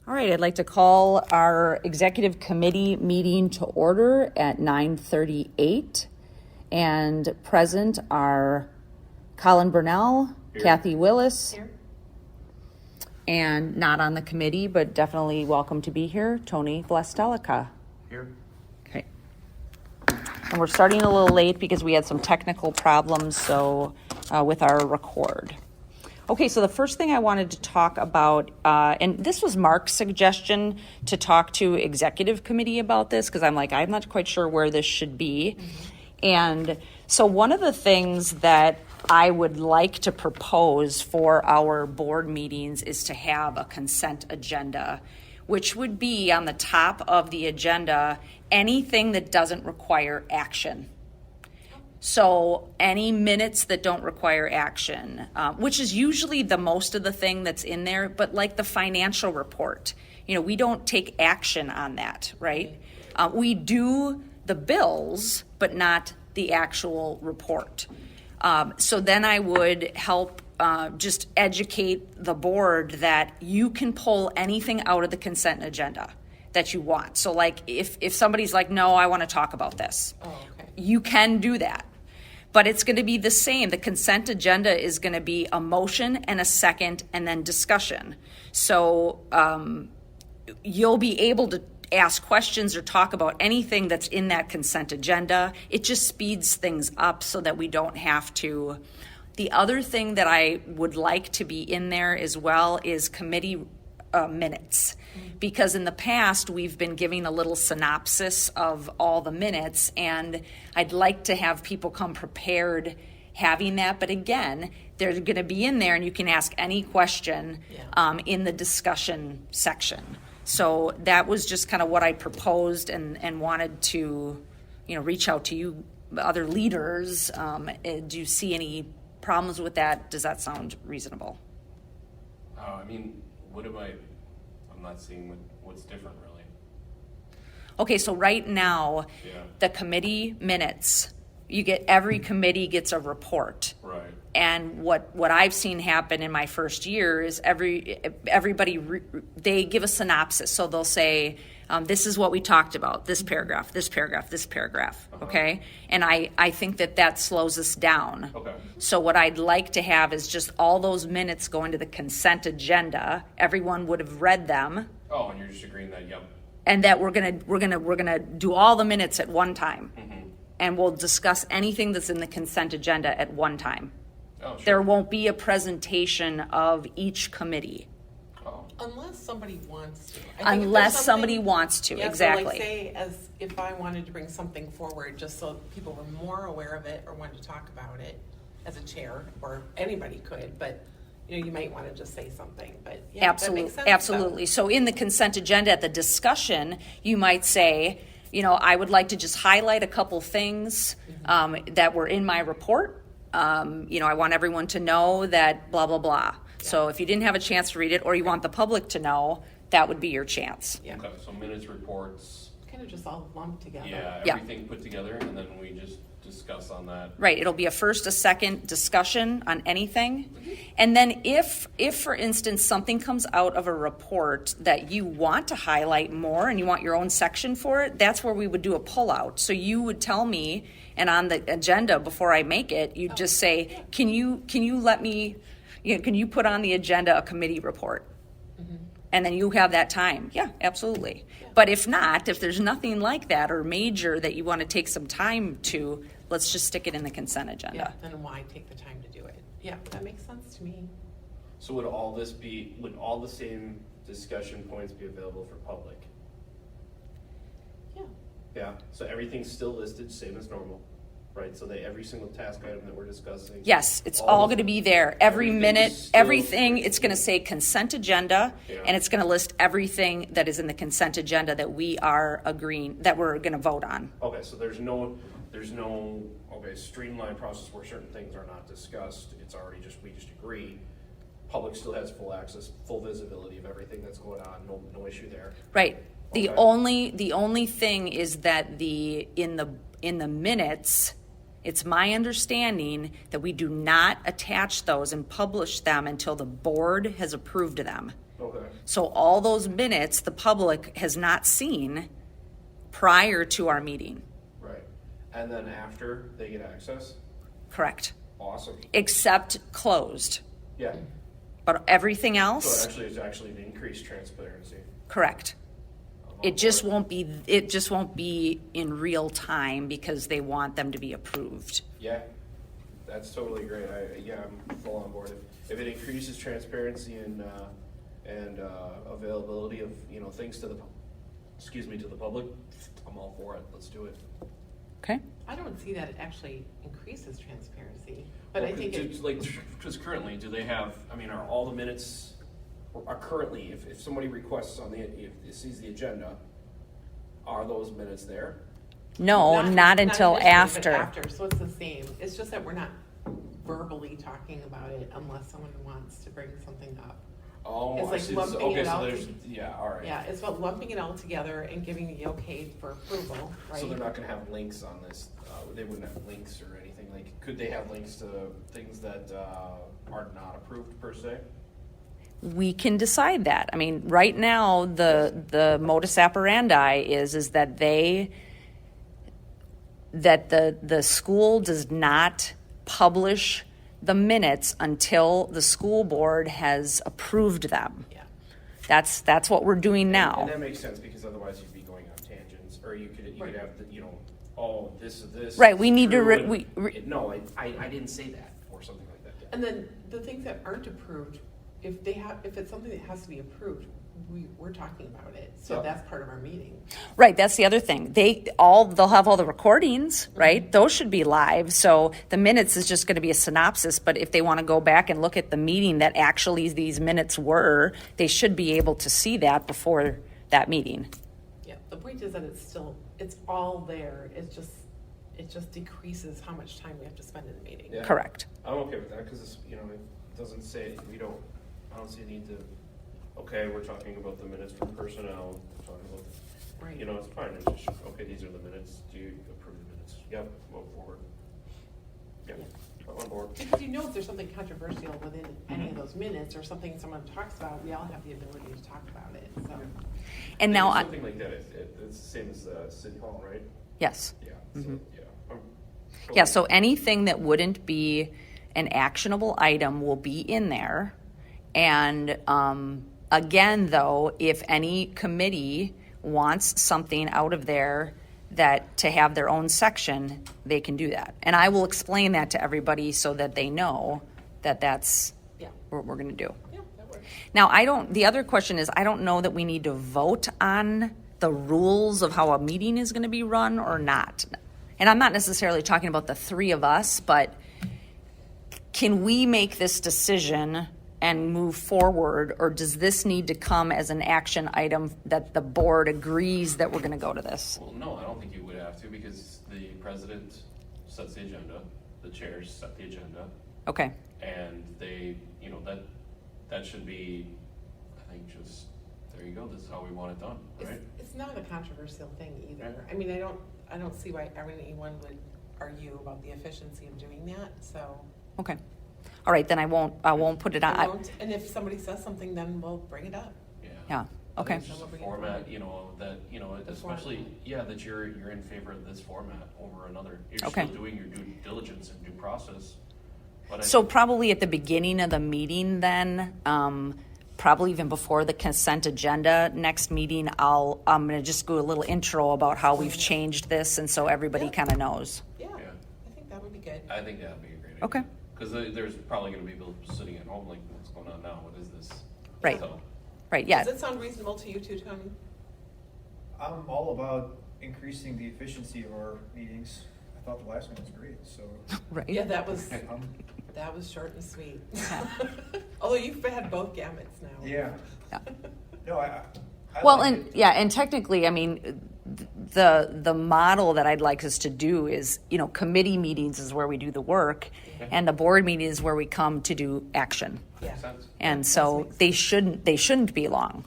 All right, I'd like to call our executive committee meeting to order at 9:38. And present are Colin Burnell, Here. Kathy Willis, Here. and not on the committee, but definitely welcome to be here, Tony Vlastelica. Here. Okay. And we're starting a little late because we had some technical problems with our record. Okay, so the first thing I wanted to talk about, and this was Mark's suggestion to talk to executive committee about this, because I'm not quite sure where this should be. Mm-hmm. And so one of the things that I would like to propose for our board meetings is to have a consent agenda, which would be on the top of the agenda anything that doesn't require action. So any minutes that don't require action, which is usually the most of the thing that's in there, but like the financial report, we don't take action on that, right? We do the bills, but not the actual report. So then I would help just educate the board that you can pull anything out of the consent agenda that you want. So like if somebody's like, no, I want to talk about this, you can do that. But it's going to be the same. The consent agenda is going to be a motion and a second and then discussion. So you'll be able to ask questions or talk about anything that's in that consent agenda. It just speeds things up so that we don't have to. The other thing that I would like to be in there as well is committee minutes. Because in the past, we've been giving a little synopsis of all the minutes, and I'd like to have people come prepared having that. But again, they're going to be in there, and you can ask any question in the discussion section. So that was just kind of what I proposed and wanted to, reach out to you, other leaders. Do you see any problems with that? Does that sound reasonable? I'm not seeing what's different really. Okay, so right now, the committee minutes, every committee gets a report. Right. And what I've seen happen in my first year is everybody they give a synopsis. So they'll say, this is what we talked about, this paragraph, this paragraph, this paragraph, okay? And I think that slows us down. Okay. So what I'd like to have is just all those minutes go into the consent agenda. Everyone would have read them. Oh, and you're just agreeing that, yep. And that we're gonna do all the minutes at one time. Mm-hmm. And we'll discuss anything that's in the consent agenda at one time. Oh, sure. There won't be a presentation of each committee. Unless somebody wants to. Unless somebody wants to, exactly. So like say, as if I wanted to bring something forward, just so people were more aware of it or wanted to talk about it as a chair, or anybody could, but you might want to just say something. But yeah, absolutely, that makes sense, absolutely. So in the consent agenda at the discussion, you might say, I would like to just highlight a couple things that were in my report. I want everyone to know that blah, blah, blah. So if you didn't have a chance to read it, or you want the public to know, that would be your chance. Yeah. Okay, so minutes, reports. Kind of just all lumped together. Yeah, everything put together, and then we just discuss on that. Right, it'll be a first, a second discussion on anything. Mm-hmm. And then if for instance, something comes out of a report that you want to highlight more and you want your own section for it, that's where we would do a pullout. So you would tell me, and on the agenda before I make it, you'd just say, can you let me, can you put on the agenda a committee report? Mm-hmm. And then you have that time. Yeah, absolutely. Yeah. But if not, if there's nothing like that or major that you want to take some time to, let's just stick it in the consent agenda. Yeah, then why take the time to do it? Yeah, that makes sense to me. So would all the same discussion points be available for public? Yeah. Yeah, so everything's still listed, same as normal, right? So every single task item that we're discussing. Yes, it's all going to be there. Every minute, everything, it's going to say consent agenda, and it's going to list everything that is in the consent agenda that we are agreeing, that we're going to vote on. Okay, so there's no streamlined process where certain things are not discussed. It's already we just agree. Public still has full access, full visibility of everything that's going on. No issue there. Right. The only thing is that in the minutes, it's my understanding that we do not attach those and publish them until the board has approved them. Okay. So all those minutes the public has not seen prior to our meeting. Right. And then after they get access? Correct. Awesome. Except closed. Yeah. But everything So else, it's actually an increased transparency. correct. I'm on It just board. won't be in real time because they want them to be approved. Yeah, that's totally great. I'm full on board. If it increases transparency and availability of, things to the public, I'm all for it. Let's do it. Okay? I don't see that it actually increases transparency, but I think Because currently, do they have, are all the minutes, are currently, if somebody requests if it sees the agenda, are those minutes there? No, not until initially, but after. after, so it's the same. It's just that we're not verbally talking about it unless someone wants to bring something up. Oh, It's I like see. lumping Okay, it so all there's, to- yeah, all right. Yeah, it's about lumping it all together and giving the okay for approval, right? So they're not gonna have links on this, they wouldn't have links or anything, like, could they have links to things that, are not approved per se? We can decide that. I mean, right now, the modus operandi is that the school does not publish the minutes until the school board has approved them. Yeah. That's what we're doing now. And that makes sense, because otherwise you'd be going on tangents, or you could Right. have the, this. Right, we is need to true, re- and- No, I didn't say that, or something like that. And then the things that aren't approved, if it's something that has to be approved, we're talking about it. So Yeah. that's part of our meeting. Right, that's the other thing. They'll have all the recordings, right? Those should be live. So the minutes is just going to be a synopsis, but if they want to go back and look at the meeting that actually these minutes were, they should be able to see that before that meeting. Yeah, the point is that it's all there. It just decreases how much time we have to spend in the meeting. Yeah. Correct. I'm okay with that, because it doesn't say, I don't see a need to, okay, we're talking about the minutes from personnel, we're talking about, Right. it's fine, it's just, okay, these are the minutes, do you approve the minutes? Yep, move forward. Yep, I'm on board. Because if there's something controversial within any of those minutes or something someone talks about, we all have the ability to talk about it, so. And now, Maybe something like that, it's the same as City Hall, right? yes. Yeah, so, yeah. I'm Yeah, totally- so anything that wouldn't be an actionable item will be in there. And again, though, if any committee wants something out of there to have their own section, they can do that. And I will explain that to everybody so that they know that that's Yeah, what we're going to do. yeah, that works. Now, the other question is, I don't know that we need to vote on the rules of how a meeting is going to be run or not. And I'm not necessarily talking about the three of us, but can we make this decision and move forward, or does this need to come as an action item that the board agrees that we're going to go to this? Well, no, I don't think you would have to, because the president sets the agenda, the chairs set the agenda, Okay, and they, that should be, I think, just, there you go, this is how we want it done, right? It's not a controversial thing either. I mean, I don't see why anyone would argue about the efficiency of doing that, so. okay. All right, then I won't put it I on. won't, and if somebody says something, then we'll bring it up. Yeah, okay. I think it's just a format, especially, that you're in favor of this format over another. You're Okay. still doing your due diligence and due process. But I So think- probably at the beginning of the meeting then, probably even before the consent agenda, next meeting, I'm gonna just do a little intro about how we've changed this, and so everybody Yeah. kind of knows. Yeah, Yeah. I think that would be good. I think that'd be a great idea. Okay. Because there's probably gonna be people sitting at home like, what's going on now? What is this? Right. So, Right, yeah, Does it sound reasonable to you too, Tony? I'm all about increasing the efficiency of our meetings. I thought the last one was great, so. right. Yeah, that was short and sweet. Although you've had both gamuts now. Yeah. Yeah. No, I Well, like and, it. yeah, and technically, I mean, the model that I'd like us to do is, committee meetings is where we do the work, and the board meeting is where we come to do action. Yeah, makes sense. And so they shouldn't be long.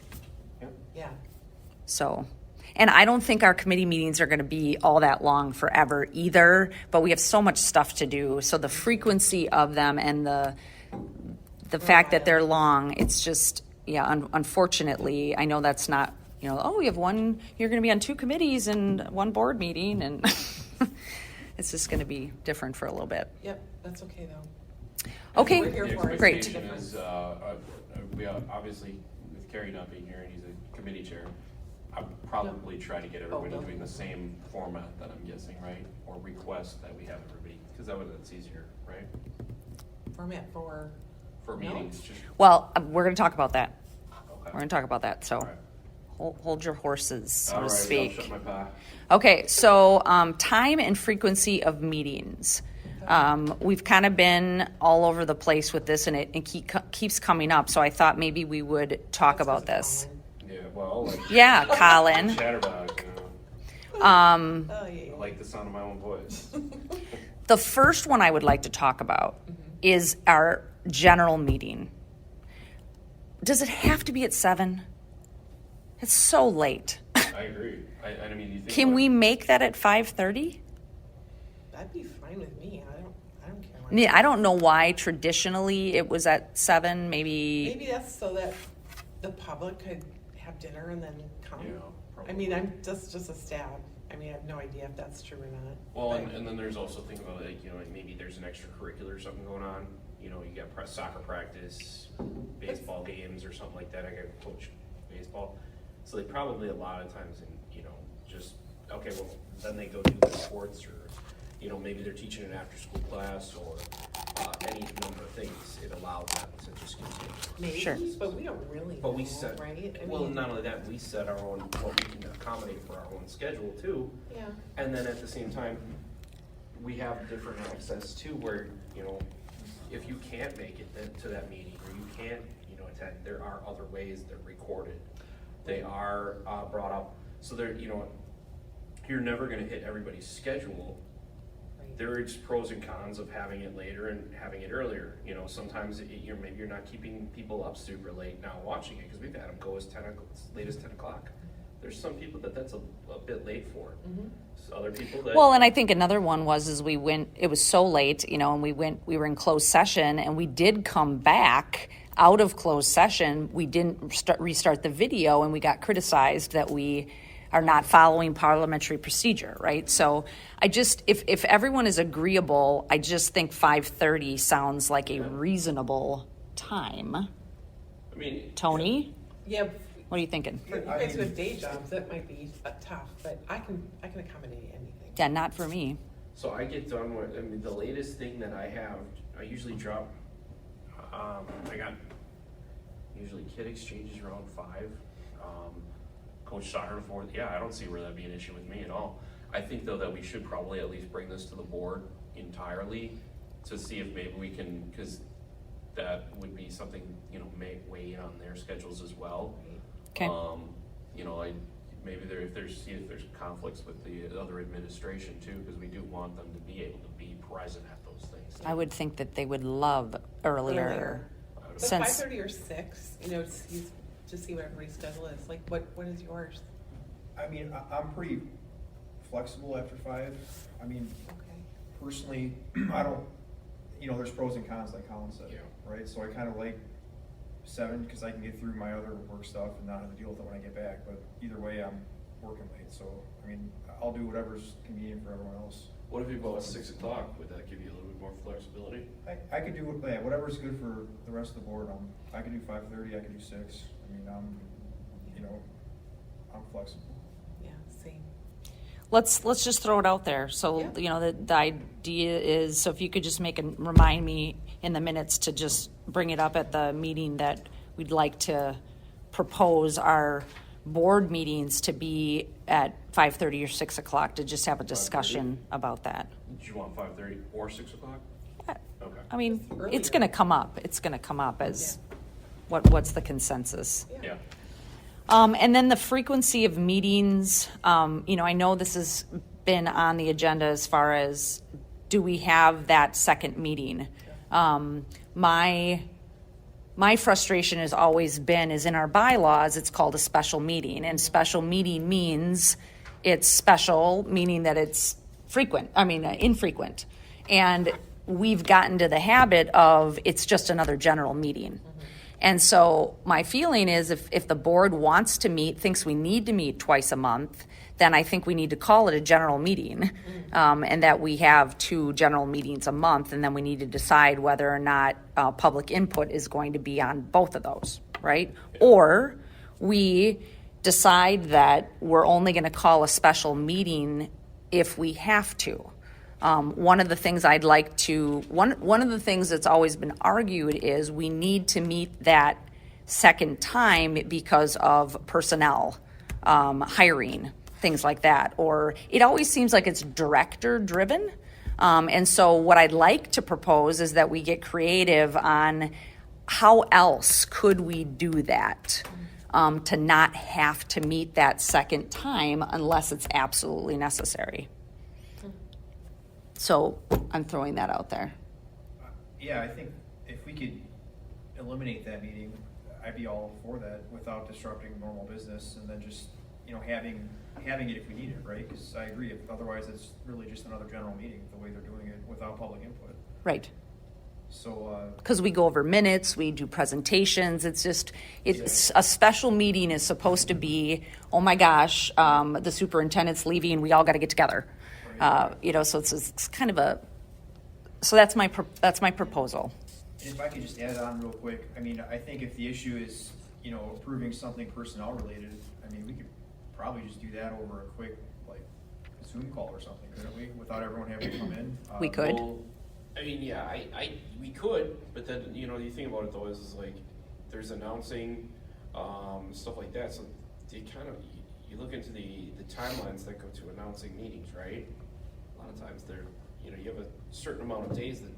yeah. So, and I don't think our committee meetings are going to be all that long forever either, but we have so much stuff to do. So the frequency of them and the fact that they're long, it's just, yeah, unfortunately, I know that's not, oh, we have one, you're going to be on 2 committees and 1 board meeting, and it's just going to be different for a little bit. Yep, that's okay though. Okay, We're here The for it. great. expectation is, we obviously, with Kerry not being here and he's a committee chair, I'll probably try to get everybody no. doing the same format that I'm guessing, right? Or request that we have everybody, because that's easier, right? Format for. For No. meetings, just, Well, we're going to talk about that. okay. We're going to talk about that, so All right. hold your horses, so All to right, I'll speak. shut my pie. Okay, so time and frequency of meetings. We've kind of been all over the place with this, and it keeps coming up, so I thought maybe we would talk That's about what this. it's Yeah, well, like Yeah, Colin. chatterbox, called. Oh, yeah. I like the sound of my own voice. The first one I would like to talk about is our general meeting. Does it have to be at 7? It's so late. I agree. I mean, you think. Can we make that at 5:30? That'd be fine with me. I don't care. when- Yeah, I don't know why traditionally it was at 7, Maybe that's so that the public could have dinner and then come. Yeah, I mean, probably. just a stab. I mean, I have no idea if that's true or not. Well, But- and then there's also think about like, like maybe there's an extracurricular or something going on. You got soccer practice, baseball games or something like that. I got to coach baseball. So they probably a lot of times, just, okay, well, then they go do their sports or, maybe they're teaching an after-school class or any number of things. It allows them to just continue. Maybe, Sure. but we don't really But we know, set, right? I well, mean, not only that, we set our own, what we can accommodate for our own schedule too. yeah. And then at the same time, we have different access too, where, if you can't make it to that meeting, or you can't, attend, there are other ways they're recorded. They are brought up, so they're, you're never gonna hit everybody's schedule. Right. There are just pros and cons of having it later and having it earlier. Sometimes maybe you're not keeping people up super late now watching it, because we've had them go as late as 10 o'clock. There's some people that's a bit late for. So other people that. Well, and I think another one was it was so late, and we were in closed session, and we did come back out of closed session. We didn't restart the video, and we got criticized that we are not following parliamentary procedure, right? So I just, if everyone is agreeable, I just think 5:30 sounds like a reasonable time. I mean, Tony, Yeah, what are you thinking? for you I guys who mean- have day jobs, that might be tough, but I can accommodate anything. Yeah, not for me. So I get done with, the latest thing that I have, I usually drop, I got usually kid exchanges around 5. Coach soccer 4, yeah, I don't see where that'd be an issue with me at all. I think though that we should probably at least bring this to the board entirely to see if maybe we can, because that would be something, may weigh in on their schedules as well. Okay. Maybe see if there's conflicts with the other administration too, because we do want them to be able to be present at those things. I would think that they would love earlier. Earlier. But Since 5:30 or 6, to see what everybody's schedule is. Like, what is yours? I mean, I'm pretty flexible after 5. I mean, Okay. personally, I don't, there's pros and cons like Colin said, Yeah. right? So I kind of like 7 because I can get through my other work stuff and not have to deal with it when I get back. But either way, I'm working late, so I mean, I'll do whatever's convenient for everyone else. What if you go at 6 o'clock? Would that give you a little bit more flexibility? I could do whatever's good for the rest of the board. I could do 5:30. I could do 6. I mean, I'm flexible. Yeah, same. let's just throw it out there. So, Yeah. the idea is, so if you could just remind me in the minutes to just bring it up at the meeting that we'd like to propose our board meetings to be at 5:30 or 6 o'clock, to just have a discussion about that. Did you want 5:30 or 6 o'clock? Okay. I mean, Just earlier. it's gonna come up. It's gonna come up as what's the consensus? Yeah. Yeah. And then the frequency of meetings, I know this has been on the agenda as far as, do we have that second meeting? My frustration has always been, is in our bylaws, it's called a special meeting, and special meeting means it's special, meaning that it's infrequent. And we've gotten to the habit of, it's just another general meeting. And so my feeling is if the board wants to meet, thinks we need to meet twice a month, then I think we need to call it a general meeting, and that we have 2 general meetings a month, and then we need to decide whether or not public input is going to be on both of those, right? Or we decide that we're only going to call a special meeting if we have to. One of the things I'd like to, one of the things that's always been argued is we need to meet that second time because of personnel, hiring, things like that. Or it always seems like it's director driven. And so what I'd like to propose is that we get creative on how else could we do that, to not have to meet that second time unless it's absolutely necessary. So I'm throwing that out there. Yeah, I think if we could eliminate that meeting, I'd be all for that without disrupting normal business, and then just, having it if we need it, right? Because I agree, otherwise it's really just another general meeting, the way they're doing it without public input. Right. So, Because we go over minutes, we do presentations, a special meeting is supposed to be, oh my gosh, the superintendent's leaving, we all got to get together. So it's kind of so that's my proposal. and if I could just add on real quick, I think if the issue is, approving something personnel related, we could probably just do that over a quick, Zoom call or something, couldn't we? Without everyone having to come in? We could. Well, we could, but then, you think about it though, is like, there's announcing, stuff like that, so you you look into the timelines that go to announcing meetings, right? A lot of times you have a certain amount of days that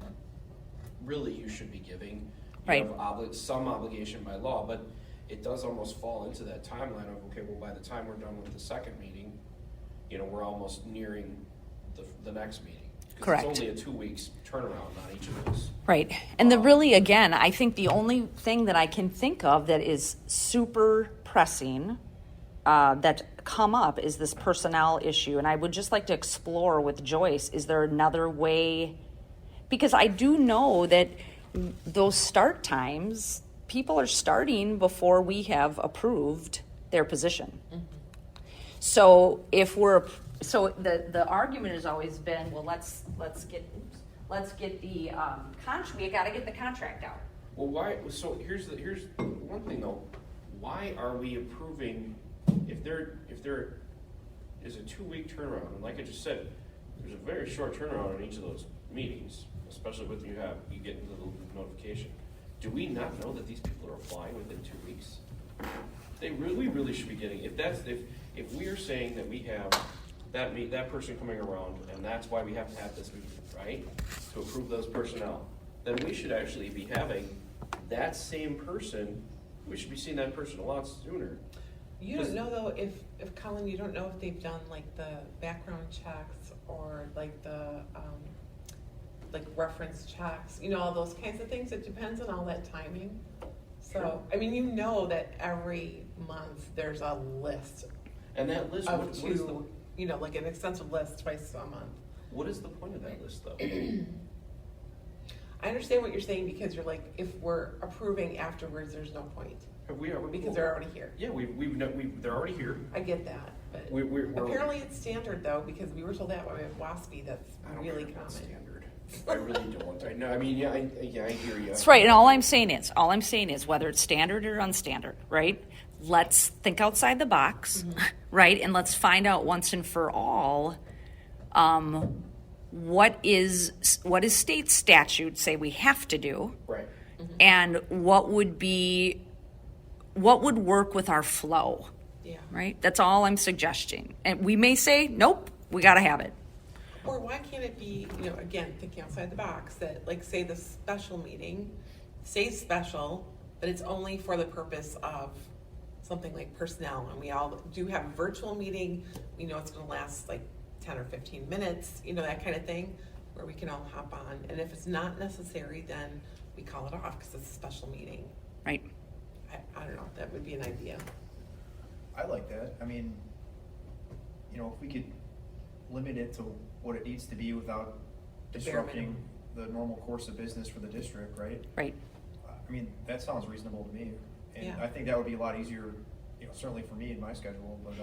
really you should be giving. You Right. have some obligation by law, but it does almost fall into that timeline of, okay, well, by the time we're done with the second meeting, we're almost nearing the next meeting. 'Cause Correct. It's only a 2 weeks turnaround on each of those. Right. And again, I think the only thing that I can think of that is super pressing that come up is this personnel issue. And I would just like to explore with Joyce, is there another way? Because I do know that those start times, people are starting before we have approved their position. Mm-hmm. So the argument has always been, well, let's get the contract. We got to get the contract out. Well, why? So here's one thing though. Why are we approving if there is a 2-week turnaround? And like I just said, there's a very short turnaround on each of those meetings, especially when you get into the notification. Do we not know that these people are applying within 2 weeks? We really should be getting, if we are saying that we have that person coming around, and that's why we have to have this meeting, right? To approve those personnel, then we should actually be having that same person, we should be seeing that person a lot sooner. You don't know though if Colin, you don't know if they've done the background checks or the reference checks, all those kinds of things. It depends on all that timing. So, Sure. that every month there's a list And that list, of what is two, an extensive list twice a month. what is the point of that list though? I understand what you're saying because you're if we're approving afterwards, there's no point Have we ever? because they're already here. Yeah, they're already here. I get that, but We're apparently it's standard though because we were told that by WASB. That's I don't really care about common. standard. I really don't. I know. I hear you. That's right. And all I'm saying is whether it's standard or unstandard, right? Let's think outside the box, right? And let's find out once and for all, what is state statute say we have to do, Right. and what would work with our flow, Yeah. right? That's all I'm suggesting. And we may say, nope, we got to have it. Or why can't it be, again, thinking outside the box, that say the special meeting stays special, but it's only for the purpose of something like personnel, and we all do have a virtual meeting, it's gonna last 10 or 15 minutes, that kind of thing, where we can all hop on, and if it's not necessary, then we call it off because it's a special meeting. Right. I don't know, that would be an idea. I like that. If we could limit it to what it needs to be without The bare disrupting minimum. the normal course of business for the district, right? Right. I mean, that sounds reasonable to me. And Yeah. I think that would be a lot easier, certainly for me in my schedule, but,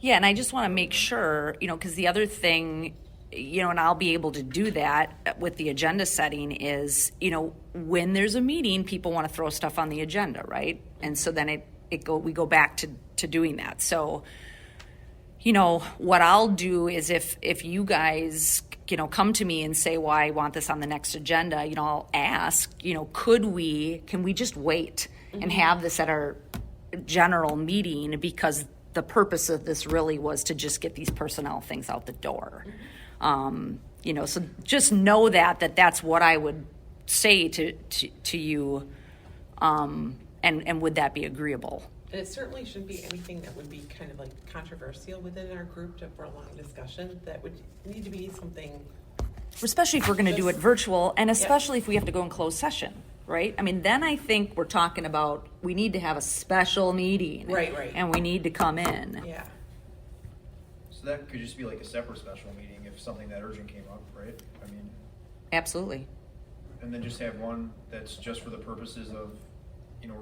Yeah, and I just want to make sure, because the other thing, and I'll be able to do that with the agenda setting is, when there's a meeting, people want to throw stuff on the agenda, right? And so then we go back to doing that. So, what I'll do is if you guys, come to me and say, well, I want this on the next agenda, I'll ask, can we just wait and have this at our general meeting, because the purpose of this really was to just get these personnel things out the door. So just know that's what I would say to you, and would that be agreeable? And it certainly shouldn't be anything that would be kind of like controversial within our group for a long discussion. That would need to be something. Especially if we're going to do it virtual, and especially if we have to go in closed session, right? I mean, then I think we're talking about we need to have a special meeting. Right. And we need to come in. Yeah. so that could just be like a separate special meeting if something that urgent came up, right? I mean, Absolutely. and then just have one that's just for the purposes of,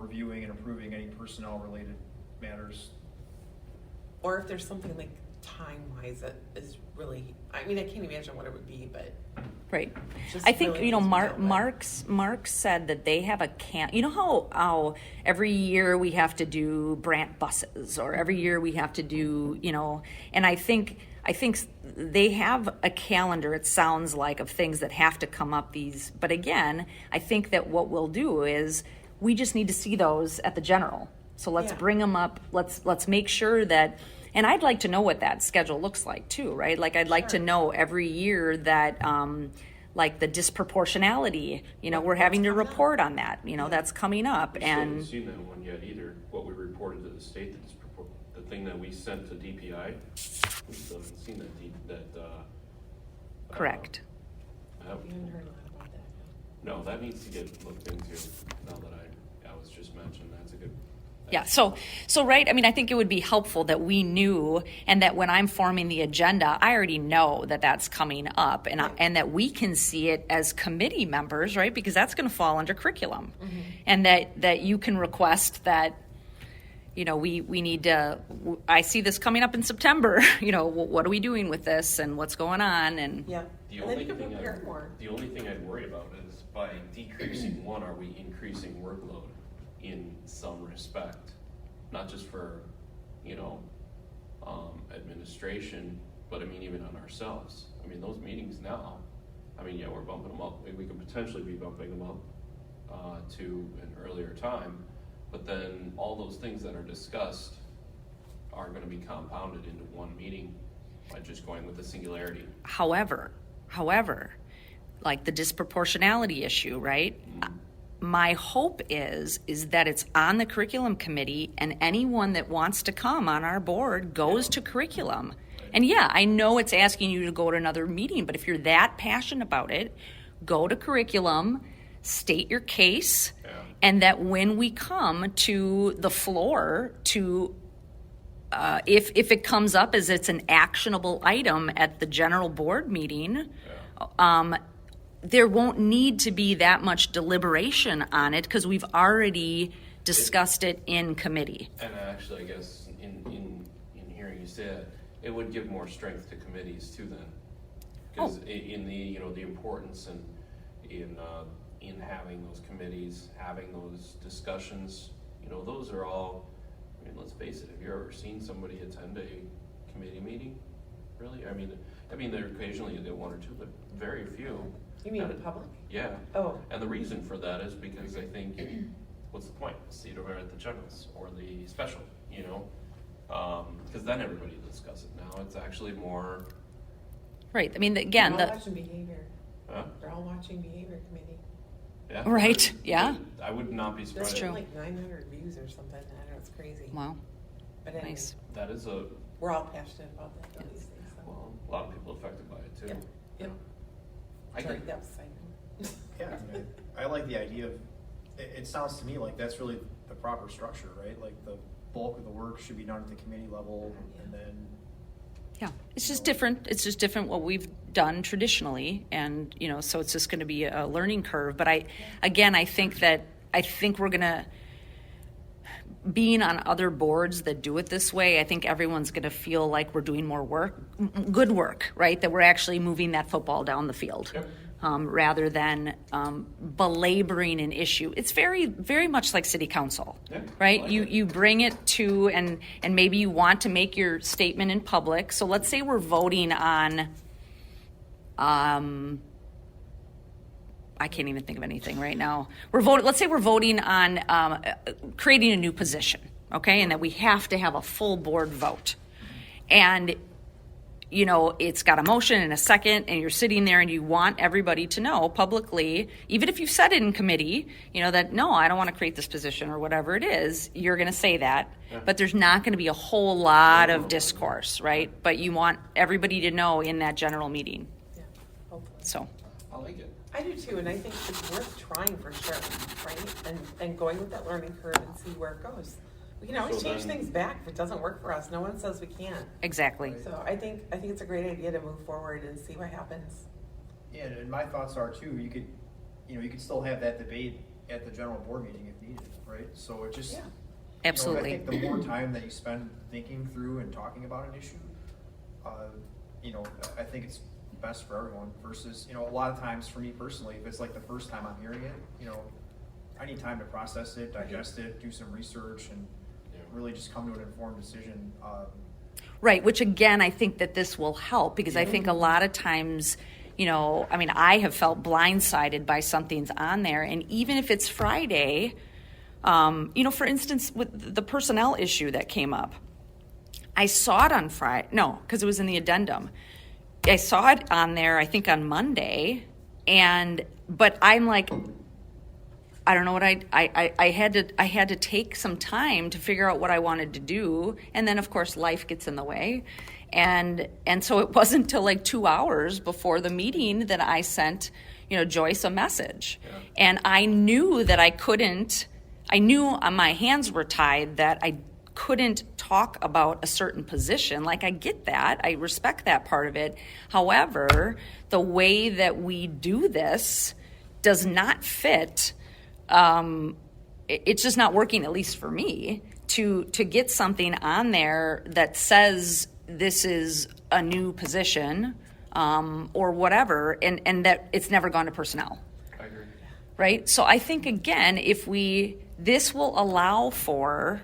reviewing and approving any personnel-related matters. Or if there's something like time-wise that is really, I can't imagine what it would be, but Right. Just I think, really needs to be dealt with. Mark said that they have a how every year we have to do Brant buses, or every year we have to do, and I think they have a calendar, it sounds like, of things that have to come up but again, I think that what we'll do is we just need to see those at the general. So let's Yeah. bring them up. Let's make sure that, and I'd like to know what that schedule looks like too, right? Like I'd like to know every year that, like the disproportionality, we're having to coming up. report on that, that's coming up. We still haven't And seen that one yet either, what we reported to the state, the thing that we sent to DPI, we still haven't seen correct. you haven't heard a lot about that. No, that needs to get looked into, now that I was just mentioned, that's a good. Yeah, so right, I think it would be helpful that we knew, and that when I'm forming the agenda, I already know that that's coming up, and that we can see it as committee members, right? Because that's going to fall under curriculum. And that you can request that, we need to, I see this coming up in September, what are we doing with this, and what's going on, and Yeah. The And then only you can thing prepare more. The only thing I'd worry about is by decreasing one, are we increasing workload in some respect? Not just for, administration, but even on ourselves. Those meetings now, yeah, we're bumping them up. We could potentially be bumping them up to an earlier time, but then all those things that are discussed are gonna be compounded into one meeting by just going with the singularity. However, like the disproportionality issue, right? My hope is that it's on the curriculum committee, and anyone that wants to come on our board goes to curriculum. And yeah, I know it's asking you to go to another meeting, but if you're that passionate about it, go to curriculum, state your case, and that when we come to the floor to if it comes up as it's an actionable item at the general board meeting, there won't need to be that much deliberation on it, because we've already discussed it in committee. And actually, I guess in hearing you say that, it would give more strength to committees too then. Because in the, the importance and in having those committees, having those discussions, those are all, let's face it, have you ever seen somebody attend a committee meeting? Really? There occasionally you get one or two, but very few. You mean the public? Yeah. Oh. And the reason for that is because I think, what's the point? See it over at the generals or the special, because then everybody will discuss it. Now it's actually more. Right. Again, They're all watching behavior. Huh? They're all watching behavior committee. Yeah. Right, yeah. I would not be surprised. There's true. like 900 views or something. I know, it's crazy. wow, But anyway, nice. That is a, we're all passionate about that, these things. So. well, a lot of people affected by it too. Yep. Yep. I Sorry, think, that was side. Yeah, I like the idea of, it sounds to me like that's really the proper structure, right? Like the bulk of the work should be done at the committee level, and then, Yeah, it's just different. It's just different what we've done traditionally, and so it's just going to be a learning curve. But I think that I think we're gonna, being on other boards that do it this way, I think everyone's gonna feel like we're doing more work, good work, right? That we're actually moving that football down the field. Yep. Rather than belaboring an issue. It's very, very much like city council, Yeah, right? I like You it. you bring it to, and maybe you want to make your statement in public. So let's say we're voting on, I can't even think of anything right now. Let's say we're voting on creating a new position, okay? And that we have to have a full board vote. And you know, it's got a motion and a second, and you're sitting there and you want everybody to know publicly, even if you said it in committee, you know, that no, I don't want to create this position or whatever it is, you're going to say that. Yeah. But there's not going to be a whole lot of discourse, right? But you want everybody to know in that general meeting. Yeah, hopefully. So, I like it. I do too, and I think it's worth trying for sure, right? And going with that learning curve and see where it goes. We can always So change then- things back if it doesn't work for us. No one says we can't. exactly. So I think it's a great idea to move forward and see what happens. Yeah, and my thoughts are too, you could still have that debate at the general board meeting if needed, right? So it just. Yeah. Absolutely. I think the more time that you spend thinking through and talking about an issue, I think it's best for everyone versus, a lot of times for me personally, if it's like the first time I'm hearing it, I need time to process it, digest it, do some research, and really just come to an informed decision. Right, which again, I think that this will help because I think a lot of times, I have felt blindsided by something's on there. And even if it's Friday, for instance, with the personnel issue that came up, I saw it on Friday. No, because it was in the addendum. I saw it on there, I think on Monday. But I'm like, I don't know what I had to take some time to figure out what I wanted to do, and then of course life gets in the way, and so it wasn't until like 2 hours before the meeting that I sent Joyce a message, and I knew that I couldn't. I knew my hands were tied that I couldn't talk about a certain position. Like I get that, I respect that part of it. However, the way that we do this does not fit. It's just not working, at least for me, to get something on there that says this is a new position or whatever, and that it's never gone to personnel. I agree. Right? So I think, again, this will allow for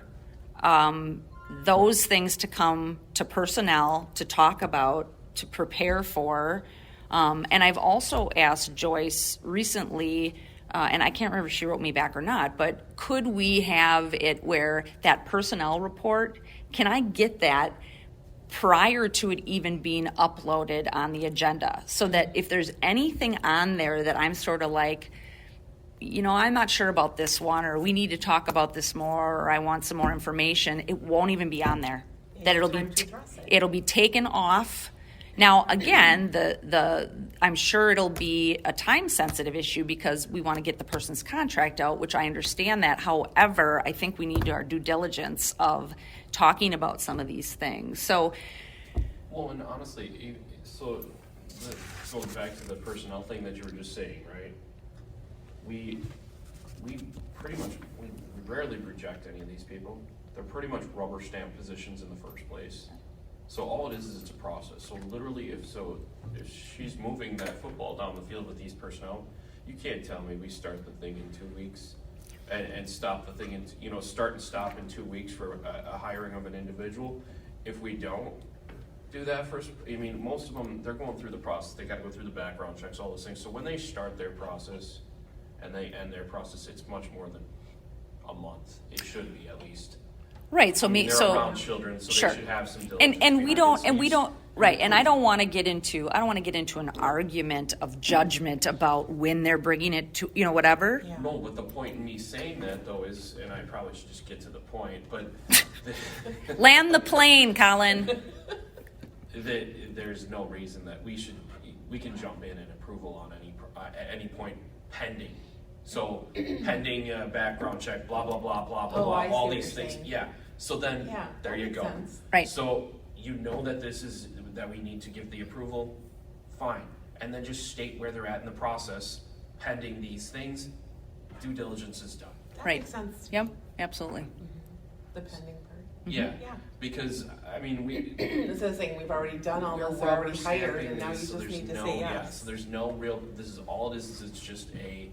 those things to come to personnel, to talk about, to prepare for. And I've also asked Joyce recently, and I can't remember if she wrote me back or not, but could we have it where that personnel report, can I get that prior to it even being uploaded on the agenda? So that if there's anything on there that I'm sort of like, I'm not sure about this one, or we need to talk about this more, or I want some more information, it won't even be on there. Yeah, That you it'll have be time to address it. it'll be taken off. Now, again, I'm sure it'll be a time-sensitive issue because we want to get the person's contract out, which I understand that. However, I think we need to do our due diligence of talking about some of these things. So, Well, and honestly, going back to the personnel thing that you were just saying, right? We rarely reject any of these people. They're pretty much rubber stamp positions in the first place. So all it is it's a process. So literally, if she's moving that football down the field with these personnel, you can't tell me we start the thing in 2 weeks and stop the thing in, start and stop in 2 weeks for a hiring of an individual. If we don't do that first, most of them, they're going through the process. They got to go through the background checks, all those things. So when they start their process and they end their process, it's much more than a month. It should be at least. right. So They're around children, so sure. they should have some diligence. And we behind don't, the and we scenes. don't, right, and I don't want to get into an argument of judgment about when they're bringing it to, whatever. Yeah. No, but the point in me saying that though is, and I probably should just get to the point, but Land the plane, Colin. there's no reason that we can jump in and approval on at any point pending. So pending background check, blah, blah, blah, blah, blah, Oh, blah, I see all what these you're things. saying. Yeah, so then, Yeah, there that you makes go. sense. Right. So that we need to give the approval, fine. And then just state where they're at in the process, pending these things, due diligence is done. That Right. makes sense. Yep, absolutely. The pending part. Yeah, Yeah. because, I mean, we, Instead of saying, we've already done all we're this, we're already rubber hired, stamping and now you these, so just there's need to no, say yeah, yes. so there's no real, this is, all it is it's just a,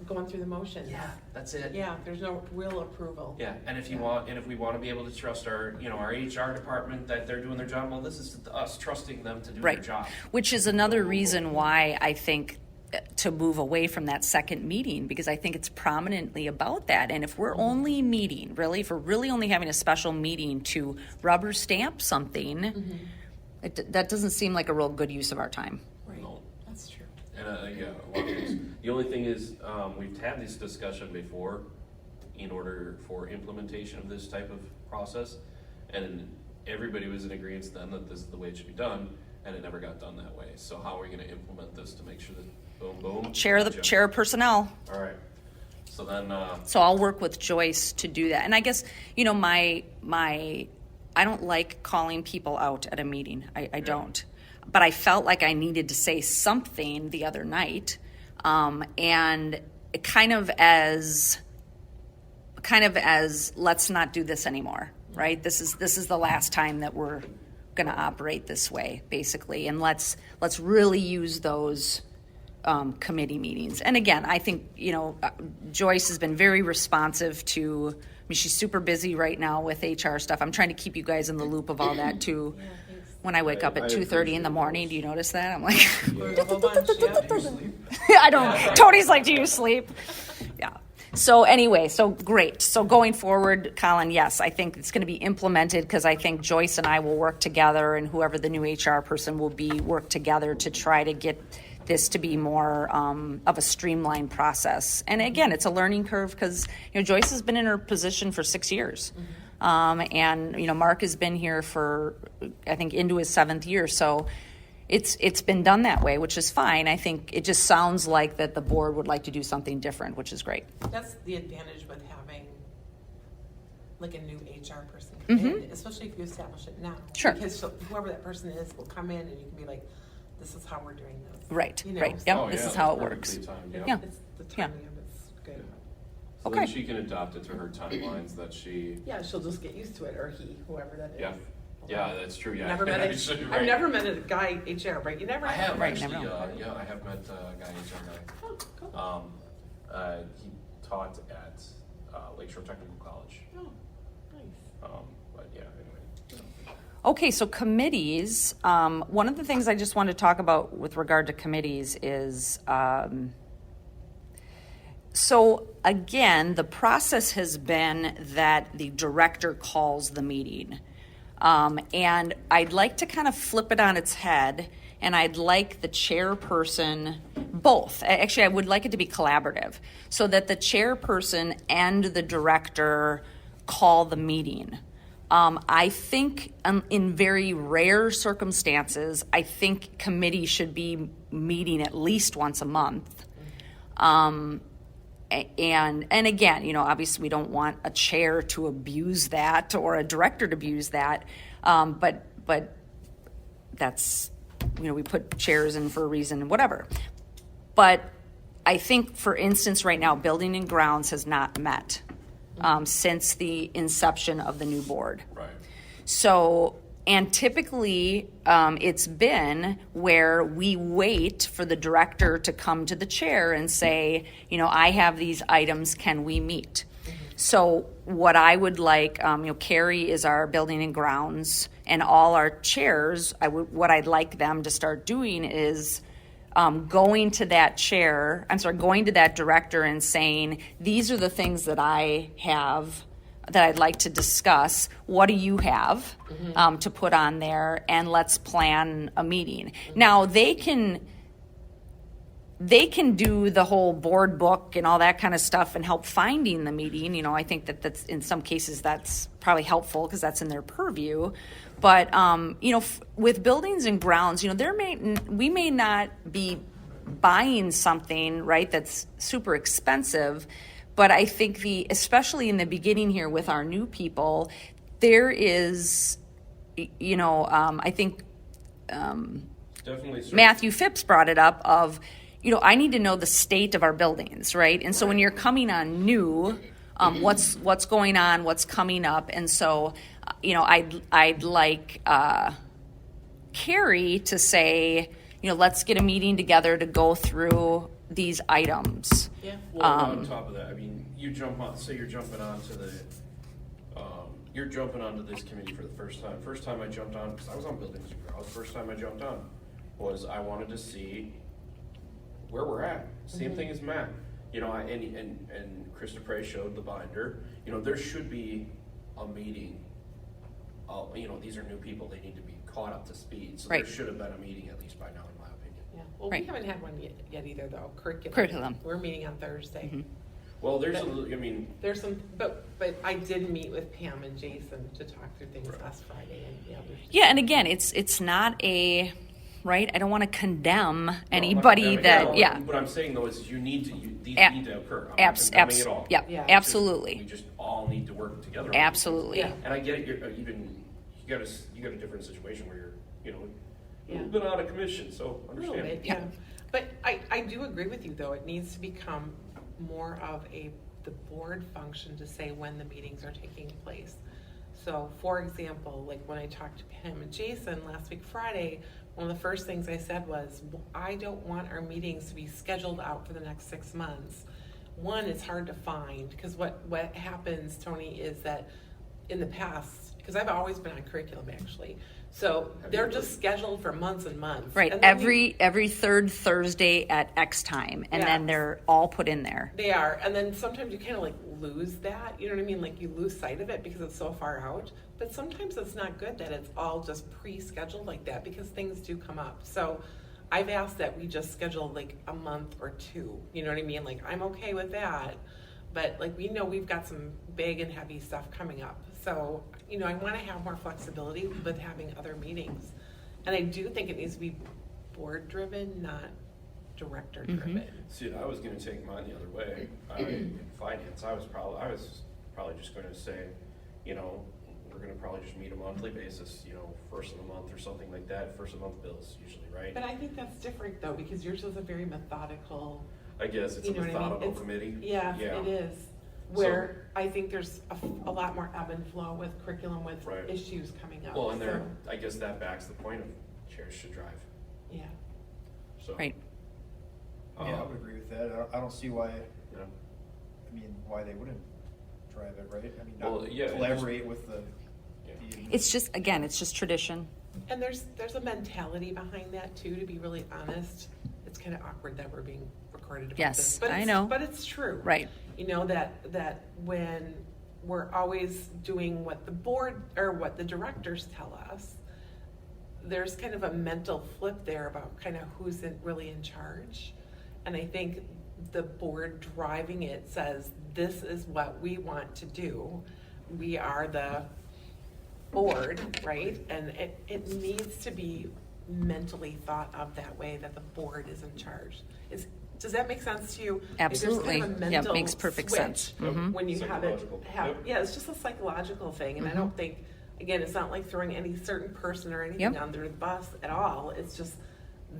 Going through the motions. that's it. Yeah, there's no real approval. Yeah, and if you want, and if we wanna be able to trust our, you know, our HR department that they're doing their job, well, this is us trusting them to do their Right. job. Which is another reason why I think to move away from that second meeting, because I think it's prominently about that. And if we're only meeting, really, if we're really only having a special meeting to rubber stamp something, that doesn't seem like a real good use of our time. Right, No. that's true. And, yeah, a lot of things. The only thing is, we've had this discussion before in order for implementation of this type of process. And everybody was in agreement then that this is the way it should be done, and it never got done that way. So how are we gonna implement this to make sure that, boom, boom? Chair of personnel. All right. So then, So I'll work with Joyce to do that. And I guess, you know, my I don't like calling people out at a meeting. I don't. But I felt like I needed to say something the other night. And it kind of as let's not do this anymore, right? This is the last time that we're going to operate this way, basically. And let's really use those committee meetings. And again, I think, you know, Joyce has been very responsive to, I mean, she's super busy right now with HR stuff. I'm trying to keep you guys in the loop of all that too. Yeah, thanks. When I wake up at 2:30 in the morning, do you notice that? I'm like, There's a whole bunch, yeah. Do you sleep? I don't. Tony's like, do you sleep? Yeah. So anyway, so great. So going forward, Colin, yes, I think it's going to be implemented because I think Joyce and I will work together, and whoever the new HR person will be, work together to try to get this to be more of a streamlined process. And again, it's a learning curve because, you know, Joyce has been in her position for 6 years. And, you know, Mark has been here for, I think, into his 7th year. So it's been done that way, which is fine. I think it just sounds like that the board would like to do something different, which is great. That's the advantage with having like a new HR person come in, especially if you establish it now. Sure. Because whoever that person is will come in and you can be like, this is how we're doing this. Right, You know, right. so Yep, oh, this yeah, is how it that's works. perfectly timed, Yeah. It's the Yeah. timing of it's good. So Okay. then she can adopt it to her timelines that she, Yeah, she'll just get used to it, or he, whoever that is. yeah. Yeah, that's true, yeah. Never met Actually, a, right. I've never met a guy HR, right? You never I have Right, actually, never know. yeah, I have met a guy, HR guy. Oh, cool. He taught at Lakeshore Technical College. Oh, nice. But yeah, anyway. Okay, so committees, one of the things I just want to talk about with regard to committees is, so again, the process has been that the director calls the meeting. And I'd like to kind of flip it on its head, and I'd like the chairperson, both. Actually, I would like it to be collaborative, so that the chairperson and the director call the meeting. I think in very rare circumstances, I think committee should be meeting at least once a month. And again, you know, obviously we don't want a chair to abuse that or a director to abuse that. But that's, you know, we put chairs in for a reason and whatever. But I think, for instance, right now, Building and Grounds has not met since the inception of the new board. Right. So, and typically, it's been where we wait for the director to come to the chair and say, you know, I have these items, can we meet? So what I would like, you know, Carrie is our Building and Grounds, and all our chairs, what I'd like them to start doing is going to that director and saying, these are the things that I have that I'd like to discuss. What do you have to put on there? And let's plan a meeting. Now, they can do the whole board book and all that kind of stuff and help finding the meeting. You know, I think that's in some cases that's probably helpful because that's in their purview. But you know, with Buildings and Grounds, you know, we may not be buying something, right, that's super expensive. But I think especially in the beginning here with our new people, there is, you know, I think Definitely. Matthew Phipps brought it up of, I need to know the state of our buildings, right? And so when you're coming on new, what's going on, what's coming up, and so, I'd like Carrie to say, let's get a meeting together to go through these items. Yeah. Well, on top of that, I mean, you jump on, say you're jumping onto you're jumping onto this committee for the first time. First time I jumped on, because I was on buildings and grounds, first time I jumped on was I wanted to see where we're at. Same thing as Matt. And Krista Prey showed the binder. There should be a meeting. These are new people. They need to be caught up to speed. So Right. there should have been a meeting at least by now, in my opinion. Yeah. Well, Right. we haven't had one yet either, though. Curriculum. We're meeting on Thursday. Well, there's But- There's some, but I did meet with Pam and Jason to talk through things last Friday, and Yeah, and again, it's not a, right? I don't want to condemn No, I'm not anybody condemning that, it. yeah. What I'm saying though is these need to occur. I'm Abs- not condemning abs- it all. yeah, Yeah. absolutely. We just all need to work together. on these Absolutely. Yeah. things. And I get it. You got a different situation where you're, Yeah. been out of commission, so a little understand. bit, yeah. But I do agree with you, though. It needs to become more of the board function to say when the meetings are taking place. So, for example, like when I talked to Pam and Jason last week Friday, one of the first things I said was, I don't want our meetings to be scheduled out for the next 6 months. One, it's hard to find, because what happens, Tony, is that in the past, because I've always been on curriculum actually, so they're just scheduled for months and months. Right, And then every third Thursday at X time, and then Yeah. they're all put in there. They are, and then sometimes you kind of like lose that, you know what I mean? Like you lose sight of it because it's so far out. But sometimes it's not good that it's all just pre-scheduled like that because things do come up. So I've asked that we just schedule like a month or two, you know what I mean? Like I'm okay with that, but like we know we've got some big and heavy stuff coming up. So, I want to have more flexibility with having other meetings. And I do think it needs to be board driven, not director driven. See, I was going to take mine the other way. In finance, I was probably just going to say, we're going to probably just meet a monthly basis, first of the month or something like that. First of the month bills usually, right? But I think that's different though, because yours was a very methodical, I guess it's a you know what I mean? methodical It's- committee. Yeah, it is. Where I think there's a lot more ebb and flow with curriculum with Right. issues coming up. Well, and so, I guess that backs the point of chairs should drive. yeah. So, Right. Yeah, I would agree with that. I don't see why, you know, why they wouldn't drive it, right? Well, yeah, it Collaborate with the. It's just tradition. And there's a mentality behind that too, to be really honest. It's kind of awkward that we're being recorded about Yes, this. But I it's- know. But it's true. Right. That when we're always doing what the board or what the directors tell us, there's kind of a mental flip there about kind of who's really in charge. And I think the board driving it says, this is what we want to do. We are the board, right? And it needs to be mentally thought of that way, that the board is in charge. Does that make sense to you? Like, there's Absolutely. kind of a Yeah, it mental makes perfect switch sense. when you have it. Psychological. Yep. Yeah, it's just a psychological thing, and I don't think, again, it's not like throwing any certain person or anything Yep. under the bus at all. It's just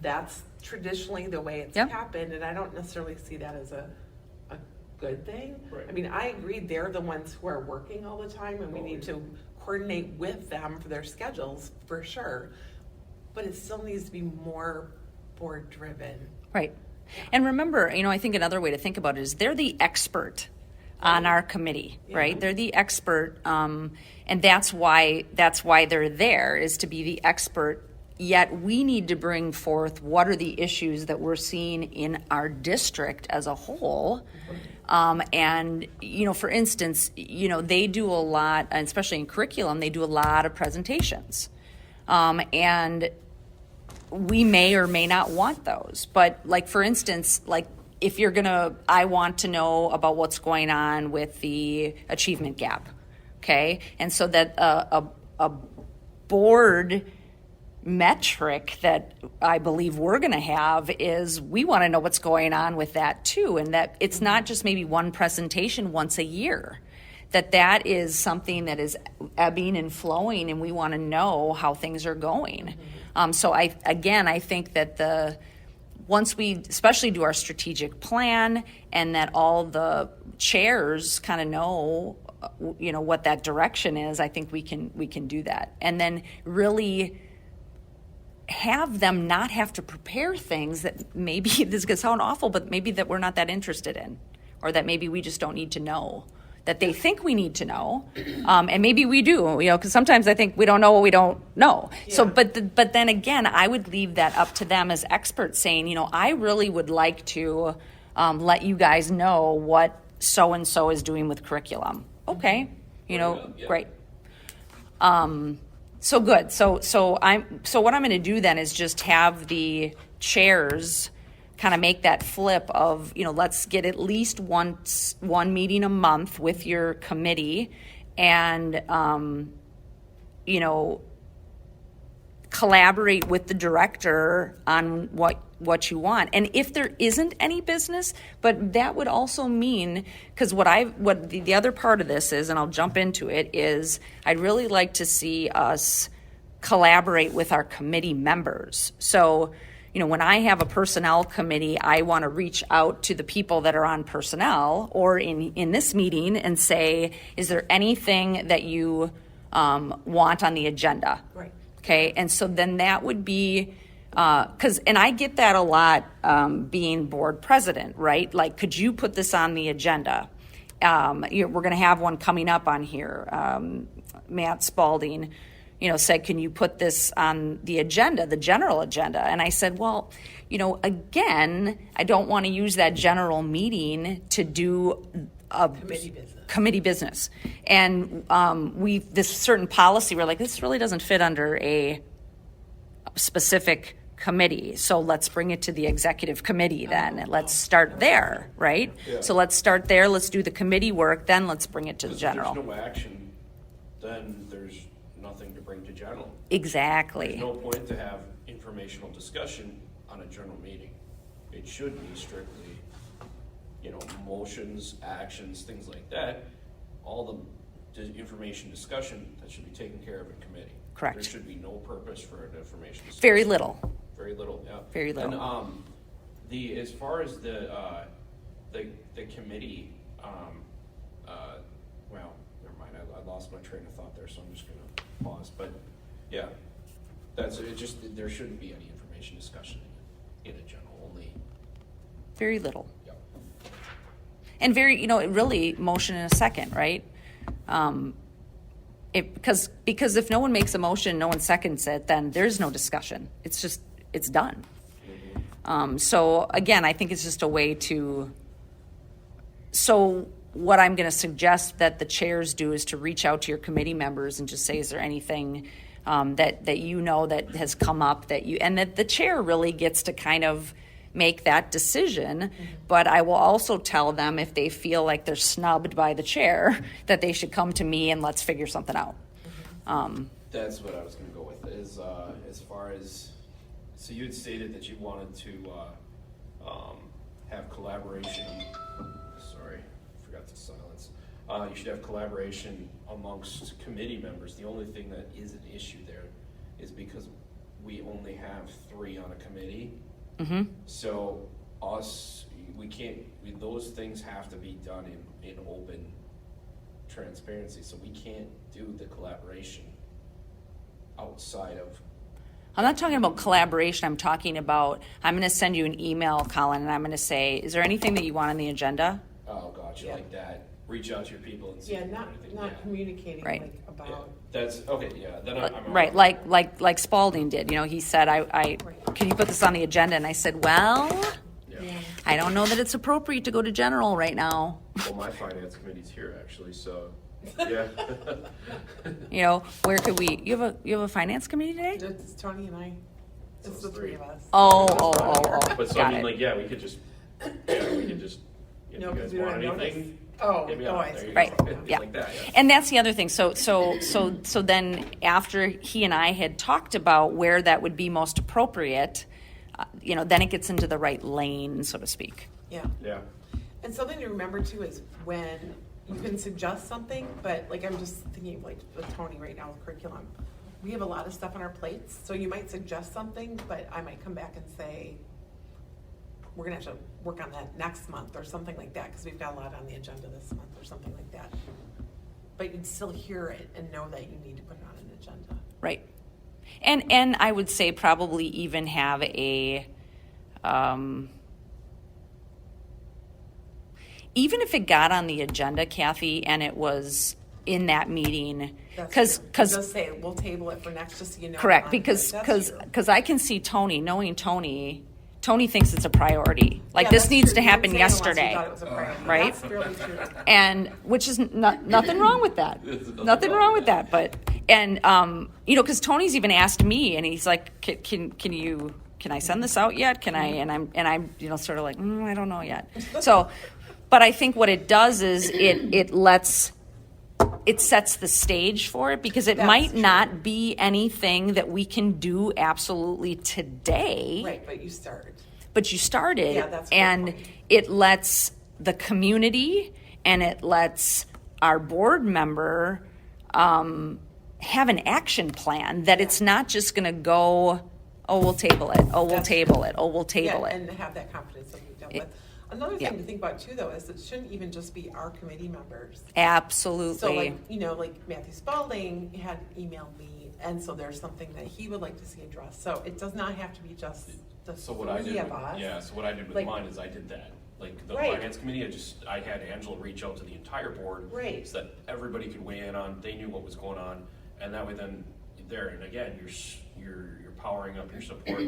that's traditionally the way it's Yep. happened, and I don't necessarily see that as a good thing. Right. I mean, I agree they're the ones who are working all the time, and we need to coordinate with them for their schedules for sure. But it still needs to be more board driven. Right. And remember, I think another way to think about it is they're the expert on our committee, right? Yeah. They're the expert, and that's why they're there, is to be the expert. Yet we need to bring forth what are the issues that we're seeing in our district as a whole. And, for instance, they do a lot, and especially in curriculum, they do a lot of presentations. And we may or may not want those. But like, for instance, like if I want to know about what's going on with the achievement gap. Okay. And so that a board metric that I believe we're going to have is we want to know what's going on with that too. And that it's not just maybe one presentation once a year. That is something that is ebbing and flowing, and we want to know how things are going. So I think that once we especially do our strategic plan and that all the chairs kind of know, what that direction is, I think we can do that. And then really have them not have to prepare things that maybe, this is going to sound awful, but maybe that we're not that interested in, or that maybe we just don't need to know, that they think we need to know, and maybe we do, because sometimes I think we don't know what we don't know. Yeah. So, but then again, I would leave that up to them as experts, saying, I really would like to let you guys know what so and so is doing with curriculum. Okay, Yeah. great. So good. So what I'm going to do then is just have the chairs kind of make that flip of, let's get at least one meeting a month with your committee, and collaborate with the director on what you want. And if there isn't any business, but that would also mean, because what the other part of this is, and I'll jump into it, is I'd really like to see us collaborate with our committee members. So, when I have a personnel committee, I want to reach out to the people that are on personnel or in this meeting and say, is there anything that you want on the agenda? Right. Okay, and so then that would be, and I get that a lot being board president, right? Like, could you put this on the agenda? We're going to have one coming up on here. Matt Spalding, said, can you put this on the agenda, the general agenda? And I said, well, again, I don't want to use that general meeting to do a committee business. And this certain policy, we're like, this really doesn't fit under a specific committee. So let's bring it to the executive committee then, and let's start there, right? Yeah. So let's start there, let's do the committee work, then let's bring it to the If general. there's no action, then there's nothing to bring to general. Exactly. There's no point to have informational discussion on a general meeting. It should be strictly, motions, actions, things like that. All the information discussion, that should be taken care of in committee. Correct. There should be no purpose for an information discussion. Very little. Very little, yeah. Very little. And as far as the committee, well, never mind. I lost my train of thought there, so I'm just going to pause. But yeah, that's it. Just there shouldn't be any information discussion in a general, only. Very little. Yep. And very, really motion in a second, right? Because if no one makes a motion, no one seconds it, then there's no discussion. It's done. So again, I think it's just a way to. So what I'm going to suggest that the chairs do is to reach out to your committee members and just say, is there anything that that has come up and that the chair really gets to kind of make that decision. Mm-hmm. But I will also tell them, if they feel like they're snubbed by the chair, that they should come to me and let's figure something out. Mm-hmm. That's what I was going to go with. Is as far as, so you had stated that you wanted to have collaboration. Sorry, I forgot to silence. You should have collaboration amongst committee members. The only thing that is an issue there is because we only have 3 on a committee. Mm-hmm. So we can't. Those things have to be done in open transparency. So we can't do the collaboration outside of. I'm not talking about collaboration. I'm talking about, I'm going to send you an email, Colin, and I'm going to say, is there anything that you want on the agenda? Oh, gotcha, Yeah. Like that. Reach out to your people and see Yeah, if there's not anything. not Yeah. communicating Right. like about. Yeah. That's okay. Yeah, then I'm Right, like Spalding did. He said, I can you put this on the agenda? And I said, well, Yeah. Yeah. I don't know that it's appropriate to go to general right now. Well, my finance committee's here actually, so yeah. Where could we? You have a finance committee today? It's Tony and I. It's the 3 of us. Oh. But so Got I mean, it. we could just, if No, you 'cause guys we don't want have anything, notice. Oh, hit me oh, up. I There see. you Right, go. yeah. Like that, yeah. And that's the other thing. So then after he and I had talked about where that would be most appropriate, then it gets into the right lane, so to speak. Yeah. Yeah. And something to remember too is when you can suggest something, but like I'm just thinking like with Tony right now with curriculum, we have a lot of stuff on our plates. So you might suggest something, but I might come back and say, we're gonna have to work on that next month or something like that, because we've got a lot on the agenda this month or something like that. But you'd still hear it and know that you need to put it on an agenda. Right. And I would say probably even have a, even if it got on the agenda, Kathy, and it was in that meeting, That's true. because Just say, we'll table it for next, just so you know. correct, on because it. That's true. I can see Tony, knowing Tony thinks it's a priority. Like, Yeah, this that's needs true. to You happen didn't say it unless you yesterday. thought it was a priority. Right? That's really true. And which is nothing wrong with that. Nothing wrong with that. But because Tony's even asked me, and he's like, can I send this out yet? Can I? And I'm sort of like, I don't know yet. So, but I think what it does is it sets the stage for it, because it That's might true. not be anything that we can do absolutely today. Right, but you started. But you started, Yeah, that's a good and point. it lets the community and it lets our board member have an action plan, that it's not just going to go, oh, we'll table it, oh, we'll That's table it, oh, we'll table Yeah, it. and have that confidence that we've dealt It- with. Another yeah. thing to think about too, though, is it shouldn't even just be our committee members. Absolutely. So like Matthew Spalding had emailed me, and so there's something that he would like to see addressed. So it does not have to be just the So what I three did, of us. so what I did with Like- mine is I did that. Like the Right. finance committee, I had Angela reach out to the entire board. Right. So that everybody could weigh in on, they knew what was going on, and that way then there, and again, you're powering up your support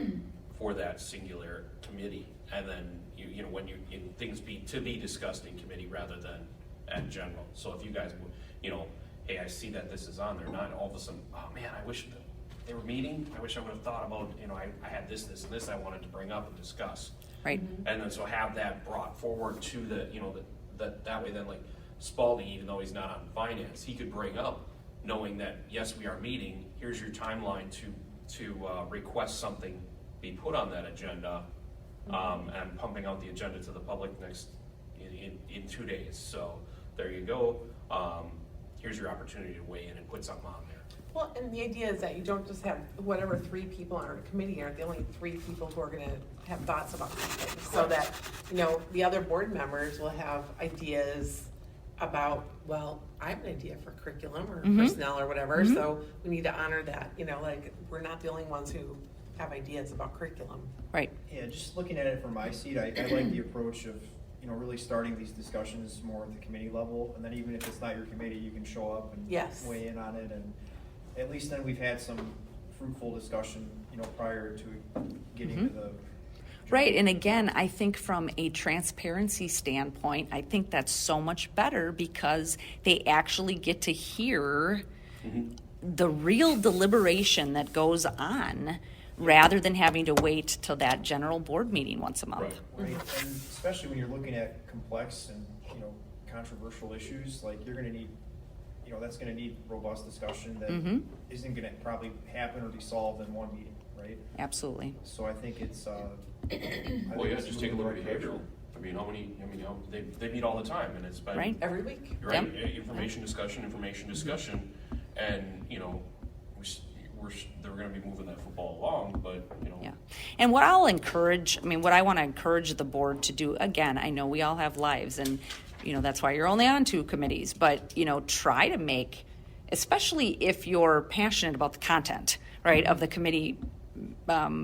for that singular committee. And then when things to be discussed in committee rather than at general. So if you guys, hey, I see that this is on there, not all of a sudden, oh man, I wish they were meeting. I wish I would have thought about, I had this, and this I wanted to bring up and discuss. Right. And then so have that brought forward to that way then, like Spalding, even though he's not on finance, he could bring up, knowing that, yes, we are meeting, here's your timeline to request something be put on that agenda, and pumping out the agenda to the public in 2 days. So there you go. Here's your opportunity to weigh in and put something on there. Well, and the idea is that you don't just have whatever 3 people on a committee are the only 3 people who are gonna have thoughts about these things. So that, the other board members will have ideas about, well, I have an idea for curriculum or personnel or whatever, so we need to honor that, like, we're not the only ones who have ideas about curriculum. Right. Yeah, just looking at it from my seat, I like the approach of, really starting these discussions more at the committee level, and then even if it's not your committee, you can show up and Yes. weigh in on it, and at least then we've had some fruitful discussion, prior to getting to the. Right, and again, I think from a transparency standpoint, I think that's so much better, because they actually get to hear the real deliberation that goes on, rather than having to wait till that general board meeting once a month. Right, and especially when you're looking at complex and, controversial issues, like you're gonna need, that's gonna need robust discussion that isn't gonna probably happen or be solved in one meeting, right? Absolutely. So I think it's, Well, yeah, just take a look at behavioral. They meet all the time, and it's been. Right. Every week. Right, Yep. information discussion, and, they're gonna be moving that football along, but, Yeah. And what I'll encourage, what I want to encourage the board to do, again, I know we all have lives, and, that's why you're only on 2 committees, but, try to make, especially if you're passionate about the content, right, of the committee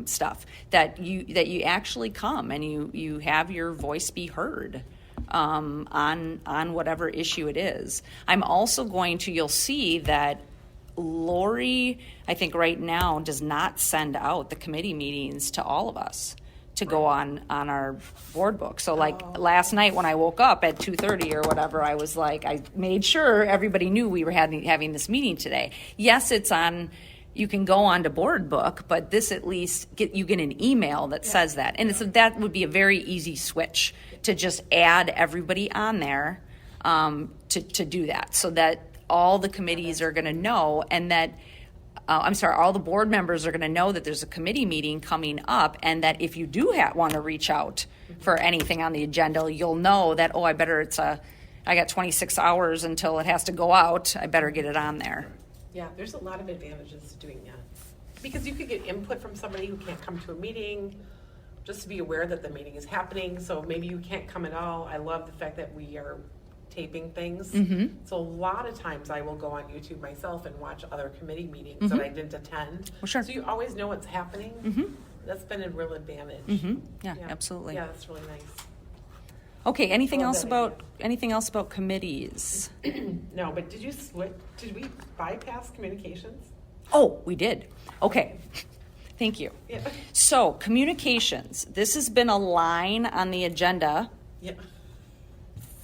stuff, that you actually come and you have your voice be heard on whatever issue it is. I'm also you'll see that Lori, I think right now, does not send out the committee meetings to all of us to go on our board book. So last night when I woke up at 2:30 or whatever, I was like, I made sure everybody knew we were having this meeting today. Yes, it's on, you can go on to board book, but this at least you get an email that says that. And that would be a very easy switch to just add everybody on there to do that, so that all the committees are going to know, and that all the board members are going to know that there's a committee meeting coming up, and that if you do want to reach out for anything on the agenda, you'll know that, I got 26 hours until it has to go out, I better get it on there. Yeah, there's a lot of advantages to doing that. Because you could get input from somebody who can't come to a meeting, just to be aware that the meeting is happening, so maybe you can't come at all. I love the fact that we are taping things. So a lot of times I will go on YouTube myself and watch other committee meetings that I didn't attend. Well, sure. So you always know what's happening. That's been a real advantage. Yeah, absolutely. Yeah, that's really nice. Okay, anything Love else that about committees? No, but did we bypass communications? Oh, we did. Okay. Thank you. Yeah. So, communications. This has been a line on the agenda Yeah.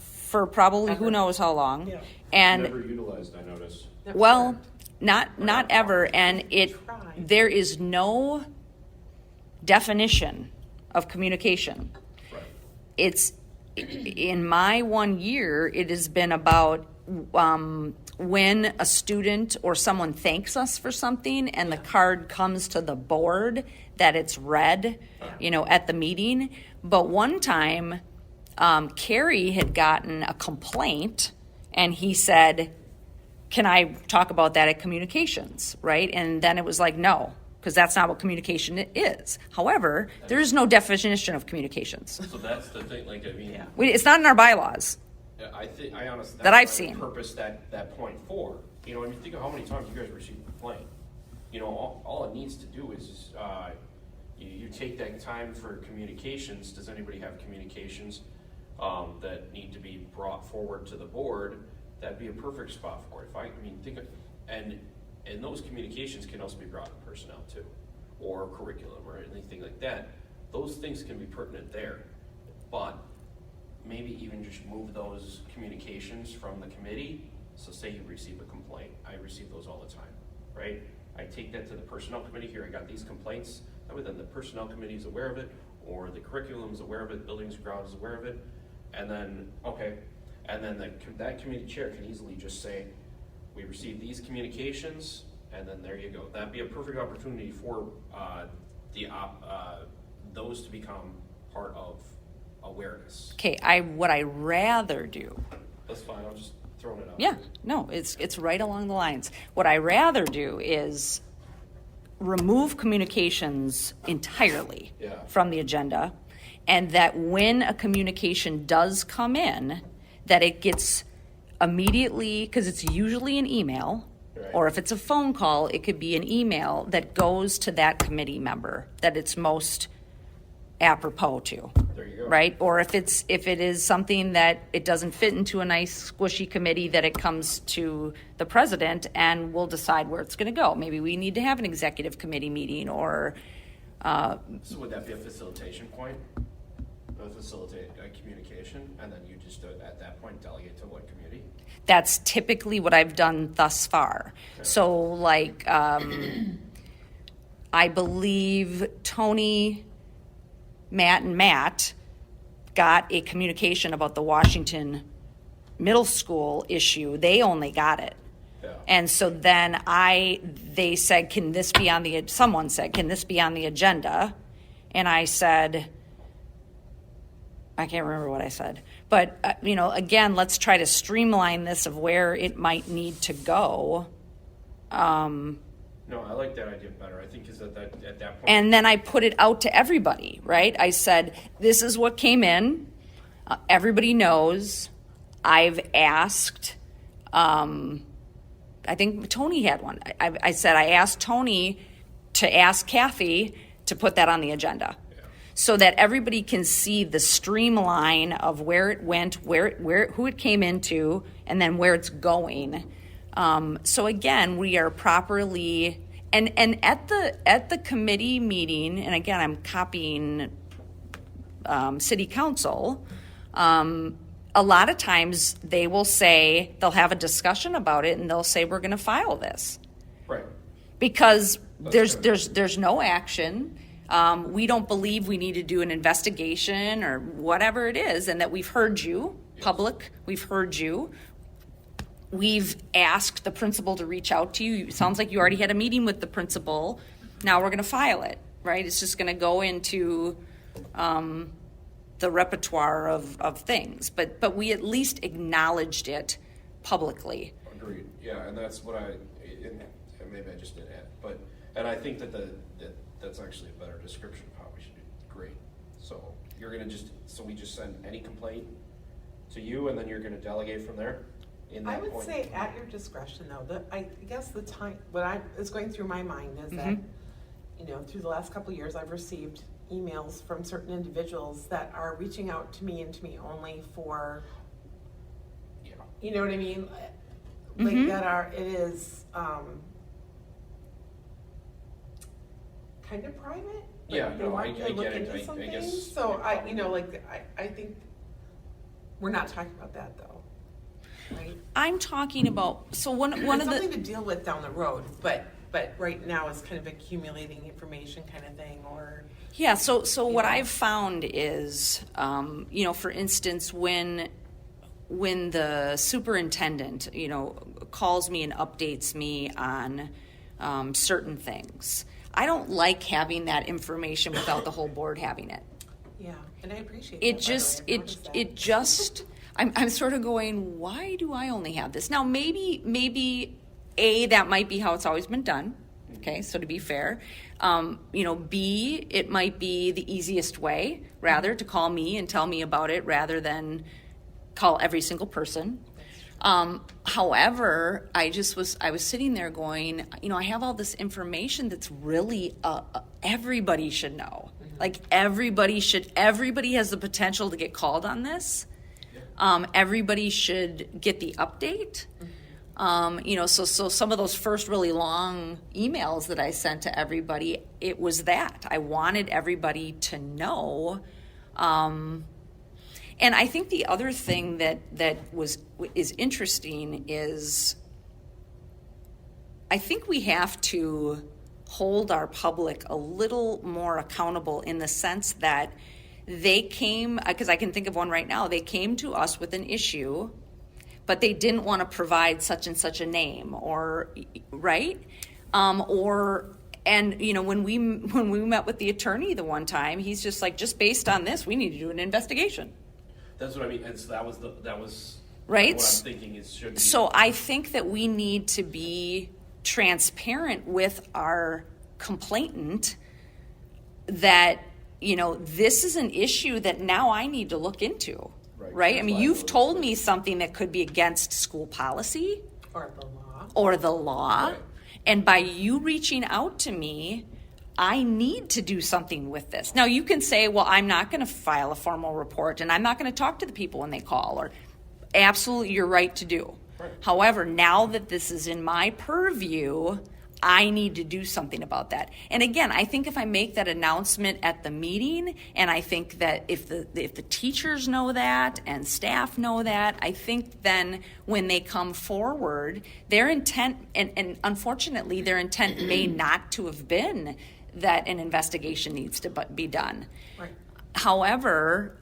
for probably who Ever. knows how long. Yeah. And Never utilized, I noticed. well, not ever, and Try. there is no definition of communication. Right. It's in my 1 year, it has been about when a student or someone thanks us for something and the card comes to the board that it's read, at the meeting. But one time, Carrie had gotten a complaint and he said, "Can I talk about that at communications?" Right? And then it was like, no, because that's not what communication is. However, there is no definition of communications. So that's the thing, like, I mean, Yeah. It's not in our bylaws. I honestly. That I've that's what I seen. Purpose that point for, I mean, think of how many times you guys receive a complaint. All it needs to do is, you take that time for communications. Does anybody have communications, that need to be brought forward to the board? That'd be a perfect spot for it. Think of, and those communications can also be brought to personnel too, or curriculum or anything like that. Those things can be pertinent there, but maybe even just move those communications from the committee. So say you receive a complaint. I receive those all the time, right? I take that to the personnel committee. Here, I got these complaints. That way then the personnel committee is aware of it, or the curriculum is aware of it, buildings and grounds is aware of it. And then, that committee chair can easily just say, we received these communications, and then there you go. That'd be a perfect opportunity for those to become part of awareness. Okay, what I rather do. That's fine. I'm just throwing it out. Yeah, no, it's right along the lines. What I rather do is remove communications entirely Yeah. from the agenda, and that when a communication does come in, that it gets immediately, because it's usually an email, Right. or if it's a phone call, it could be an email that goes to that committee member that it's most apropos to. There you go. Right? Or if it is something that it doesn't fit into a nice squishy committee, that it comes to the president and we'll decide where it's going to go. Maybe we need to have an executive committee meeting, or So would that be a facilitation point? Facilitate a communication, and then you just at that point delegate to what committee? that's typically what I've done thus far. Okay. So like, I believe Tony, Matt, and Matt got a communication about the Washington middle school issue. They only got it. Yeah. And so then they said, someone said, can this be on the agenda? And I said, I can't remember what I said, but again, let's try to streamline this of where it might need to go. No, I like that idea better. I think is at that point. And then I put it out to everybody, right? I said, this is what came in. Everybody knows. I've asked, I think Tony had one. I said, I asked Tony to ask Kathy to put that on the agenda, so that everybody can see the streamline of where it went, who it came into, and then where it's going. So again, we are properly, and at the committee meeting, and again, I'm copying city council. A lot of times they will say, they'll have a discussion about it, and they'll say, we're going to file this. Right. Because That's there's no action. We don't believe we need to do an investigation or whatever it is, and that we've heard you, public, we've heard you. We've asked the principal to reach out to you. It sounds like you already had a meeting with the principal. Now we're going to file it, right? It's just going to go into the repertoire of things. But we at least acknowledged it publicly. Agreed. Yeah, and that's what and maybe I just didn't add, and I think that's actually a better description of how we should do. Great. So you're gonna so we just send any complaint to you, and then you're gonna delegate from there? In I that would point? say at your discretion though, I guess what is going through my mind is that, through the last couple of years, I've received emails from certain individuals that are reaching out to me and to me only for, Yeah. you know what I mean? Like it is, kind of private. Like, Yeah, they no, want I to look get it. into I something. guess So I I think we're not talking about that though, right? I'm talking about, so one It's of something the, to deal with down the road, but right now is kind of accumulating information kind of thing, or yeah, so what Yeah. I've found is, for instance, when the superintendent, calls me and updates me on certain things, I don't like having that information without the whole board having it. yeah, and I appreciate It that, just, by the way. I've noticed that. it just, I'm sort of going, why do I only have this? Now, maybe that might be how it's always been done. Okay, so to be fair, B, it might be the easiest way, rather, to call me and tell me about it rather than call every single person. However, I was sitting there going, I have all this information that's really, everybody should know. Like everybody has the potential to get called on this. Everybody should get the update. So some of those first really long emails that I sent to everybody, it was that. I wanted everybody to know. And I think the other thing that is interesting is I think we have to hold our public a little more accountable in the sense that they came, because I can think of one right now, they came to us with an issue, but they didn't want to provide such and such a name, or right, and when we met with the attorney the one time, he's just like, just based on this, we need to do an investigation. That's what I mean, and so that was Right? what I'm thinking is should be. So I think that we need to be transparent with our complainant that this is an issue that now I need to look into. Right? I mean, you've told me something that could be against school policy or the law. Right. and by you reaching out to me, I need to do something with this. Now, you can say, well, I'm not going to file a formal report and I'm not going to talk to the people when they call, or absolutely you're right to do. Right. However, now that this is in my purview, I need to do something about that. And again, I think if I make that announcement at the meeting, and I think that if the teachers know that and staff know that, I think then when they come forward, their intent, and unfortunately their intent may not to have been that an investigation needs to be done. Right. However,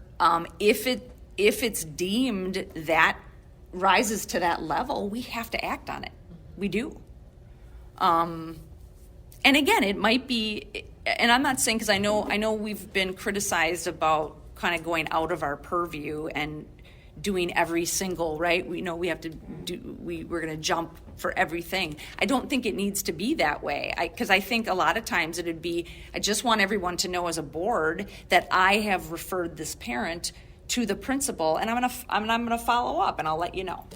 if it's deemed that rises to that level, we have to act on it. We do. And again, it might be, and I'm not saying, because I know we've been criticized about kind of going out of our purview and doing every single, right? We know we have to do, we're going to jump for everything. I don't think it needs to be that way. Because I think a lot of times it'd be, I just want everyone to know as a board that I have referred this parent to the principal, and I'm gonna follow up, and I'll let you know.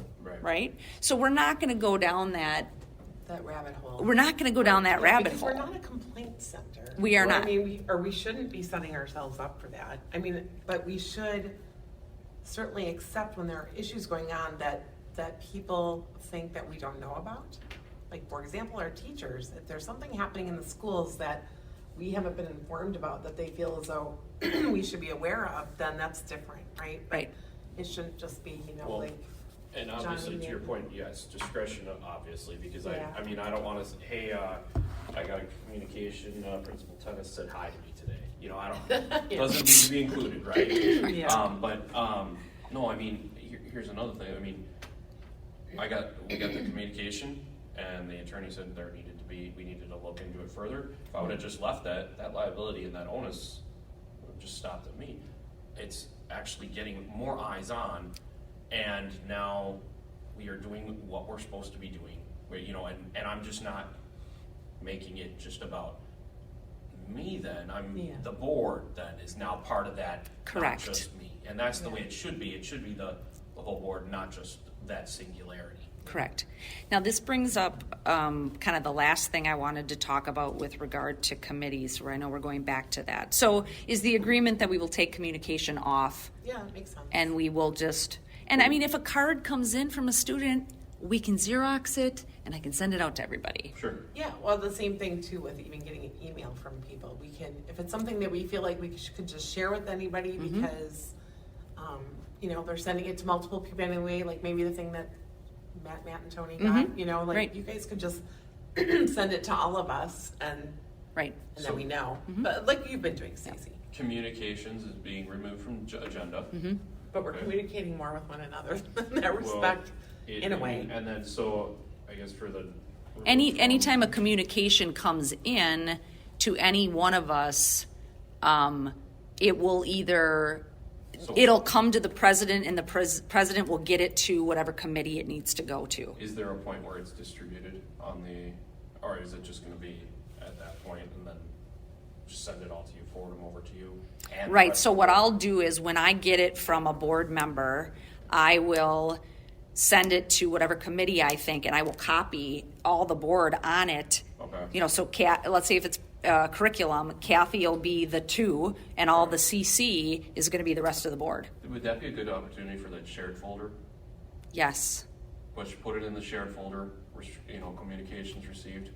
Right? So we're not going to go down that rabbit hole. We're not going to go down that rabbit because hole. we're not a complaint center. We are not. I mean, we shouldn't be setting ourselves up for that. I mean, but we should certainly accept when there are issues going on that people think that we don't know about. Like, for example, our teachers. If there's something happening in the schools that we haven't been informed about, that they feel as though we should be aware of, then that's different, right? But Right. it shouldn't just be, Well, like. And obviously, Johnny to your and- point, yes, discretion, obviously, because Yeah. I mean, I don't want to, hey, I got a communication, Principal Tennis said hi to me today. I don't, doesn't need to be included, right? Yeah. No, I mean, here's another thing. I mean, we got the communication, and the attorney said we needed to look into it further. If I would have just left that liability and that onus would have just stopped at me. It's actually getting more eyes on. And now we are doing what we're supposed to be doing, and I'm just not making it just about me then. I'm Yeah. the board then is now part of that, Correct. not just me. And that's the way it should be. It should be the whole board, not just that singularity. Correct. Now, this brings up kind of the last thing I wanted to talk about with regard to committees, where I know we're going back to that. So is the agreement that we will take communication off Yeah, it makes sense. and we will just, and I mean, if a card comes in from a student, we can Xerox it and I can send it out to everybody. Sure. Yeah, well, the same thing too with even getting an email from people. We can, if it's something that we feel like we could just share with anybody because, you know, they're sending it to multiple people anyway, like maybe the thing that Matt and Tony got, you know, like Right. you guys could just send it to all of us and Right. then we know. But like you've been doing, Stacy. Communications is being removed from agenda. But we're Okay. communicating more with one another in that respect, in a way. And then, so, I guess for the. Anytime a communication comes in to any one of us, it will either, So- it'll come to the president and the president will get it to whatever committee it needs to go to. Is there a point where it's distributed on the, or is it just gonna be at that point and then just send it all to you, forward them over to you? And Right, so what I'll do is when I get it from a board member, I will send it to whatever committee I think, and I will copy all the board on it. Okay. You know, so let's say if it's curriculum, Kathy will be the 2, and all the CC is gonna be the rest of the board. Would that be a good opportunity for that shared folder? Yes, Put it in the shared folder, communications received.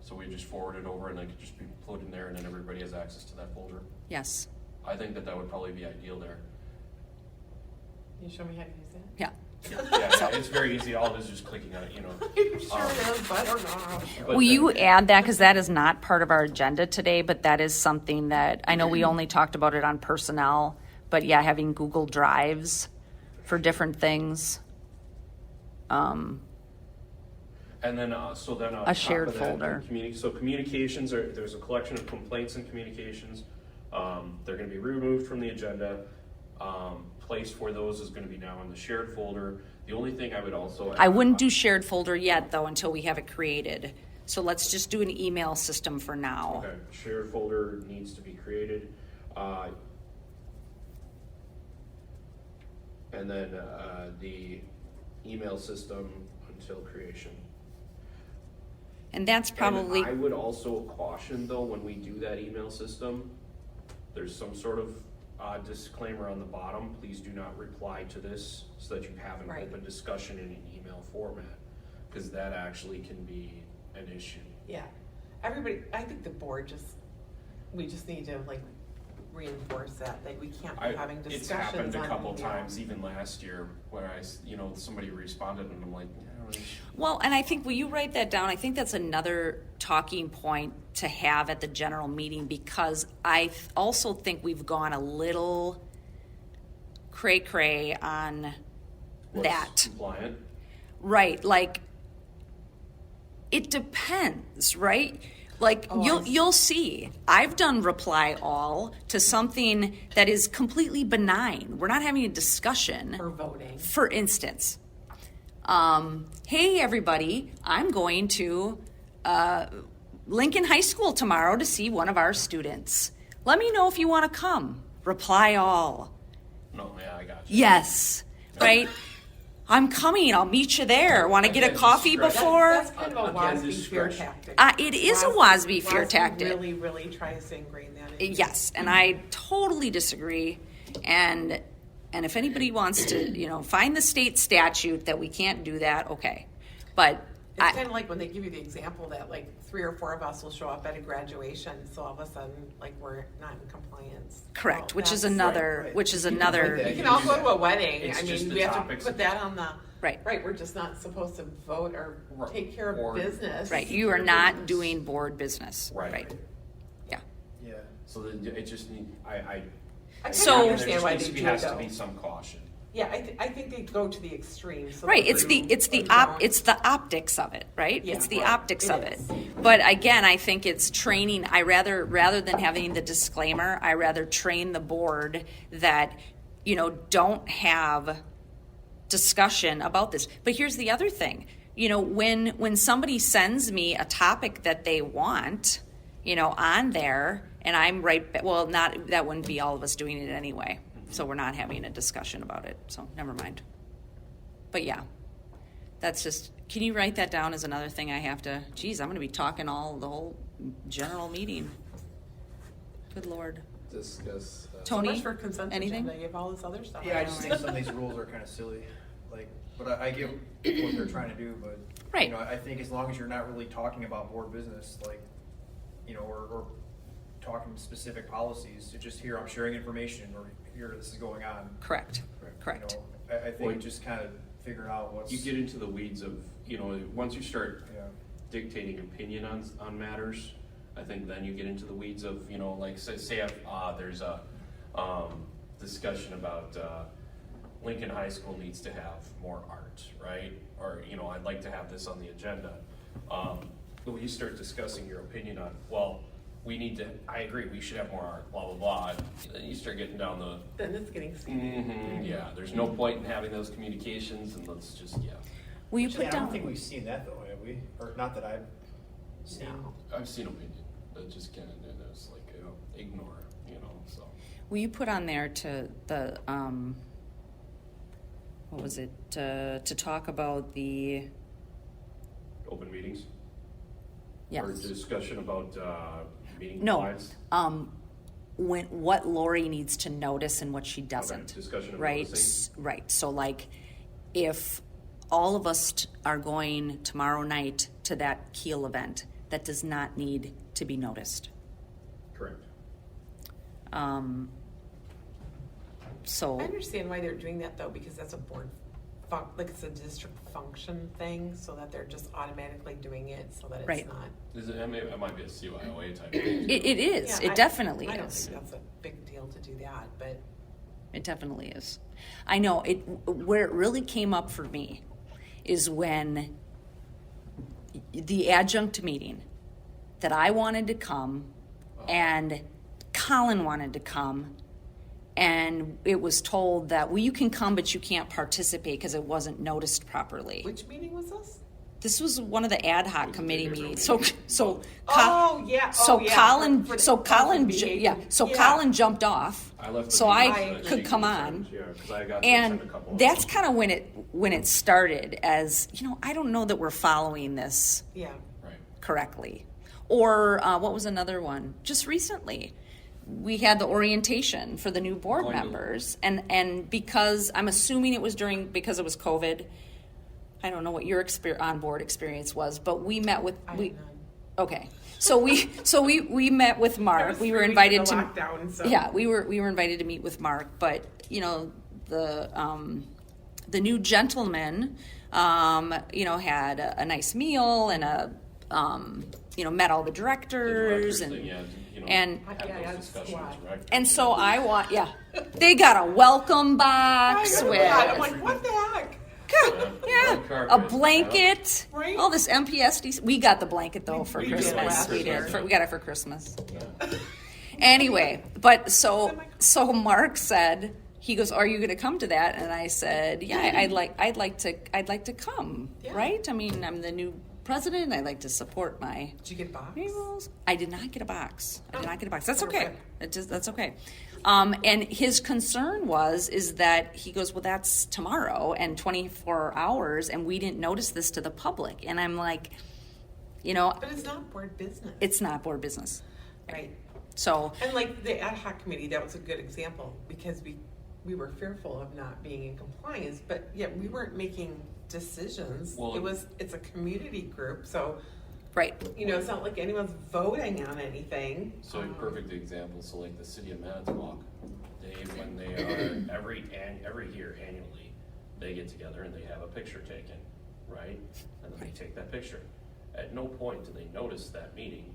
So we just forward it over and they could just be put in there and then everybody has access to that folder. yes, I think that would probably be ideal there. Can you show me how to use that? yeah. Yeah, it's very easy. All it is just clicking on it, I'm sure it is, but I don't know. But Will you then- add that, because that is not part of our agenda today, but that is something that, I know we only talked about it on personnel, but yeah, having Google Drives for different things. And then, so then on A top shared of that, folder. So communications there's a collection of complaints and communications. They're gonna be removed from the agenda. Place for those is gonna be now in the shared folder. The only thing I would also. I wouldn't do shared folder yet, though, until we have it created. So let's just do an email system for now. Okay, shared folder needs to be created. And then, the email system until creation. And that's probably, And I would also caution though, when we do that email system, there's some sort of disclaimer on the bottom. Please do not reply to this so that you have an Right. open discussion in an email format. Because that actually can be an issue. Yeah, everybody, I think the board we just need to like reinforce that, like we can't be having It's discussions happened a on couple email. times, even last year, where somebody responded and I'm like, well, and I think, will you write that down? I think that's another talking point to have at the general meeting, because I also think we've gone a little cray-cray on what's that. compliant. Right, like, it depends, right? Like, Oh, I see. you'll see, I've done reply all to something that is completely benign. We're not having a discussion. For voting. For instance, hey, everybody, I'm going to Lincoln High School tomorrow to see one of our students. Let me know if you want to come. Reply all. No, yeah, I got you. Yes, right? I'm coming. I'll meet you there. Want to get a Again, coffee discretion. before? That's kind of a Again, WASB fear discretion. tactic. It is a WASB fear tactic. really, really tries to ingrain that in. Yes, and I totally disagree. And if anybody wants to, find the state statute that we can't do that, okay. But It's kind of like when they give you the example that like 3 or 4 of us will show up at a graduation, so all of a sudden, like we're not in compliance. correct, Well, which is that's- another, right. which is You can another. put that- You can all go to a wedding, It's I just mean, the we have to topics put of- that on the. Right. Right, we're just not supposed to vote or Right. take care Or- of business. Right, you are not doing board business. Right. Yeah. Yeah. So then it just need, I kind So- of there understand just why needs they to be, do it has to though. be some caution. Yeah, I think they go to the extreme. So Right, that it's the you it's the don't- it's the optics of it, right? Yeah, It's the right. optics It of it. is. But again, I think it's training. Rather than having the disclaimer, I rather train the board that don't have discussion about this. But here's the other thing. When somebody sends me a topic that they want, on there, and I'm that wouldn't be all of us doing it anyway. So we're not having a discussion about it, so never mind. But yeah, that's just, can you write that down as another thing I have to, geez, I'm gonna be talking the whole general meeting. Good Lord. Discuss. So Tony, much for consent anything? agenda, you have all this other stuff. Yeah, I just think some of these rules are kind of silly, like, but I get what they're trying to do, but, Right. I think as long as you're not really talking about board business, like, or talking specific policies, to just here, I'm sharing information, or here, this is going on. Correct. I think just kind of figuring out what's. You get into the weeds of, once you start Yeah. dictating opinion on matters, I think then you get into the weeds of, like say there's a discussion about Lincoln High School needs to have more art, right? Or, I'd like to have this on the agenda. When you start discussing your opinion on, well, I agree, we should have more art, blah, blah, blah. And then you start getting down the, Then it's getting steamy. yeah, there's no point in having those communications, and let's just, Will you Actually, put I don't down? think we've seen that though, have we? Or not that I've seen. No. I've seen opinion, that just kind of, it's like, ignore, so. Will you put on there to the what was it, to talk about the, Open meetings? yes. Or discussion about, meeting No, compliance? what Lori needs to notice and what she doesn't. Okay, discussion of right? noticing. Right. So like, if all of us are going tomorrow night to that Keel event, that does not need to be noticed. Correct. So I understand why they're doing that though, because that's a board, like it's a district function thing, so that they're just automatically doing it, so that Right. it's not. It might be a CYOA type thing. it is. Yeah, It definitely I don't is. think that's a big deal to do that, but It definitely is. I know it. Where it really came up for me is when the adjunct meeting that I wanted to come and Colin wanted to come, and it was told that, well, you can come, but you can't participate because it wasn't noticed properly. which meeting was this? This was one of the ad hoc Was it committee different meetings. meeting? So Oh, yeah. So Oh, yeah. Colin, For the so Colin, behavior. yeah. So Yeah. Colin jumped off, I left the so meeting I so that she could come send- on. Yeah, because I got to And send a couple of that's them. kind of when it started. As I don't know that we're following this Yeah. Right. correctly. Or what was another one? Just recently, we had the orientation for the new board Oh, I know. members, and because I'm assuming it was because it was COVID. I don't know what your on-board experience was, but we met with I we. had none. Okay, so we met with That Mark. was We were 3 weeks invited into to lockdown, so. yeah, we were invited to meet with Mark, but the new gentleman had a nice meal and met all the The directors thing, and yeah, and have Yeah, those squad. discussions, right? and so they got a welcome box I know with that. I'm like, what the heck? yeah, Red carpet, a blanket, Right? all this MPSD. We got the blanket though for We did Christmas. last We year. did. We got it for Christmas. Yeah. Anyway, but so Mark said, he goes, "Are you going to come to that?" And I said, "Yeah, I'd like to come." Yeah. Right? I mean, I'm the new president. I'd like to support my Did you get a box? heroes. I did not get a box. Oh. That's okay. Okay. That's okay. And his concern is that he goes, well, that's tomorrow and 24 hours, and we didn't notice this to the public. And I'm like, But it's not board business. it's not board business. Right. So And like the ad hoc committee, that was a good example because we were fearful of not being in compliance, but yet we weren't making decisions. Well, It's a community group, so right. it's not like anyone's voting on anything. So a perfect example, so like the city of Manitowoc, when they are every year annually, they get together and they have a picture taken, right? And then they take that picture. At no point do they notice that meeting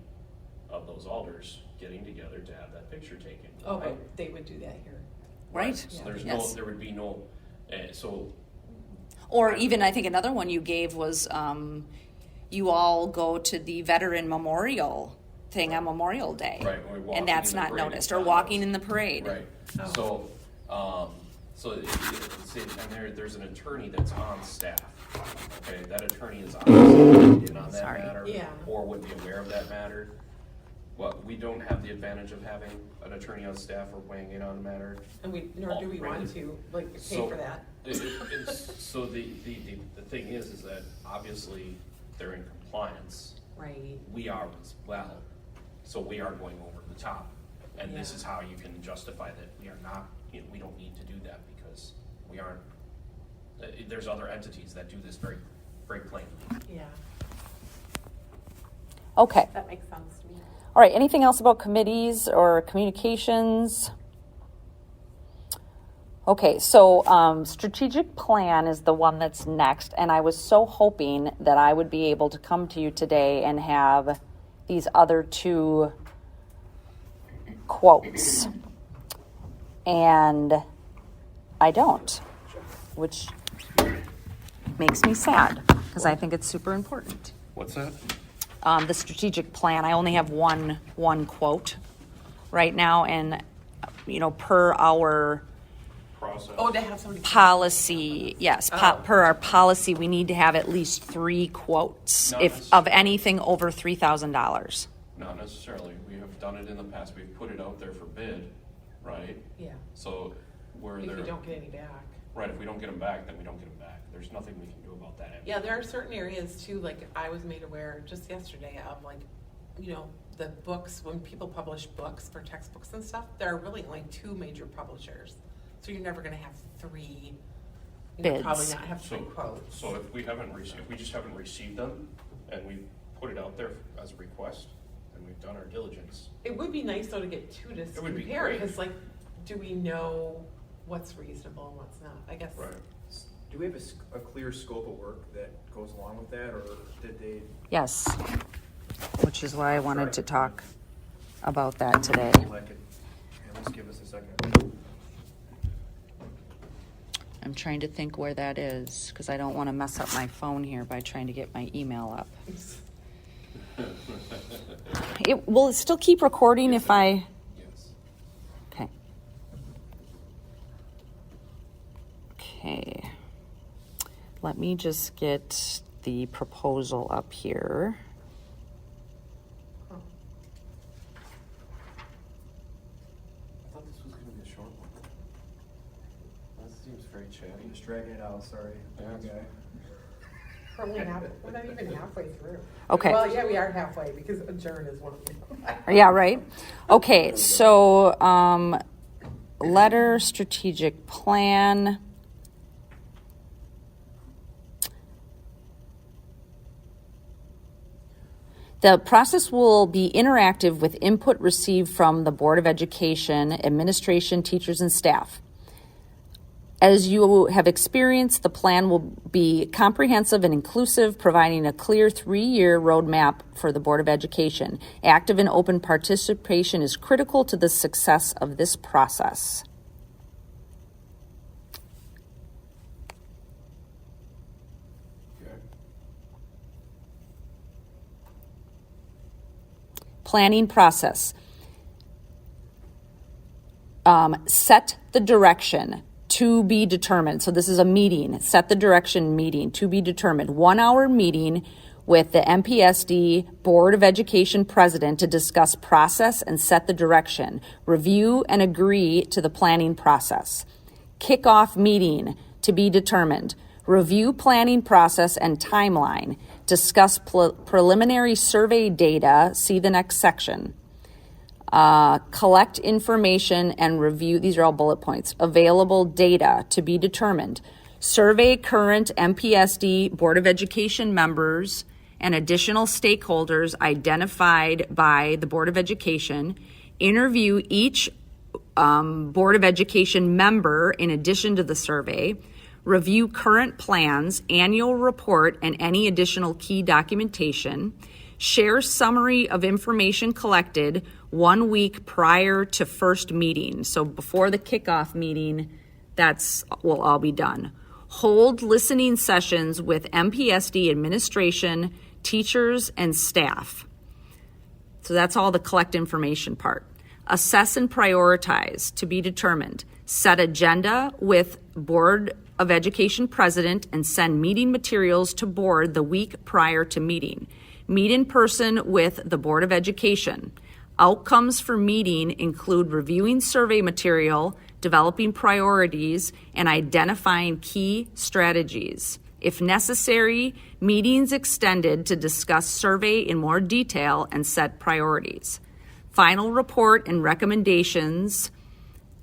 of those alders getting together to have that picture taken. Oh, right? but they would do that here. Right. So Yeah. there's Yes. there would be no, so Or even I think another one you gave was you all go to the veteran memorial thing on Memorial Day. Right, or walking and that's in the not parade. noticed. Or walking in the parade. Right, Oh. There's an attorney that's on staff, okay, that attorney is obviously in on that Sorry. matter. Yeah. Or would be aware of that matter. Well, we don't have the advantage of having an attorney on staff or weighing in on the matter. And nor do we want to, like, pay So- for that. So the thing is that obviously they're in compliance. Right. We are as well. So we are going over the top. And this Yeah. is how you can justify that we are not, we don't need to do that because we aren't, there's other entities that do this very, very plainly. Yeah, Okay. that makes sense to me. All right, anything else about committees or communications? Okay, so strategic plan is the one that's next, and I was so hoping that I would be able to come to you today and have these other two quotes. And I don't, which makes me sad because I think it's super important. What's that? The strategic plan, I only have one quote right now, and per our Process. Oh, to have somebody. policy, yes, per our policy, we need to have at least 3 quotes Nice. of anything over $3,000. Not necessarily. We have done it in the past. We've put it out there for bid, right? Yeah, So where if they're, you don't get any back. right, if we don't get them back, then we don't get them back. There's nothing we can do about that. Yeah, there are certain areas too, like I was made aware just yesterday of, like, the books, when people publish books for textbooks and stuff, there are really only 2 major publishers. So you're never gonna have 3, Bids. probably not have 3 quotes. So if we just haven't received them and we put it out there as a request and we've done our diligence. It would be nice though to get 2 to It would be compare, great. because like, do we know what's reasonable and what's not? I guess. Right. Do we have a clear scope of work that goes along with that, or did they? Yes, which is why I wanted to talk about that today. That could at least give us a second. I'm trying to think where that is because I don't want to mess up my phone here by trying to get my email up. Will it still keep recording if I? Yes. Okay. Okay. Let me just get the proposal up here. Oh, I thought this was gonna be a short one. That seems very chatty. I'm just dragging it out, sorry. Yeah. Okay. we're not even halfway through. Okay. Well, yeah, we are halfway because adjourn is one of them. Yeah, right. Okay, so letter, strategic plan. The process will be interactive with input received from the Board of Education, administration, teachers, and staff. As you have experienced, the plan will be comprehensive and inclusive, providing a clear 3-year roadmap for the Board of Education. Active and open participation is critical to the success of this process. Okay. Planning process. Set the direction. To be determined. So this is a meeting, set the direction meeting, to be determined. 1-hour meeting with the MPSD Board of Education President to discuss process and set the direction. Review and agree to the planning process. Kickoff meeting to be determined. Review planning process and timeline. Discuss preliminary survey data. See the next section. Collect information and review, these are all bullet points, available data to be determined. Survey current MPSD Board of Education members and additional stakeholders identified by the Board of Education. Interview each Board of Education member in addition to the survey. Review current plans, annual report, and any additional key documentation. Share summary of information collected 1 week prior to first meeting. So before the kickoff meeting, that's will all be done. Hold listening sessions with MPSD administration, teachers, and staff. So that's all the collect information part. Assess and prioritize to be determined. Set agenda with Board of Education president and send meeting materials to board the week prior to meeting. Meet in person with the Board of Education. Outcomes for meeting include reviewing survey material, developing priorities, and identifying key strategies. If necessary, meetings extended to discuss survey in more detail and set priorities. Final report and recommendations,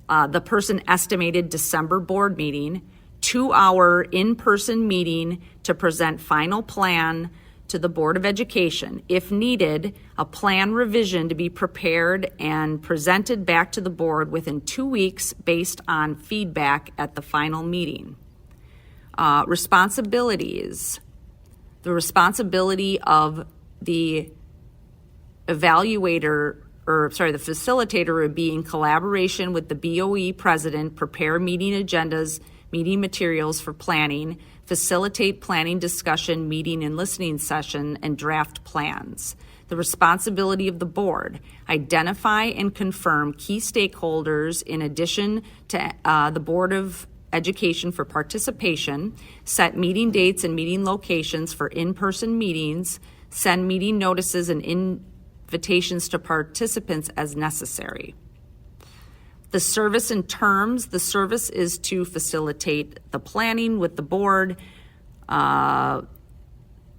the person estimated December board meeting, 2-hour in-person meeting to present final plan to the Board of Education. If needed, a plan revision to be prepared and presented back to the board within 2 weeks based on feedback at the final meeting. Responsibilities. The responsibility of the evaluator, the facilitator would be in collaboration with the BOE president, prepare meeting agendas, meeting materials for planning, facilitate planning discussion, meeting and listening session, and draft plans. The responsibility of the board, identify and confirm key stakeholders in addition to the Board of Education for participation, set meeting dates and meeting locations for in-person meetings, send meeting notices and invitations to participants as necessary. The service and terms, the service is to facilitate the planning with the board.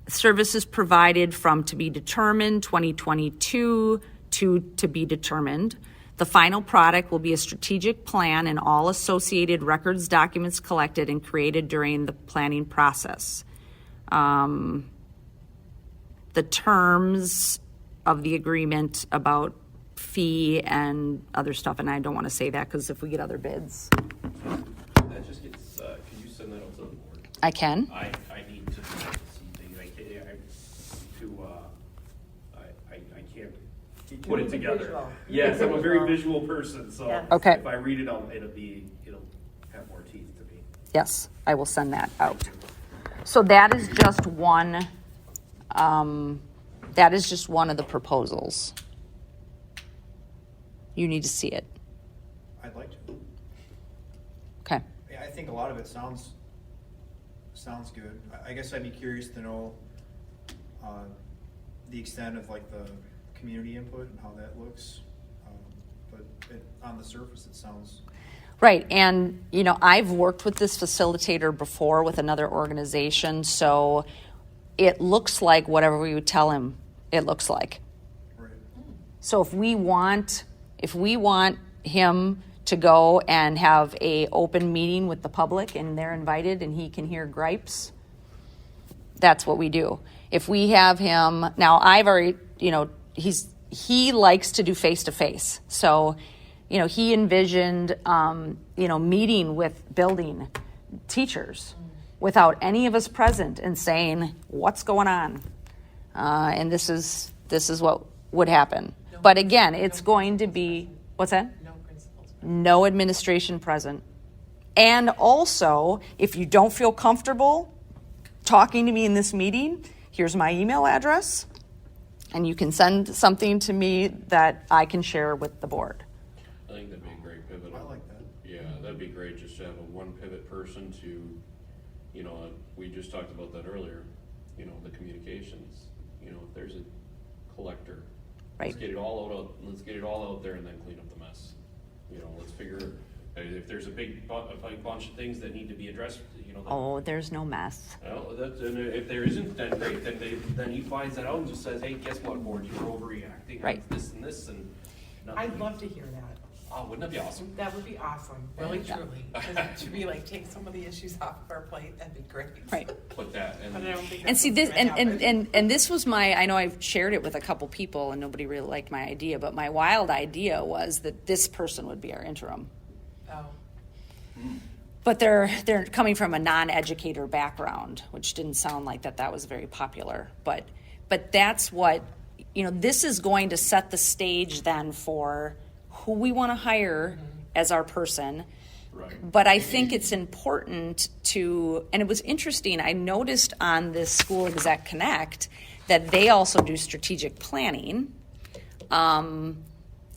Services provided from to be determined 2022 to be determined. The final product will be a strategic plan and all associated records, documents collected and created during the planning process. The terms of the agreement about fee and other stuff, and I don't want to say that because if we get other bids. That just gets, could you send that out to the board? I can. I need to see things, I can't put it together. Visual. Yes, I'm a very Visual. visual person, so Yeah. Okay. if I read it, it'll have more teeth to me. Yes, I will send that out. So that is just one, of the proposals. You need to see it. I'd like to. Okay. Yeah, I think a lot of it sounds good. I guess I'd be curious to know the extent of like the community input and how that looks. On the surface, it sounds. Right, and I've worked with this facilitator before with another organization, so it looks like whatever we would tell him it looks like. Right. So if we want him to go and have a open meeting with the public and they're invited and he can hear gripes, that's what we do. If we have him, now I've already, he likes to do face-to-face. So, he envisioned, meeting with building teachers without any of us present and saying, what's going on? And this is what would happen. But again, it's going to be, what's that? No principals. No administration present. And also, if you don't feel comfortable talking to me in this meeting, here's my email address, and you can send something to me that I can share with the board. I think that'd be a great pivot. I like that. Yeah, that'd be great just to have a one pivot person to, we just talked about that earlier, the communications. If there's a collector, Right. let's get it all out there and then clean up the mess. Let's figure, if there's a big bunch of things that need to be addressed, Oh, there's no mess. well, and if there isn't, then great, then he finds that out and just says, hey, guess what, board, you were overreacting on Right. this and this and nothing. I'd love to hear that. Oh, wouldn't that be awesome? That would be awesome, really, Yeah. truly. 'Cause it should be like, take some of the issues off of our plate, that'd be great. Right. Put that, But I don't think And that's see what's this, gonna happen. and this was I know I've shared it with a couple people and nobody really liked my idea, but my wild idea was that this person would be our interim. Oh, But they're coming from a non-educator background, which didn't sound like that was very popular. But that's what, this is going to set the stage then for who we want to hire as our person. Right. But I think it's important to, and it was interesting, I noticed on this School Exec Connect that they also do strategic planning.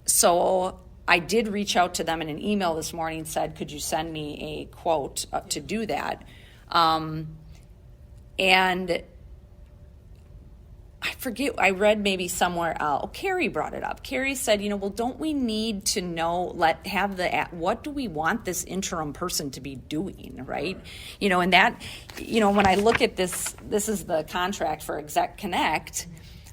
So I did reach out to them in an email this morning and said, could you send me a quote to do that? And I forget, I read maybe somewhere, Carrie brought it up. Carrie said, well, don't we need to know, what do we want this interim person to be doing, right? And that, when I look at this is the contract for Exec Connect,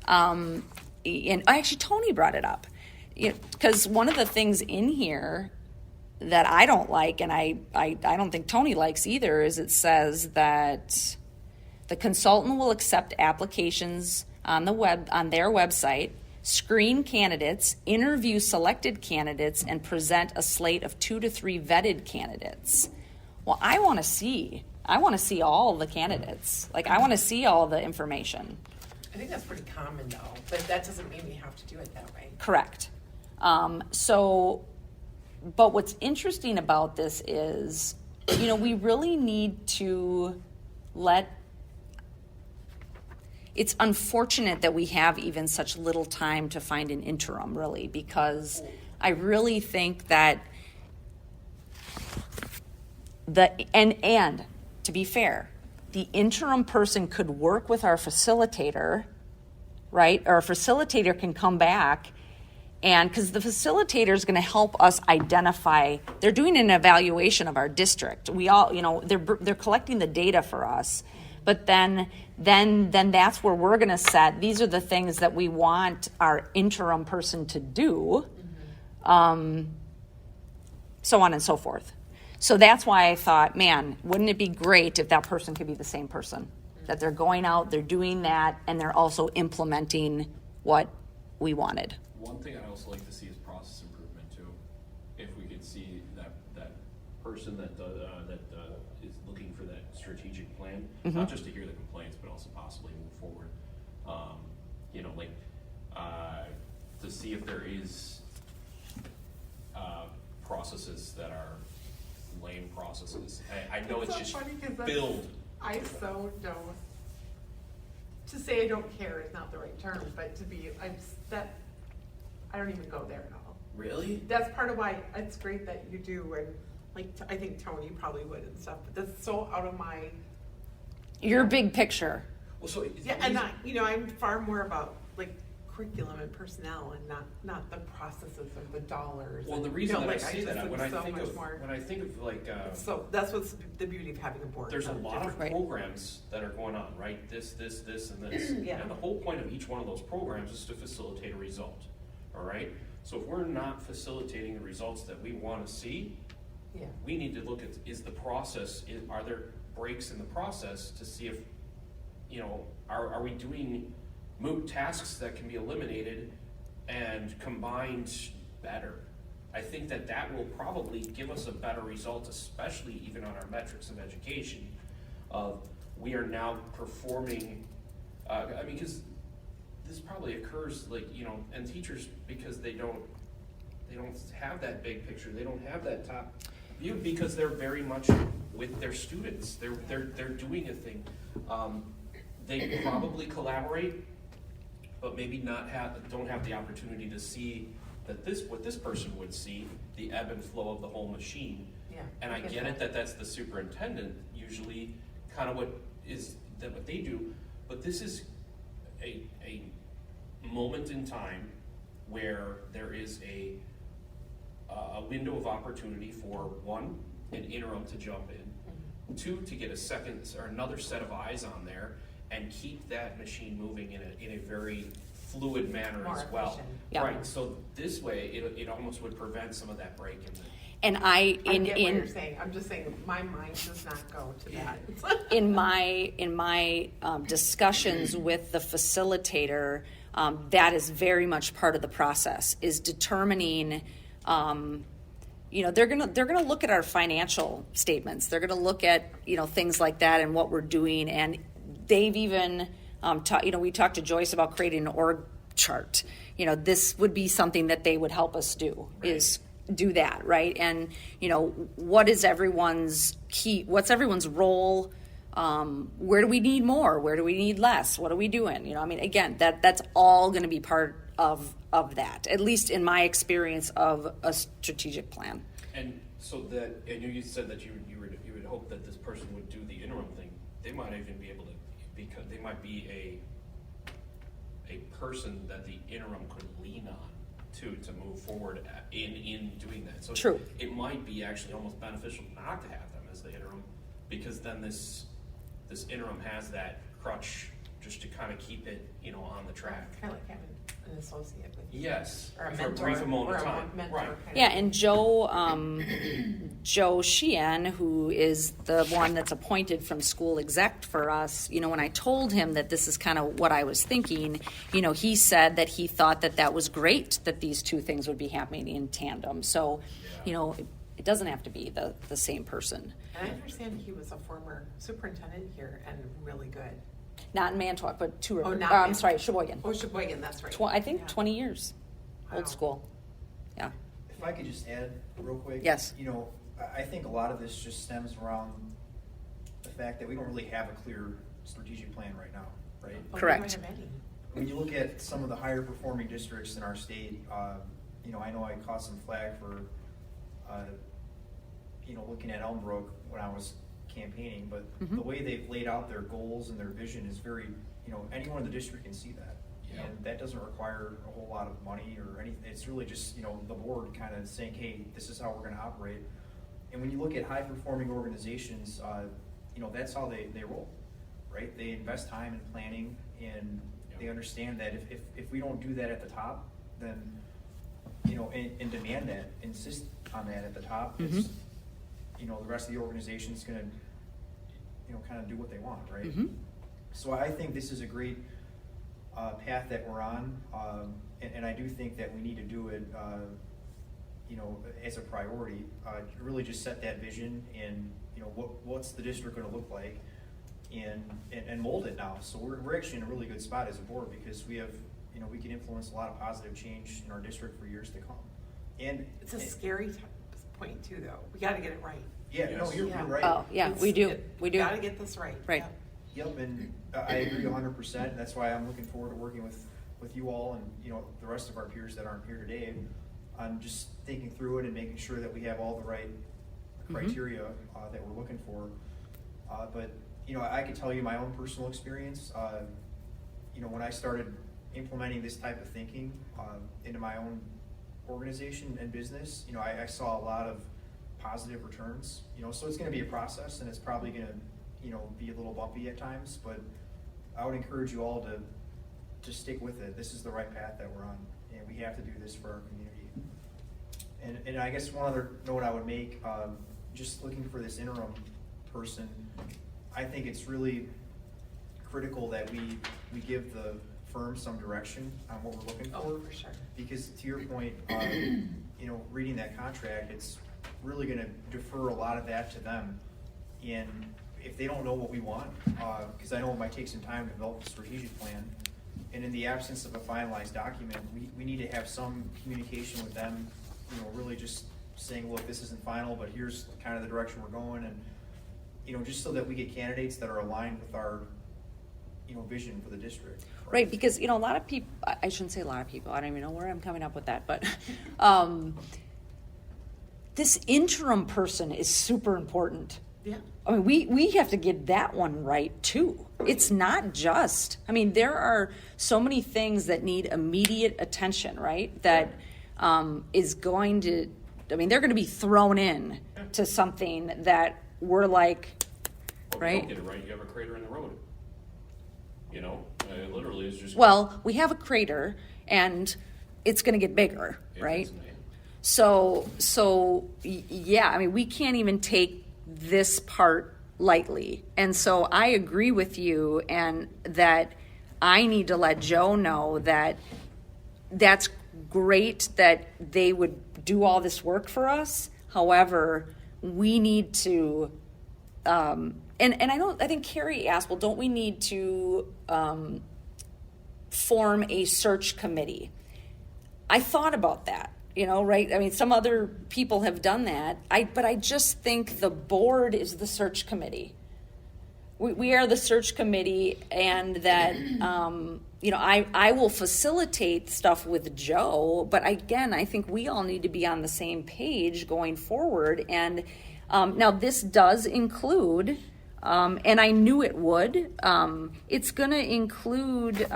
and actually Tony brought it up. Because one of the things in here that I don't like, and I don't think Tony likes either, is it says that the consultant will accept applications on their website, screen candidates, interview selected candidates, and present a slate of 2 to 3 vetted candidates. Well, I want to see all the candidates. Like, I want to see all the information. I think that's pretty common though, but that doesn't mean we have to do it that way. Correct. But what's interesting about this is, we really need to it's unfortunate that we have even such little time to find an interim, really, because I really think that and to be fair, the interim person could work with our facilitator, right? Or a facilitator can come back, and because the facilitator is going to help us identify, they're doing an evaluation of our district. We all, they're collecting the data for us, but then that's where we're going to set, these are the things that we want our interim person to do, so on and so forth. So that's why I thought, man, wouldn't it be great if that person could be the same person? That they're going out, they're doing that, and they're also implementing what we wanted. One thing I'd also like to see is process improvement too. If we could see that person that is looking for that strategic plan, not just to hear the complaints, but also possibly move forward. To see if there is processes that are lame processes. I know it's so just funny 'cause filled. I so don't. To say I don't care is not the right term, but to be, I don't even go there at all. Really? That's part of why it's great that you do, and I think Tony probably would and stuff, but that's so out of my. Your big picture. Well, so Yeah, and I'm far more about curriculum and personnel and not the processes or the dollars. Well, and, the reason that I just say that am when I so think much of more- so that's what's the beauty of having a board. there's a lot of Right. programs that are going on, right? This, and this. Yeah. And the whole point of each one of those programs is to facilitate a result, all right? So if we're not facilitating the results that we want to see, Yeah. we need to look at, are there breaks in the process to see if, are we doing moot tasks that can be eliminated and combined better? I think that will probably give us a better result, especially even on our metrics of education, of we are now performing, because this probably occurs and teachers, because they don't have that big picture, they don't have that top view, because they're very much with their students, they're doing a thing. They probably collaborate, but maybe don't have the opportunity to see what this person would see, the ebb and flow of the whole machine. Yeah. And I get it that's the superintendent usually kind of what they do, but this is a moment in time where there is a window of opportunity for one, an interim to jump in, two, to get a second or another set of eyes on there and keep that machine moving in a very fluid manner More as well. efficient. Yeah. Right, so this way, it almost would prevent some of that break in the. And I get what you're saying. I'm just saying my mind does not go to that. in my discussions with the facilitator, that is very much part of the process, is determining, they're gonna look at our financial statements. They're gonna look at, things like that and what we're doing. And they've even, we talked to Joyce about creating an org chart. This would be something that they would help us do, Right. is do that, right? And, what's everyone's role? Where do we need more? Where do we need less? What are we doing? Again, that's all going to be part of that, at least in my experience of a strategic plan. And so I knew you said that you would hope that this person would do the interim thing. They might even be able to, because they might be a person that the interim could lean on to move forward in doing that. So True. it might be actually almost beneficial not to have them as the interim, because then this interim has that crutch just to kind of keep it, on the track. Kind of like having an associate with you. Yes, Or a for a mentor. brief amount or of a time. mentor Right. kind of Yeah, thing. and Joe Sheehan, who is the one that's appointed from school exec for us, when I told him that this is kind of what I was thinking, he said that he thought that was great that these two things would be happening in tandem. So, it doesn't have to be the same person. And I understand he was a former superintendent here and really good. Not in Manitowoc, but Two Rivers. not I'm Man- sorry, Sheboygan. Oh, Sheboygan, that's right. I think Yeah. 20 years, Wow. old school. Yeah. If I could just add real quick. Yes. I think a lot of this just stems around the fact that we don't really have a clear strategic plan right now, right? Oh, we Correct. don't have any. When you look at some of the higher performing districts in our state, I know I caught some flack for, looking at Elmbrook when I was campaigning, but Mhm. the way they've laid out their goals and their vision is very, anyone in the district can see that. Yeah. And that doesn't require a whole lot of money or anything. It's really just, the board kind of saying, hey, this is how we're gonna operate. And when you look at high performing organizations, that's how they roll, right? They invest time in planning, and they understand that if we don't do that at the top, then, and demand that, insist on that at the top, it's, the rest of the organization's gonna, kind of do what they want, right? Mhm. So I think this is a great path that we're on, and I do think that we need to do it, as a priority, really just set that vision and, what's the district gonna look like, and mold it now. So we're actually in a really good spot as a board, because we have, we can influence a lot of positive change in our district for years to come. And It's a scary point too, though. We gotta get it right. yeah, no, Yes. you're Yeah. right. Oh, yeah, It's- we do. We do. Gotta get this right. Right. Yeah. Yep, and I agree 100%. That's why I'm looking forward to working with you all and, the rest of our peers that aren't here today on just thinking through it and making sure that we have all the right criteria that we're looking for. But, I could tell you my own personal experience. When I started implementing this type of thinking into my own organization and business, I saw a lot of positive returns. So it's going to be a process, and it's probably going to, be a little bumpy at times, but I would encourage you all to stick with it. This is the right path that we're on, and we have to do this for our community. And I guess one other note I would make, just looking for this interim person, I think it's really critical that we give the firm some direction on what we're looking for. Oh, for sure. Because to your point, reading that contract, it's really gonna defer a lot of that to them. And if they don't know what we want, because I know it might take some time to develop a strategic plan, and in the absence of a finalized document, we need to have some communication with them, really just saying, look, this isn't final, but here's kind of the direction we're going, and, just so that we get candidates that are aligned with our, vision for the district. Right, because, a lot of people, I shouldn't say a lot of people, I don't even know where I'm coming up with that, but this interim person is super important. Yeah. I mean, we have to get that one right too. It's not just, there are so many things that need immediate attention, right? That is going to, they're going to be thrown in to something that we're like, Well, if you right? don't get it right, you have a crater in the road. It literally is just. Well, we have a crater and it's going to get bigger, if right? it's an- So yeah, we can't even take this part lightly. And so I agree with you, and that I need to let Joe know that that's great that they would do all this work for us. However, we need to, and I think Carrie asked, well, don't we need to form a search committee? I thought about that, right? Some other people have done that. But I just think the board is the search committee. We are the search committee, and that, I will facilitate stuff with Joe, but again, I think we all need to be on the same page going forward. And now this does include, and I knew it would, it's going to include,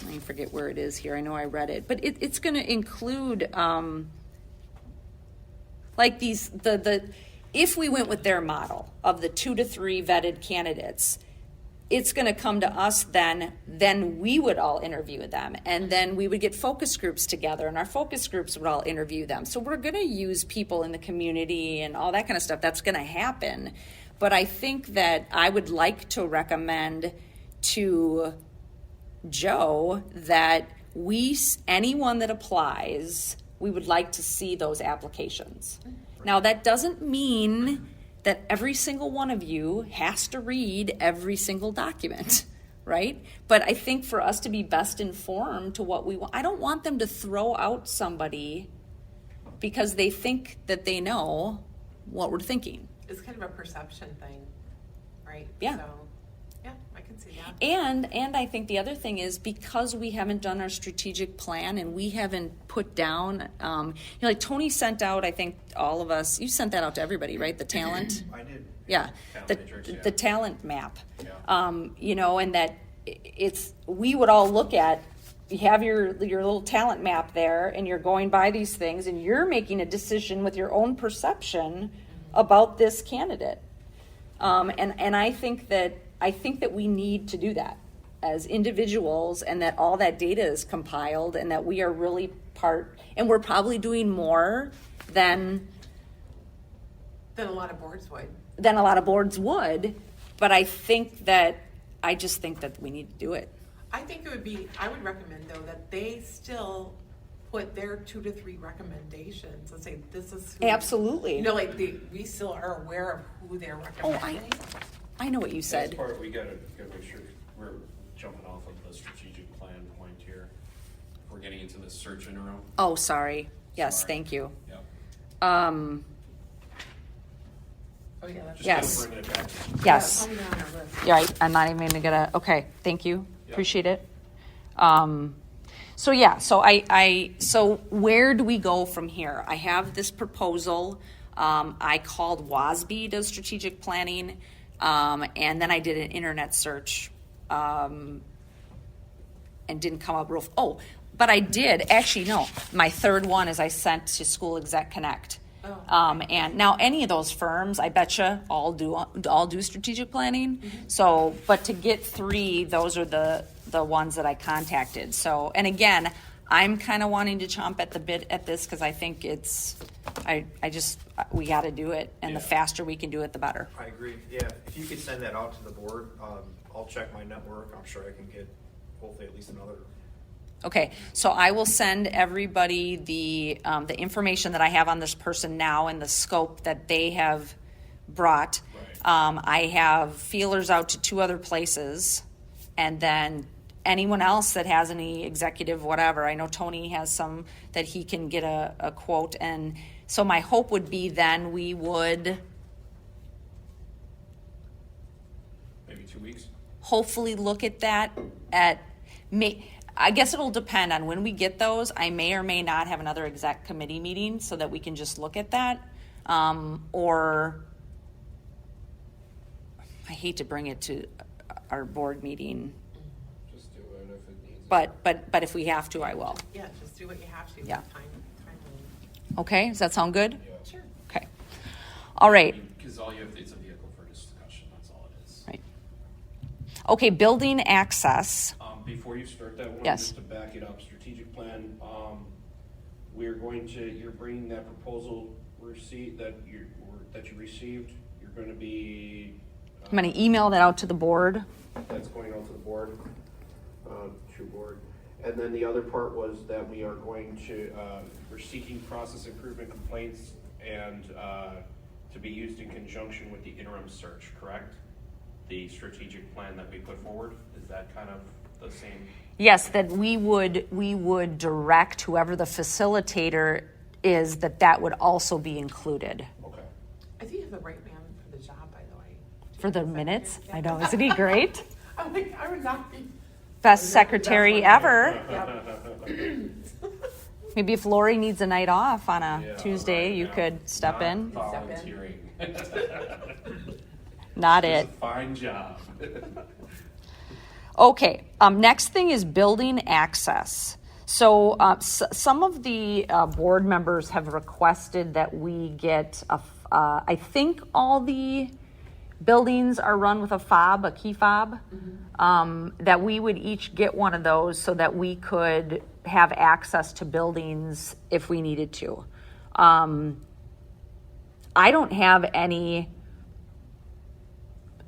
I forget where it is here. I know I read it, but it's going to include like these if we went with their model of the 2 to 3 vetted candidates, it's going to come to us then we would all interview them, and then we would get focus groups together, and our focus groups would all interview them. So we're going to use people in the community and all that kind of stuff. That's going to happen. But I think that I would like to recommend to Joe that anyone that applies, we would like to see those applications. Now, that doesn't mean that every single one of you has to read every single document, right? But I think for us to be best informed to what we want, I don't want them to throw out somebody because they think that they know what we're thinking. It's kind of a perception thing, right? Yeah. So, yeah, I can see that. And I think the other thing is because we haven't done our strategic plan and we haven't put down, like Tony sent out, I think all of us, you sent that out to everybody, right? The talent? I did. Yeah, Talent matrix, yeah. the talent map. Yeah. And that we would all look at, you have your little talent map there and you're going by these things and you're making a decision with your own perception about this candidate. And I think that we need to do that as individuals, and that all that data is compiled, and that we are really and we're probably doing more than Then a lot of boards would. a lot of boards would, but I just think that we need to do it. I think I would recommend though that they still put their 2 to 3 recommendations and say, this is who. Absolutely. Like we still are aware of who they're recommending. I know what you That's said. part, we gotta make sure we're jumping off of the strategic plan point here. We're getting into the search interim. Oh, sorry. Yes, Sorry. thank you. Yep. Oh, yeah, that's. Just Yes. gotta bring it back. Yes. Yeah, it's on our list. You're right. I'm not even gonna. Okay. Thank you. Yep. Appreciate it. So where do we go from here? I have this proposal. I called WASB, does strategic planning, and then I did an internet search, and didn't come up real. Oh, but I did actually. No, my third one is I sent to School Exec Connect. And now any of those firms, I betcha all do strategic planning. Mm-hmm. So, but to get 3, those are the ones that I contacted. So, and again, I'm kind of wanting to chomp at the bit at this because I think we got to do it, and the Yeah. faster we can do it, the better. I agree. Yeah, if you could send that out to the board, I'll check my network. I'm sure I can get hopefully at least another. Okay, so I will send everybody the information that I have on this person now and the scope that they have brought. Right. I have feelers out to 2 other places, and then anyone else that has any executive whatever. I know Tony has some that he can get a quote, and so my hope would be then we would Maybe 2 weeks. hopefully look at that I guess it'll depend on when we get those. I may or may not have another exec committee meeting so that we can just look at that. Or I hate to bring it to our board meeting, Just do it if it needs. but if we have to, I will. Yeah, just do what you have to. Yeah. Time. Okay, does that sound good? Yeah. Sure. Okay. All right. Because all you have, it's a vehicle for discussion, that's all it is. Right. Okay, building access. Before you start that one, Yes. just to back it up, strategic plan, you're bringing that proposal receipt that you received, you're gonna be. I'm going to email that out to the board. That's going out to the board, And then the other part was that we are going to, we're seeking process improvement complaints and, to be used in conjunction with the interim search, correct? The strategic plan that we put forward, is that kind of the same? Yes, that we would direct whoever the facilitator is, that would also be included. Okay. I think you have the right man for the job, by the way. For the minutes? I know, isn't he great? I'm like, I would not be. Best secretary ever. Yep. Maybe if Lori needs a night off on a Yeah, Tuesday, right, you yeah. could step in. Volunteering. Not It's it. a fine job. Okay, next thing is building access. So some of the board members have requested that we get, I think all the buildings are run with a fob, a key fob, that we would each get one of those so that we could have access to buildings if we needed to. I don't have any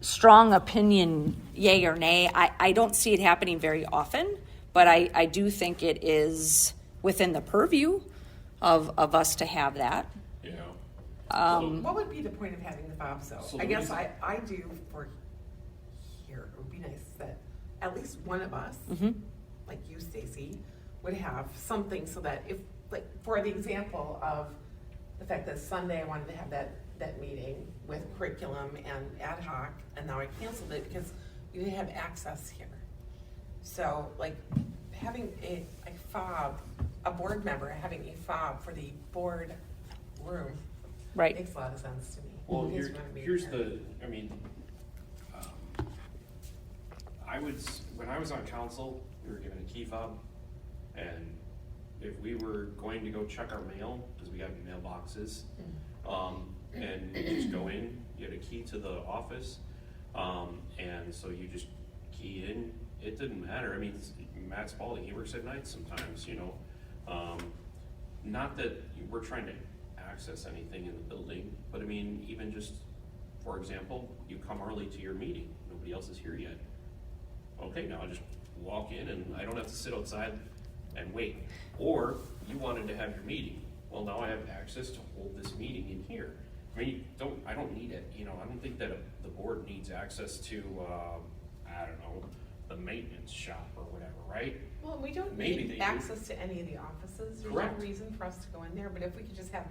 strong opinion, yay or nay. I don't see it happening very often, but I do think it is within the purview of us to have that. You know? What would be the point of having the fobs though? So I the guess reason- I do for here, it would be nice that at least one of us, like you, Stacy, would have something so that if, like, for the example of the fact that Sunday I wanted to have that meeting with curriculum and ad hoc, and now I canceled it because we didn't have access here. So, like, having a fob, a board member having a fob for the board room Right. makes a lot of sense to me. Well, Because when we here's are- I mean, when I was on council, we were given a key fob, and if we were going to go check our mail, because we got mailboxes, and you just go in, you had a key to the office, and so you just key in, it didn't matter. I mean, Matt Spalding, he works at night sometimes, you know. Not that we're trying to access anything in the building, but I mean, even just, for example, you come early to your meeting, nobody else is here yet. Okay, now I just walk in and I don't have to sit outside and wait. Or you wanted to have your meeting, well, now I have access to hold this meeting in here. I mean, I don't need it, you know, I don't think that the board needs access to, I don't know, the maintenance shop or whatever, right? Well, we don't Maybe they need do. access to any of the offices. There's no Correct. reason for us to go in there, but if we could just have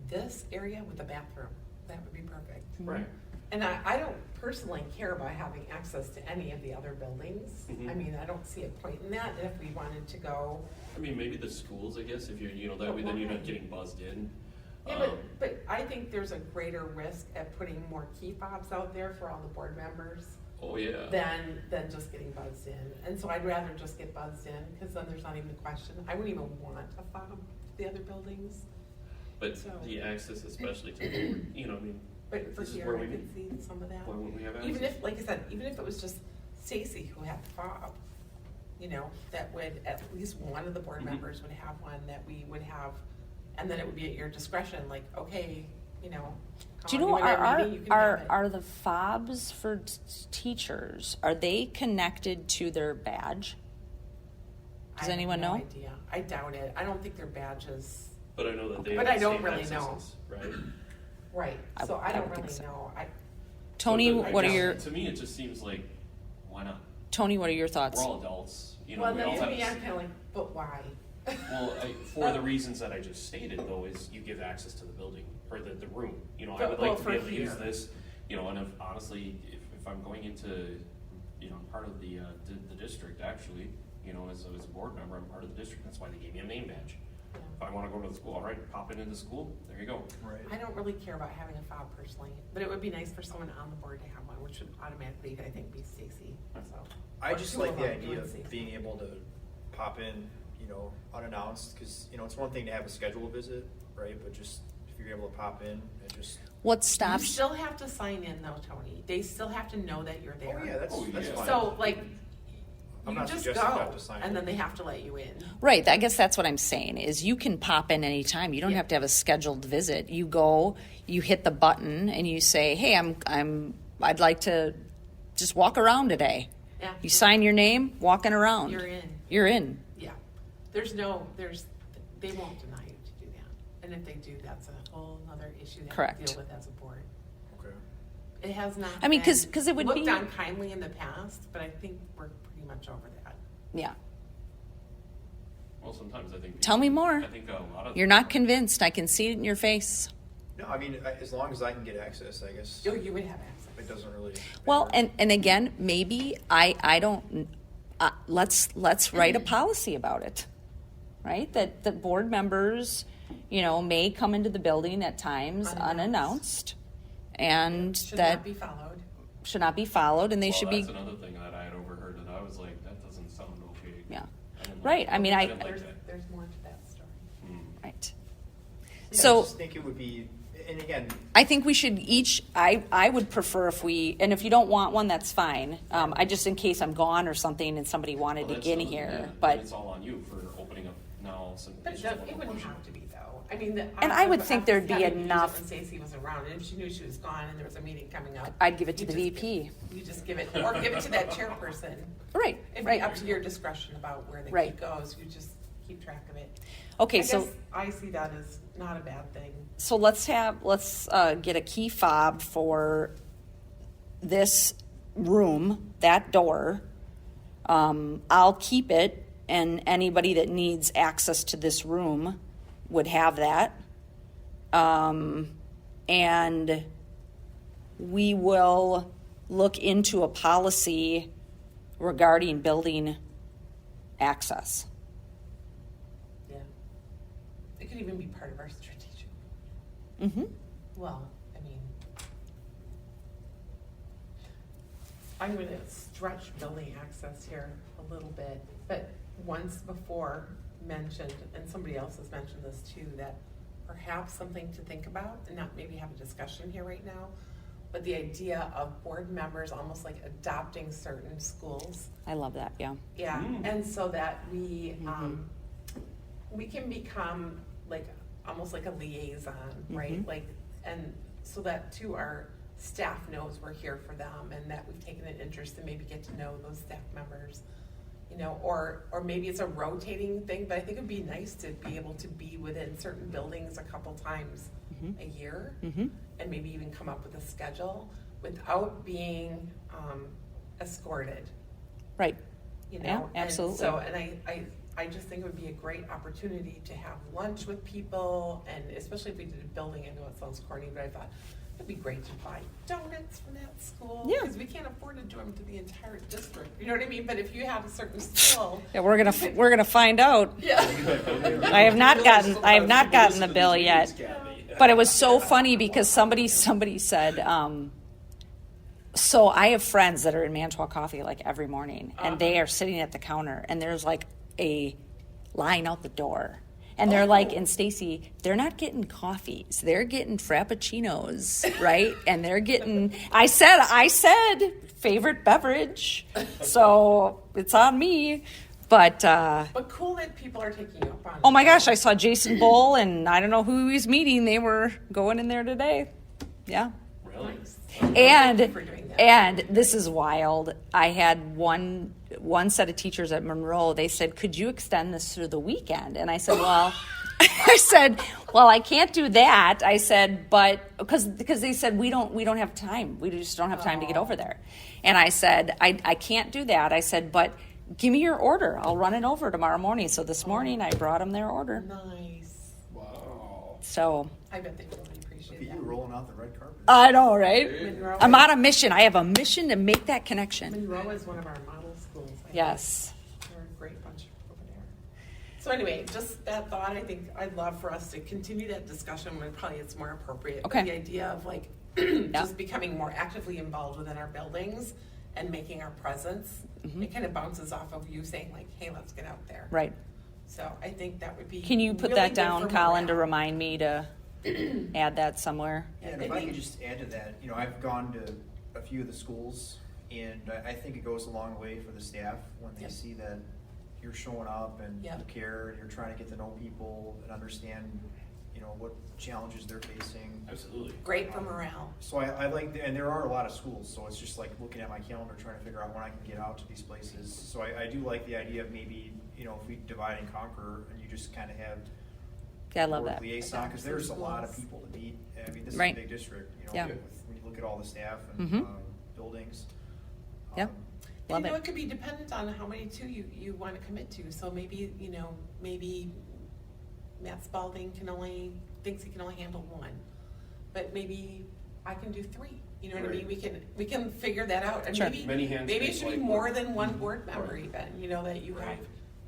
this area with a bathroom, that would be perfect. Right. And I don't personally care about having access to any of the other buildings. Mhm. I mean, I don't see a point in that, and if we wanted to go. I mean, maybe the schools, I guess, if you know, that way then you're not getting buzzed in. Yeah, but I think there's a greater risk at putting more key fobs out there for all the board members Oh, yeah. than just getting buzzed in. And so I'd rather just get buzzed in, because then there's not even a question. I wouldn't even want a fob to the other buildings. But So- the access especially to the board, you know, I mean, But for This is here, where I we could see some of that. why wouldn't we have access? Even if, like I said, even if it was just Stacy who had the fob, you know, that would, at least one of the board Mhm. members would have one that we would have, and then it would be at your discretion, like, okay, you know. Do you call know, anyone at a meeting, you can have it. are the fobs for teachers, are they connected to their badge? I Does have anyone no know? idea. I doubt it. I don't think their badges, But I know that they But have I don't state really know. accesses, right? right, I- so I I don't would think really so. know. Tony, So, but I what are guess your, To me, it just seems like, why not? Tony, what are your thoughts? We're all adults, you know, Well, we then all to have. me, I'm kinda like, but why? Well, for the reasons that I just stated though, is you give access to the building, or the room, you know, I would Well, like to be for able to use here. this, you know, and honestly, if I'm going into, you know, I'm part of the district actually, you know, as a board member, I'm part of the district, that's why they gave me a name badge. If I wanna go to the school, all right, pop it into school, there you go. Right. I don't really care about having a fob personally, but it would be nice for someone on the board to have one, which would automatically, I think, be Stacy, so. I Or just two like of the them, idea doing of Stacy. being able to pop in, you know, unannounced, because, you know, it's one thing to have a scheduled visit, right? But just, if you're able to pop in and just, What You stops, still have to sign in though, Tony. They still have to know that you're there. oh yeah, that's yeah. fine. So, like, I'm you not just suggesting go, not to sign and in. then they have to let you in. right, I guess that's what I'm saying, is you can pop in anytime, you don't Yeah. have to have a scheduled visit. You go, you hit the button, and you say, hey, I'd like to just walk around today. Yeah. You sign your name, walking around. You're in. You're in. Yeah. They won't deny you to do that. And if they do, that's a whole other issue that Correct. we deal with as a board. Okay. It has not I mean, been 'cause it would looked be- on kindly in the past, but I think we're pretty much over that. Yeah. Well, sometimes I think. Tell me more. I think a lot of. You're not convinced, I can see it in your face. No, I mean, as long as I can get access, I guess Oh, you would have access. it doesn't really. Well, matter. and again, maybe I don't, let's write a policy about it, right? That the board members, you know, may come into the building at times unannounced, and Should that not be followed. should not be followed, and they Well, should be, that's another thing that I had overheard that I didn't Right, like I mean, that. I- didn't like There's, that. there's more to that story. Right. Yeah, So- I just think it would be, and again, I think we should each, I would prefer if we, and if you don't want one, that's fine. I just, in case I'm gone or something and somebody wanted Well, to that's get in another- yeah, here, then but, it's all on you for opening up now. But it wouldn't have to be though. I mean, And I would think there'd be having used it enough- When Stacy was around, and if she knew she was gone and there was a meeting coming up. I'd give it to you the just VP. You just give it, or give it to that chairperson. Right, It'd be right. up to your discretion about where the Right. key goes. You just keep track of it. Okay, I so, guess I see that as not a bad thing. so let's get a key fob for this room, that door. I'll keep it, and anybody that needs access to this room would have that. And we will look into a policy regarding building access. Yeah. It could even be part of our strategic. Mm-hmm. Well, I mean, I'm going to stretch building access here a little bit, but once before mentioned, and somebody else has mentioned this too, that perhaps something to think about, and not maybe have a discussion here right now, but the idea of board members almost like adopting certain schools. I love that, yeah. Yeah, and so that we can become like, almost like a liaison, right? Like, and so that too, our staff knows we're here for them and that we've taken an interest and maybe get to know those staff members, you know, or maybe it's a rotating thing, but I think it'd be nice to be able to be within certain buildings a couple times a year, and maybe even come up with a schedule without being escorted. Right. You Yeah, know, absolutely. And so, and I just think it would be a great opportunity to have lunch with people, and especially if we did a building, I know it sounds corny, but I thought it'd be great to buy donuts from that school. Yeah. Because we can't afford to do them to the entire district, you know what I mean? But if you have a certain school. Yeah, we're gonna find out. Yeah. I have not gotten the bill yet. But it was so funny because somebody said, so I have friends that are in Mantua Coffee like every morning, and they are sitting at the counter, and there's like a line out the door. And they're like, and Stacy, they're not getting coffees. They're getting frappuccinos, right? And they're getting, I said, favorite beverage. So it's on me. But But cool that people are taking you up on it. oh my gosh, I saw Jason Bull, and I don't know who he was meeting. They were going in there today. Yeah. Really? Nice. Thank you And for doing that. and this is wild. I had one set of teachers at Monroe. They said, "Could you extend this through the weekend?" And I said, "Well, I can't do that." I said, "But because they said we don't have time. We just don't have time to get over there." And I said, "I can't do that." I said, "But give me your order. I'll run it over tomorrow morning." So this morning I brought them their order. Nice. Wow. So I bet they really appreciate look at that. you rolling out the red carpet. I know, right? Monroe I'm on a mission. I have a mission to make that connection. Monroe is one of our model schools. I think. Yes. They're a great bunch over there. So anyway, just that thought, I think I'd love for us to continue that discussion when probably it's more appropriate. But Okay. the idea of like just becoming more actively involved within our buildings and making our presence, it kind of bounces off of you saying like, hey, let's get out there. Right. So I think that would be. Can you put really that good down, for Colin, to morale. remind me to add that somewhere? Yeah, and if I could just add to that, you know, I've gone to a few of the schools, and I think it goes a long way for the staff when they Yep. see that you're showing up and you Yep. care, and you're trying to get to know people and understand, you know, what challenges they're facing. Absolutely. Great for morale. So I like, and there are a lot of schools, so it's just like looking at my calendar, trying to figure out when I can get out to these places. So I do like the idea of maybe, you know, if we divide and conquer, and you just kind of have Yeah, I love board that. liaison, because there's a lot of Schools. people to meet. I mean, this Right. is a big district, you know, Yeah. when you look at all the staff and Mhm. buildings. Yep. Um, And Love you know, it. it could be dependent on how many too you want to commit to. So maybe, you know, maybe Matt Spalding thinks he can only handle one, but maybe I can do three. You know what I mean? We can figure that out, and Sure. maybe Many hands maybe it make should be light more work. than one board member Right. even. You know, that you Right. have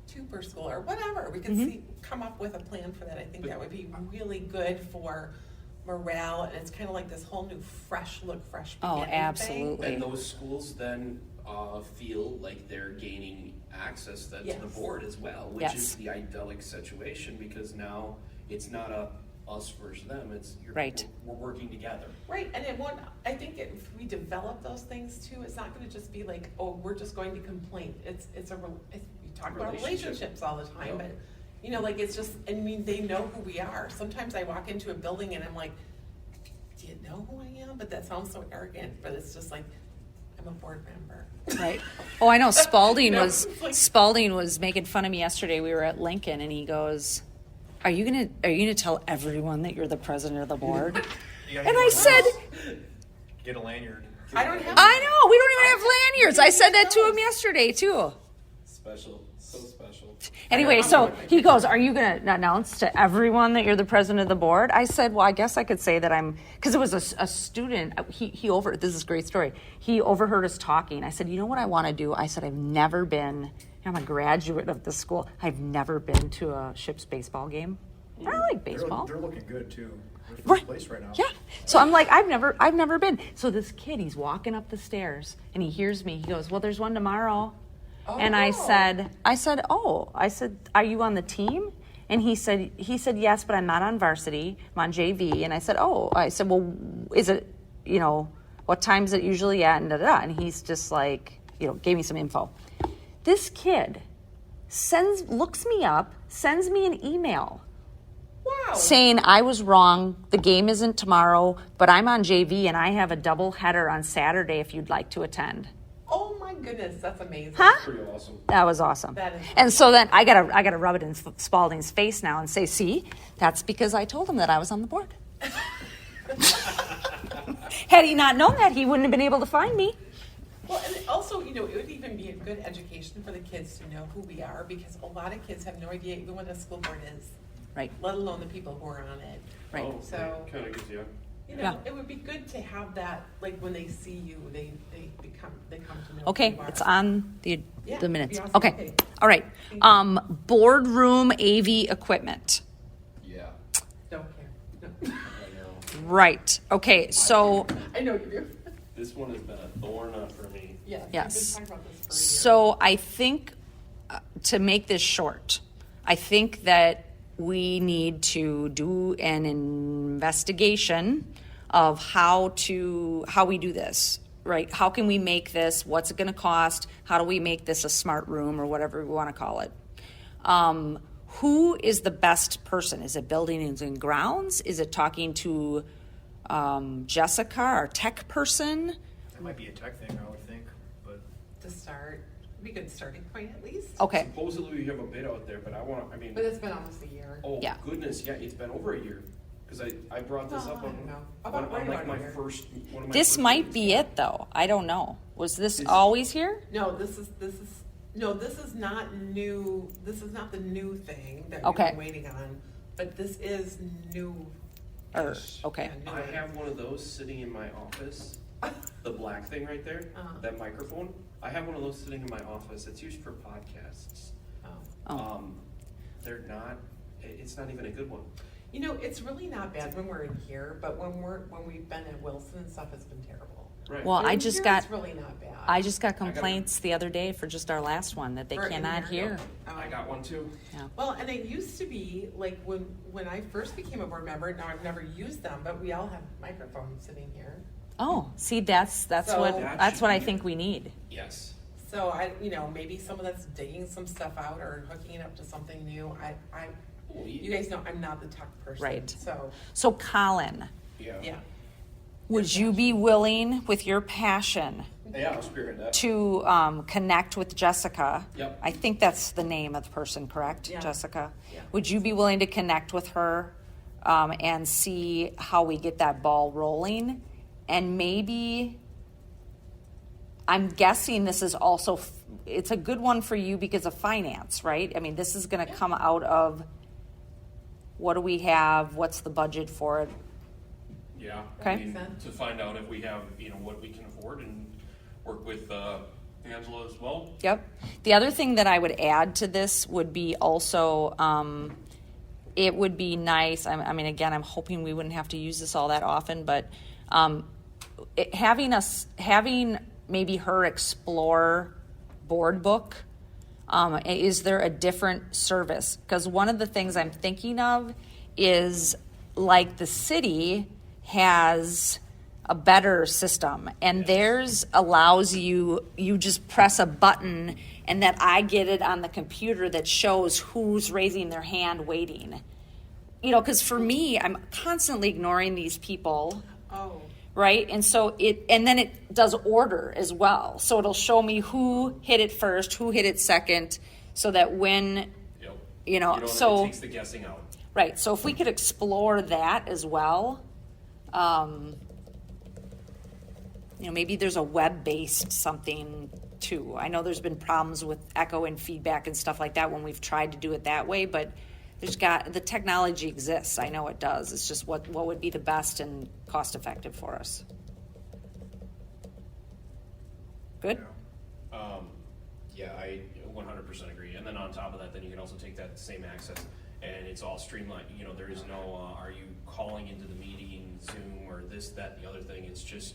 two per school or whatever. We can come up with a plan for that. I think that would be really good for morale, and it's kind of like this whole new fresh look, fresh Oh, beginning absolutely. thing. And those schools then, feel like they're gaining access to the Yes. board as well, which Yes. is the idyllic situation, because now it's not a us versus them, it's Right. we're working together. Right, and it won't, I think if we develop those things too, it's not gonna just be like, oh, we're just going to complain. We talk about Relationship. relationships all the time, Yep. but, you know, like, it's just, I mean, they know who we are. Sometimes I walk into a building and I'm like, do you know who I am? But that sounds so arrogant, but it's just like, I'm a board member. Right. Oh, I know. Spalding You know, was it's like- Spalding was making fun of me yesterday. We were at Lincoln, and he goes, "Are you gonna tell everyone that you're the president of the board?" You gotta And get I one of said, those. Get a lanyard. I don't have. "I know. We don't even have lanyards." I said that to him yesterday too. Special, so special. Anyway, so he goes, "Are you going to announce to everyone that you're the president of the board?" I said, "Well, I guess I could say that I'm," because it was a student. This is a great story. He overheard us talking. I said, "You know what I want to do?" I said, "I've never been. I'm a graduate of the school. I've never been to a Ship's baseball game. I like baseball." They're looking good too. They're first Right. place right now. Yeah. So I'm like, I've never been. So this kid, he's walking up the stairs and he hears me. He goes, "Well, there's one tomorrow." And I said, "Are you on the team?" And he said, "Yes, but I'm not on varsity. I'm on JV." And I said, "Well, is it, what time is it usually at?" And And he's just like, gave me some info. This kid looks me up, sends me an email Wow. saying I was wrong. The game isn't tomorrow, but I'm on JV and I have a double header on Saturday if you'd like to attend. Oh my goodness, that's amazing. Huh? Pretty awesome. That was awesome. That is And so then I gotta rub it in Spalding's face now and say, "See, that's because I told him that I was on the board." Had he not known that, he wouldn't have been able to find me. Well, and also, it would even be a good education for the kids to know who we are, because a lot of kids have no idea even what a school board is, Right. let alone the people who are on it. Right. Oh, So- kind of gets you. Yeah. It would be good to have that, like, when they see you, they come to know. Okay, who you are. it's on the Yeah, minutes. it'd be awesome. Okay. Okay. All right. Boardroom AV equipment. Yeah. Don't care. No. I know. Right. Okay. So I know you do. This one has been a thorn for me. Yes. Yes. We've been talking about this for a year. So I think, to make this short, I think that we need to do an investigation of how we do this, right? How can we make this? What's it going to cost? How do we make this a smart room, or whatever we want to call it? Who is the best person? Is it buildings and grounds? Is it talking to Jessica, our tech person? That might be a tech thing, I would think, but To start, it'd be a good starting point at least. Okay. Supposedly we have a bid out there, but But it's been almost a year. oh Yeah. goodness, yeah, it's been over a year. Because I brought this No, up I on, don't know. on, About right like around my here. first, one of my This first might meetings. be it, though. I don't know. Was this Is- always here? No, this is not new. This is not the new thing that we've Okay. been waiting on, but this is new. Okay. Yeah, I newer. have one of those sitting in my office, the black thing right there, Uh-huh. that microphone. I have one of those sitting in my office. It's used for podcasts. Oh. They're not, it's not even a good one. It's really not bad when we're in here, but when we've been at Wilson and stuff, it's been terrible. Right. Well, But I in just here, got It's really not bad. I just got complaints the other day for just our last one that they For in cannot here? hear. I got one too. Yeah. Well, and it used to be like when I first became a board member. Now I've never used them, but we all have microphones sitting here. Oh, see, that's So- what I think we need. Yes. So maybe some of that's digging some stuff out or hooking it up to something new. Well, You guys know I'm not the tech person. Right. So, So, Colin, yeah. would you be willing, with your passion, Yeah, I'll spearhead that. to connect with Jessica? Yep. I think that's the name of the person, correct? Yeah. Jessica? Yeah. Would you be willing to connect with her and see how we get that ball rolling? And maybe, I'm guessing this is also, it's a good one for you because of finance, right? I mean, this is going to come out of, what do we have? What's the budget for it? Yeah. Okay. I mean, Makes sense. to find out if we have, what we can afford and work with Angela as well. Yep. The other thing that I would add to this would be also, it would be nice, I mean, again, I'm hoping we wouldn't have to use this all that often, but having maybe her Explore board book? Is there a different service? Because one of the things I'm thinking of is like the city has a better system, and theirs allows you just press a button and that I get it on the computer that shows who's raising their hand waiting. You know, because for me, I'm constantly ignoring these people. Oh. Right? And so and then it does order as well. So it'll show me who hit it first, who hit it second, so that when, Yep. you know, It so, takes the guessing out. right. So if we could explore that as well, you know, maybe there's a web-based something too. I know there's been problems with echo and feedback and stuff like that when we've tried to do it that way, but the technology exists. I know it does. It's just what would be the best and cost-effective for us. Good? Yeah, I 100% agree. And then on top of that, then you can also take that same access and it's all streamlined. You know, there is no, are you calling into the meeting, Zoom, or this, that, the other thing. It's just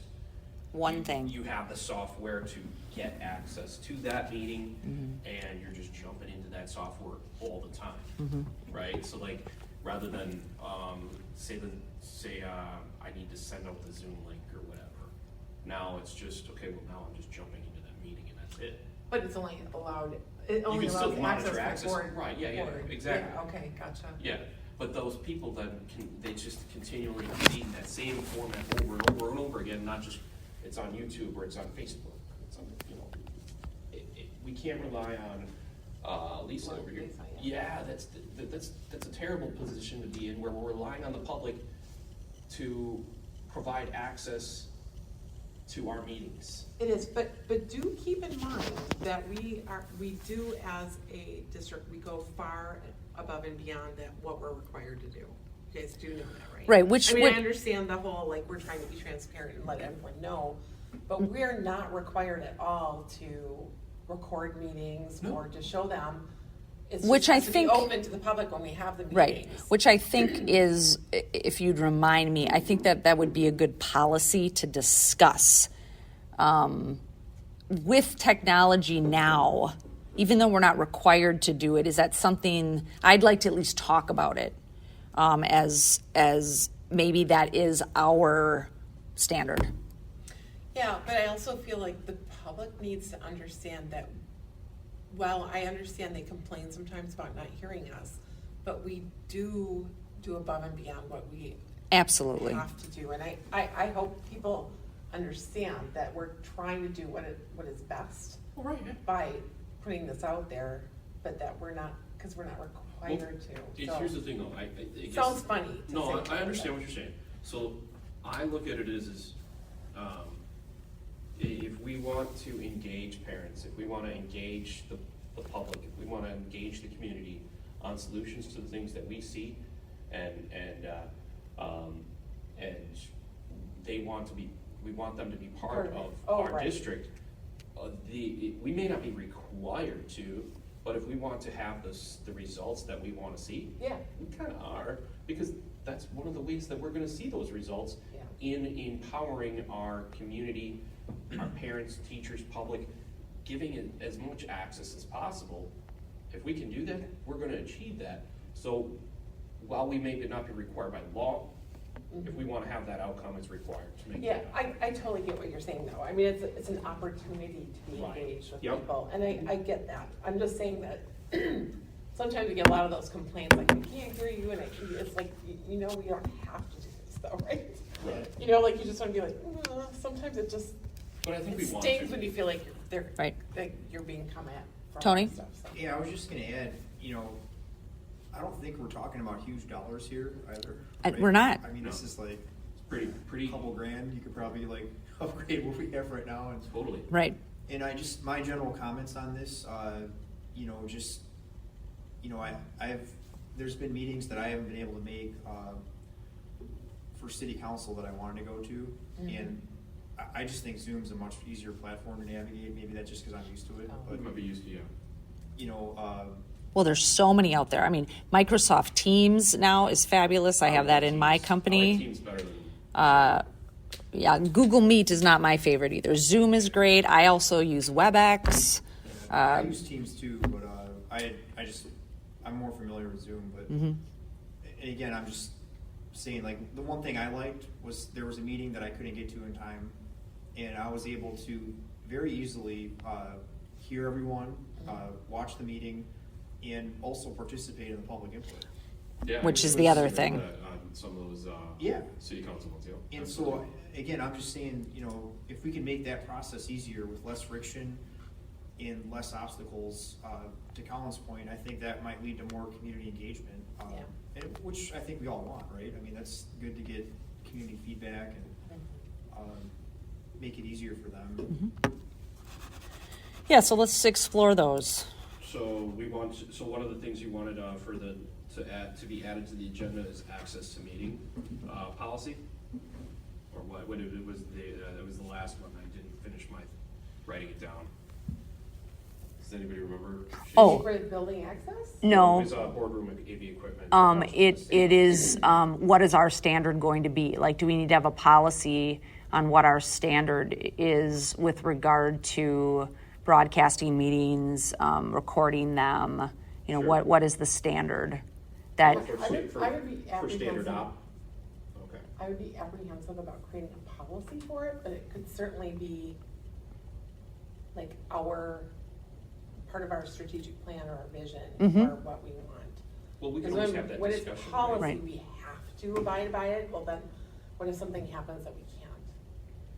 One thing. You have the software to get access to that meeting, and you're just jumping into that software all the time, right? So like, rather than say I need to send out the Zoom link or whatever. Now it's just okay. Well, now I'm just jumping into that meeting, and that's it. But it's only allowed, it only can still allows monitor access access, for board. right, yeah, board. exactly. Yeah, okay, gotcha. Yeah, but those people then they just continually feed that same format over and over and over again. Not just it's on YouTube or it's on Facebook. It's on, you know, we can't rely on Lisa over here. Lisa, Yeah, that's a terrible position to be in, where we're relying on the public to provide access to our meetings. It is, but do keep in mind that we do as a district, we go far above and beyond that what we're required to do. You guys do know that, right? Right, I mean, I understand the whole, like, we're trying to be transparent and let everyone know, but we're not required at all to record meetings or to show them. It's Which just I has to be think- open to the public when we have the meetings. Right, which I think is, if you'd remind me, I think that would be a good policy to discuss. With technology now, even though we're not required to do it, is that something, I'd like to at least talk about it, as maybe that is our standard. Yeah, but I also feel like the public needs to understand that, well, I understand they complain sometimes about not hearing us, but we do above and beyond what we Absolutely. have to do. And I hope people understand that we're trying to do what is best by putting this out there, but that we're not, because we're not required to. So, Here's the thing, though. I guess, sounds funny to No, say I that, understand but- what you're saying. So I look at it as if we want to engage parents, if we want to engage the public, if we want to engage the community on solutions to the things that we see, and they want to be, we want them to be part of our right. district. We may not be required to, but if we want to have the results that we want to see, Yeah. we kind of are, because that's one of the ways that we're going to see those results Yeah. in empowering our community, our parents, teachers, public, giving it as much access as possible. If we can do that, we're going to achieve that. So while we may not be required by law, if we want to have that outcome, it's required to make Yeah, that. I totally get what you're saying, though. I mean, it's an opportunity to be Right. engaged with Yep. people, and I get that. I'm just saying that sometimes we get a lot of those complaints, like, I can't hear you, and it's like, you know, we don't have to do this, though, right? Right. You know, like, you just want to be like, sometimes it just, But I think it we want stings to. when you feel like Right. like you're being come at from Tony? stuff, so. Yeah, I was just gonna add, I don't think we're talking about huge dollars here either. right? We're not. I mean, this is like Pretty a couple grand, you could probably like upgrade what we have right now and totally. Right. And my general comments on this, there's been meetings that I haven't been able to make, for city council that I wanted to go to. Mhm. And I just think Zoom's a much easier platform to navigate, maybe that's just cause I'm used to it, Oh. but, Might be used to, yeah. Well, there's so many out there. I mean, Microsoft Teams now is fabulous. I have that in my I like company. Teams better than. yeah, Google Meet is not my favorite either. Zoom is great. I also use WebEx. I use Teams too, but I'm more familiar with Zoom. But and again, I'm just saying, like, the one thing I liked was there was a meeting that I couldn't get to in time, and I was able to very easily hear everyone, watch the meeting, and also participate in the public input. Yeah, Which I is was the other doing thing. that on some of those Yeah. city council ones. Yeah. And so, again, I'm just saying, if we can make that process easier with less friction and less obstacles, to Colin's point, I think that might lead to more community engagement, which I think we all want, right? I mean, that's good to get community feedback and make it easier for them. Yeah, so let's explore those. So one of the things you wanted to be added to the agenda is access to meeting policy, or what it was that was the last one. I didn't finish my writing it down. Does anybody remember? Oh. For building access? No. It was boardroom AV equipment. It is, what is our standard going to be? Like, do we need to have a policy on what our standard is with regard to broadcasting meetings, recording them? Sure. What is the standard? That, I would be for standard apprehensive. op. Okay. I would be apprehensive about creating a policy for it, but it could certainly be like part of our strategic plan or our vision or what we want. Well, we can Because always have that when discussion. it's policy, Right. we have to abide by it. Well, then, what if something happens that we can't?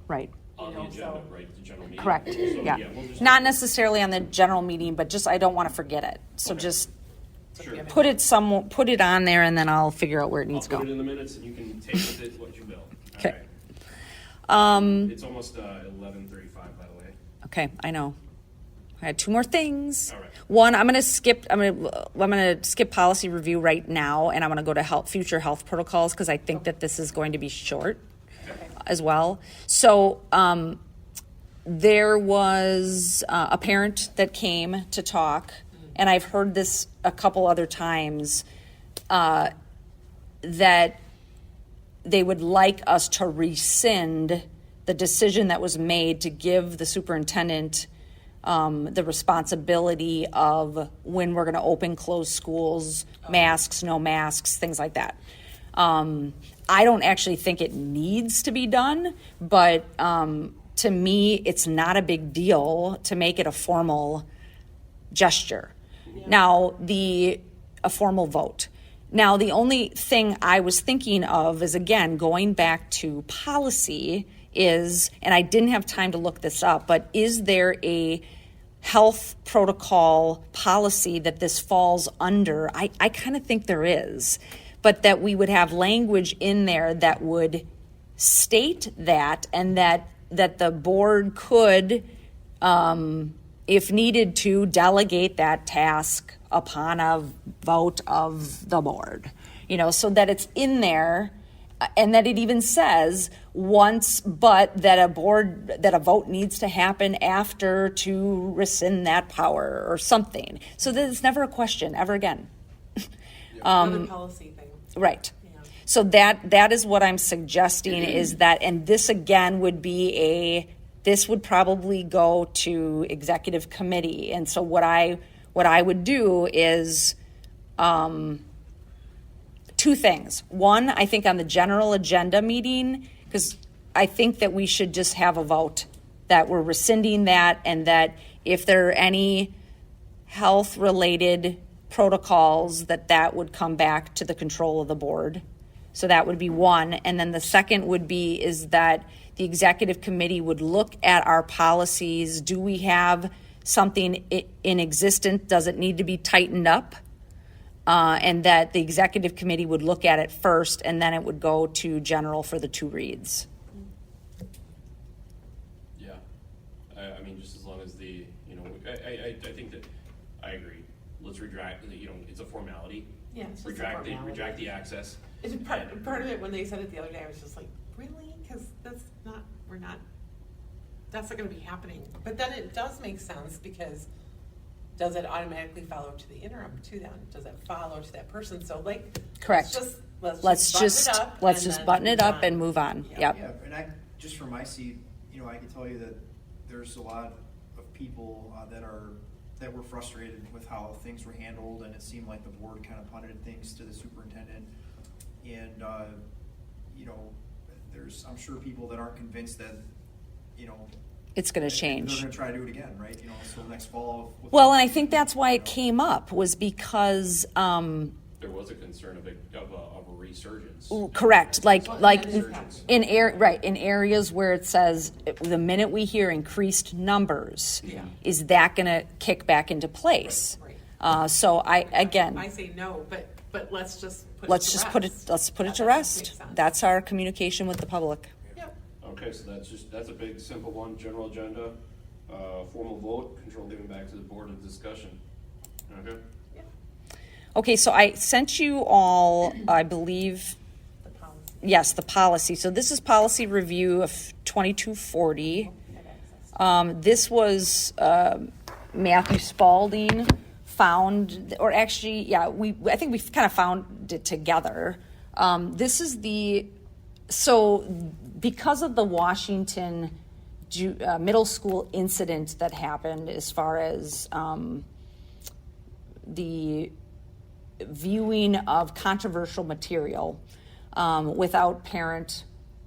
right, On the you know, agenda, so- right? The general meeting. correct, So, yeah. we'll just- Not necessarily on the general meeting, but just, I don't want to forget it. So Okay. just Sure. put it on there and then I'll figure out where it I'll needs to put it go. in the minutes, and you can take with it what you will. All Okay. right. It's almost 11:35, by the way. Okay, I know. I had two more things. All right. One, I'm gonna skip policy review right now, and I'm gonna go to future health protocols because I think that this is going to be short as well. So there was a parent that came to talk, and I've heard this a couple other times, that they would like us to rescind the decision that was made to give the superintendent the responsibility of when we're going to open, close schools, masks, no masks, things like that. I don't actually think it needs to be done, but to me, it's not a big deal to make it a formal gesture. Now, a formal vote. Now, the only thing I was thinking of is, again, going back to policy is, and I didn't have time to look this up, but is there a health protocol policy that this falls under? I kind of think there is, but that we would have language in there that would state that, and that the board could, if needed to, delegate that task upon a vote of the board, so that it's in there, and that it even says but that a vote needs to happen after to rescind that power or something, so that it's never a question ever again. Another policy thing. Right. Yeah. So that is what I'm suggesting is that, and this again would be this would probably go to executive committee. And so what I would do is two things. One, I think on the general agenda meeting, because I think that we should just have a vote that we're rescinding that, and that if there are any health-related protocols, that would come back to the control of the board. So that would be one. And then the second would be is that the executive committee would look at our policies. Do we have something in existence? Does it need to be tightened up? And that the executive committee would look at it first, and then it would go to general for the two reads. Yeah, I mean, just as long as I think that, I agree. Let's retract, it's a formality. Yeah, it's just a Retract formality. the access. It's part of it, when they said it the other day, I was just like, really? Because that's not going to be happening. But then it does make sense, because does it automatically follow to the interim too then? Does it follow to that person? So Correct. let's just Let's just button it up and move on. Yeah. Yep. Yeah, and just from my seat, you know, I can tell you that there's a lot of people that were frustrated with how things were handled, and it seemed like the board kind of punted things to the superintendent. And, you know, I'm sure people that aren't convinced that, you know, It's going to they're change. going to try to do it again, right? You know, so next fall. Well, and I think that's why it came up, was because, There was a concern of a resurgence. correct, like Resurgence. in areas where it says the minute we hear increased numbers, Yeah. is that going to kick back into place? Right. So I say no, but let's just put let's it to just rest. put it to That rest. makes sense. That's our communication with the public. Yep. Okay, so that's a big, simple one, general agenda, formal vote, control given back to the board of discussion. Okay? Okay, so I sent you all, I believe, The policy. yes, the policy. So this is policy review of 2240. This was Matthew Spalding found, or actually, yeah, I think we kind of found it together. This is so because of the Washington middle school incident that happened, as far as the viewing of controversial material without parent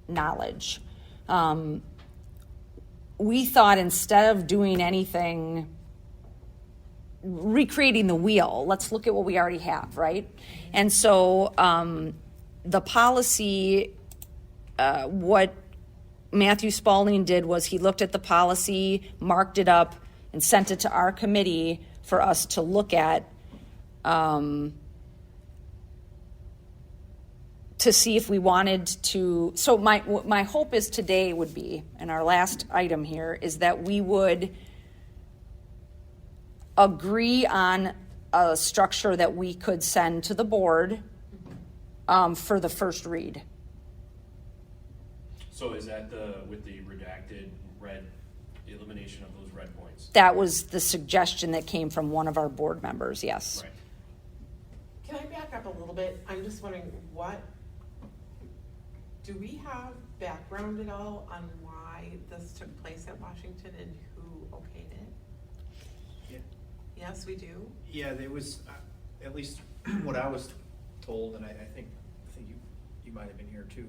knowledge. We thought, instead of doing anything, recreating the wheel, let's look at what we already have, right? And so the policy, what Matthew Spalding did was he looked at the policy, marked it up, and sent it to our committee for us to look at, to see if we wanted to. So my hope is today would be, and our last item here, is that we would agree on a structure that we could send to the board for the first read. So is that with the redacted red, elimination of those red points? That was the suggestion that came from one of our board members, yes. Right. Can I back up a little bit? I'm just wondering, do we have background at all on why this took place at Washington and who okayed it? Yeah. Yes, we do. Yeah, there was, at least what I was told, and I think you might have been here too.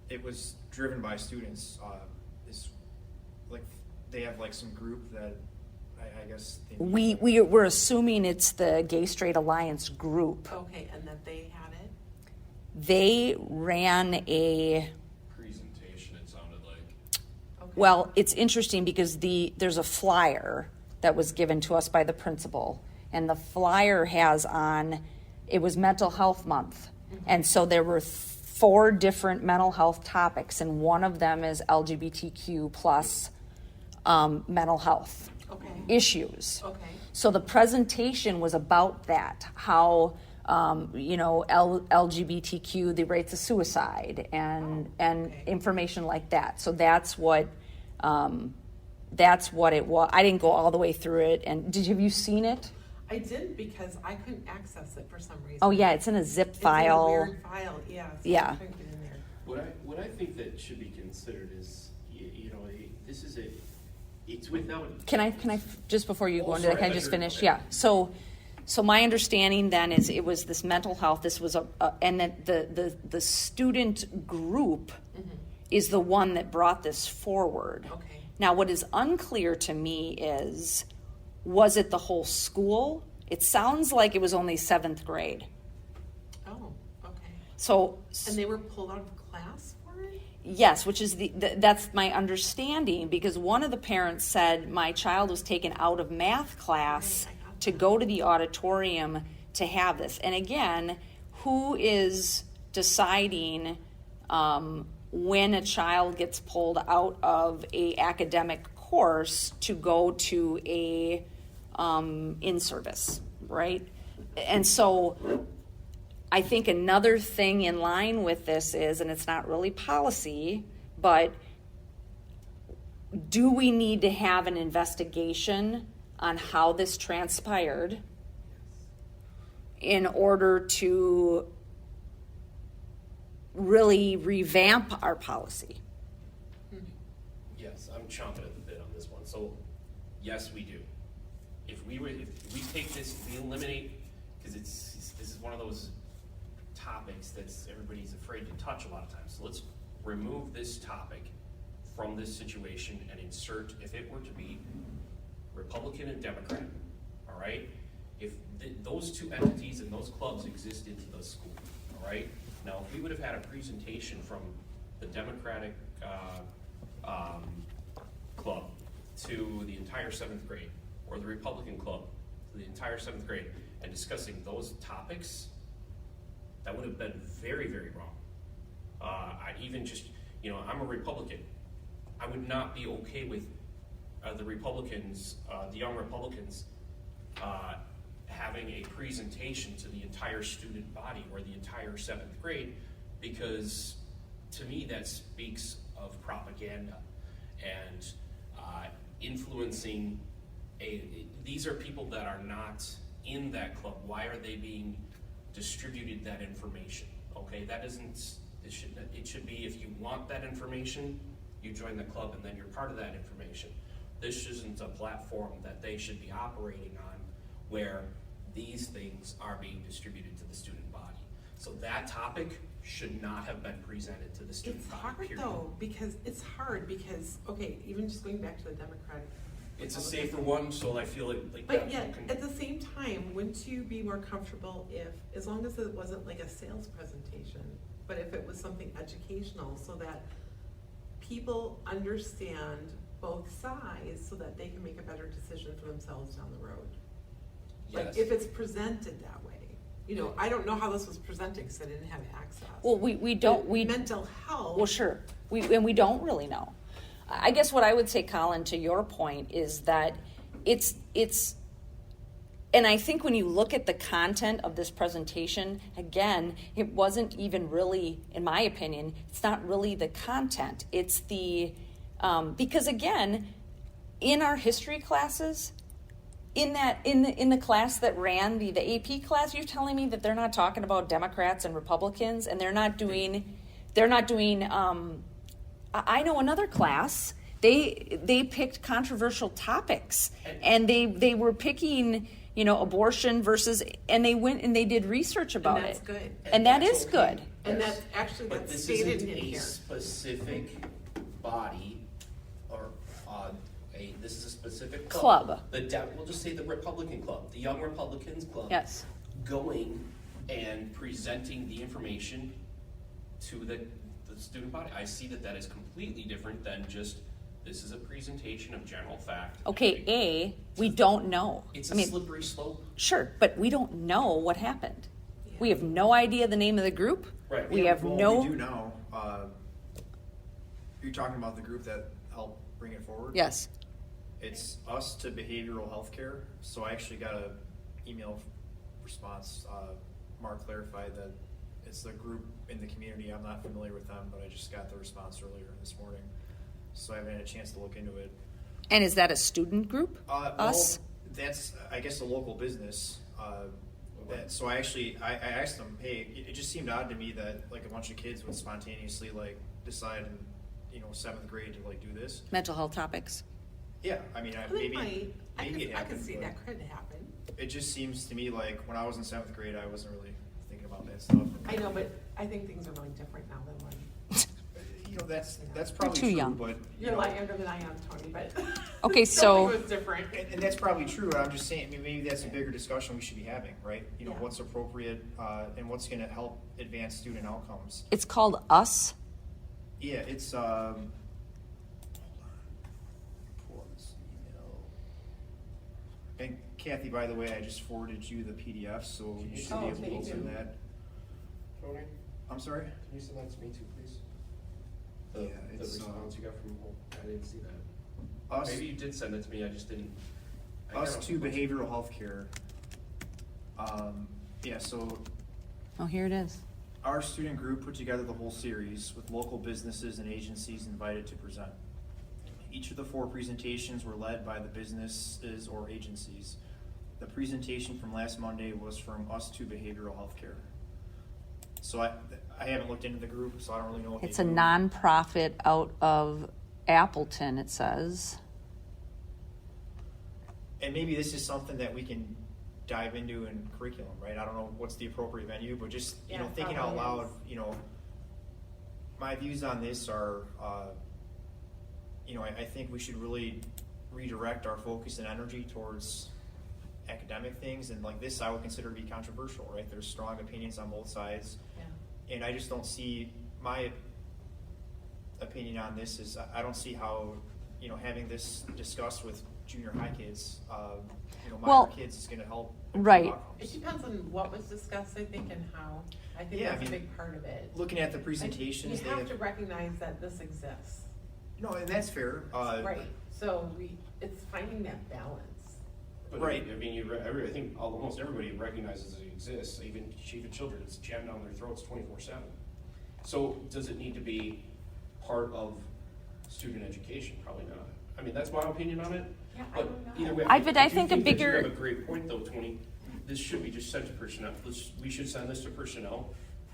It was driven by students. Is like they have like some group that I guess We're assuming it's the Gay Straight Alliance group. Okay, and that they had it? They ran a, Presentation, it sounded like. Okay. well, it's interesting because there's a flyer that was given to us by the principal, and the flyer has on, it was Mental Health Month. And so there were 4 different mental health topics, and one of them is LGBTQ plus mental health Okay. issues. Okay. So the presentation was about that, how LGBTQ, the rates of suicide, and okay. information like that. So that's what it was. I didn't go all the way through it. And have you seen it? I didn't, because I couldn't access it for some reason. Oh yeah, it's in a zip It's file. in a weird file, yeah. So Yeah. I couldn't get in there. What I think that should be considered is, this is it's without. Can I just before you go Oh, into that, sorry, can I I just thought you were- finish? okay. Yeah. So my understanding then is it was this mental health. This was and then the student group is the one that brought this forward. Okay. Now, what is unclear to me is, was it the whole school? It sounds like it was only 7th grade. Oh, okay. So And they were pulled out of class for it? yes, which is that's my understanding, because one of the parents said my child was taken out of math class Right, I got to go to the auditorium to have this. And again, who is deciding when a child gets pulled out of a academic course to go to a in-service, right? And so I think another thing in line with this is, and it's not really policy, but do we need to have an investigation on how this transpired in order to really revamp our policy? I'm chomping at the bit on this one. So, yes, we do. If we take this, we eliminate, because this is one of those topics that's everybody's afraid to touch a lot of times. So let's remove this topic from this situation and insert, if it were to be Republican and Democrat, all right? If those two entities and those clubs existed to the school, all right? Now, if we would have had a presentation from the Democratic club to the entire 7th grade, or the Republican club to the entire 7th grade, and discussing those topics, that would have been very, very wrong. I even just, I'm a Republican. I would not be okay with the Republicans, the young Republicans, having a presentation to the entire student body or the entire 7th grade, because to me that speaks of propaganda and influencing these are people that are not in that club. Why are they being distributed that information? Okay, that isn't, it should be, if you want that information, you join the club and then you're part of that information. This isn't a platform that they should be operating on where these things are being distributed to the student body. So that topic should not have been presented to the student It's body, hard period. though, because, okay, even just going back to the Democratic. It's a safer one, so I feel like But that yet, can- at the same time, wouldn't you be more comfortable if, as long as it wasn't like a sales presentation, but if it was something educational, so that people understand both sides, so that they can make a better decision for themselves down the road? Yes. Like, if it's presented that way. I don't know how this was presented because I didn't have access. Well, we don't, But we. mental health. Well, sure. We don't really know. I guess what I would say, Colin, to your point, is that it's, and I think when you look at the content of this presentation, again, it wasn't even really, in my opinion, it's not really the content. It's the, because again, in our history classes, in the class that ran the AP class, you're telling me that they're not talking about Democrats and Republicans, and they're not doing. I know another class. They picked controversial topics, and they were picking abortion versus, and they went and they did research about that's it. good. And that that's is okay. good. And that's actually, But that's this stated isn't in a here. specific body, or this is a specific Club. We'll just say the Republican club, the Young Republicans Club. Yes. Going and presenting the information to the student body. I see that is completely different than just, this is a presentation of general fact. Okay, we don't know. It's I a mean, slippery slope. sure, but we don't know what happened. We have no idea the name of the group. Right. We Yeah, have well, no. We do know. You're talking about the group that helped bring it forward? Yes. It's Us to Behavioral Healthcare. So I actually got an email response. Mark clarified that it's the group in the community. I'm not familiar with them, but I just got the response earlier this morning. So I haven't had a chance to look into it. And is that a student group? Us? Well, that's, I guess, a local business. So I asked them, hey, it just seemed odd to me that like a bunch of kids would spontaneously like decide in 7th grade to like do this. Mental health topics. Yeah, I mean, But maybe I it could happened. see but that could happen. It just seems to me like when I was in 7th grade, I wasn't really thinking about that stuff. I know, but I think things are really different now than when. That's probably too true, young. but You're a lot younger than I am, Tony, but. Okay, Still so- think it was different. and that's probably true. I'm just saying, I mean, maybe that's a bigger discussion we should be having, right? Yeah. What's appropriate and what's going to help advance student outcomes. It's called Us. Yeah, it's hold on. Pull up this email. And Kathy, by the way, I just forwarded you the PDF, so you should be able to thank open you. that. Tony, I'm sorry? can you send that to me too, please? Yeah, The it's, response you got from, I didn't see that. Us, Maybe you did send it to me, I just didn't. I us got to a bunch of- behavioral healthcare. Yeah, so Oh, here it is. our student group put together the whole series with local businesses and agencies invited to present. Each of the 4 presentations were led by the businesses or agencies. The presentation from last Monday was from Us to Behavioral Healthcare. So I haven't looked into the group, so I don't really know what It's they a do. nonprofit out of Appleton, it says. And maybe this is something that we can dive into in curriculum, right? I don't know what's the appropriate venue, but just, Yeah, thinking out probably loud, is. My views on this are, I think we should really redirect our focus and energy towards academic things, and like this I would consider to be controversial, right? There's strong opinions on both sides, Yeah. and I just don't see, my opinion on this is I don't see how, having this discussed with junior high kids, minor kids is going to help improve Right. outcomes. It depends on what was discussed, I think, and how. I think Yeah, I that's mean, a big part of it. Looking at the Like, presentations, you have to recognize that this exists. no, and that's fair. Right, so it's finding that balance. But Right. I mean, I think almost everybody recognizes it exists, even children, it's jammed down their throats 24/7. So does it need to be part of student education? Probably not. I mean, that's my opinion on it. Yeah, I But don't know. either way, I if think you a that bigger- You have a great point though, Tony. This should be just sent to personnel. We should send this to personnel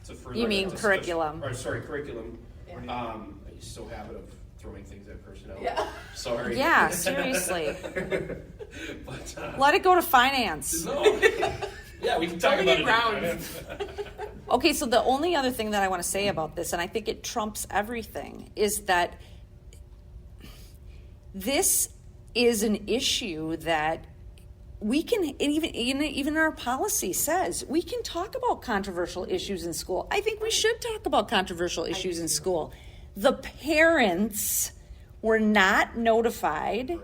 to further. You mean discussion- curriculum. Or, sorry, curriculum. Yeah. I just so habit of throwing things at personnel. Yeah. Sorry. Yeah, seriously. But, Let it go to finance. no. Yeah, we can talk Building about and it. Okay, so the only other thing that I want to say about this, and I think it trumps everything, is that this is an issue that we can, and even our policy says, we can talk about controversial issues in school. I think we should talk about controversial issues in school. The parents were not notified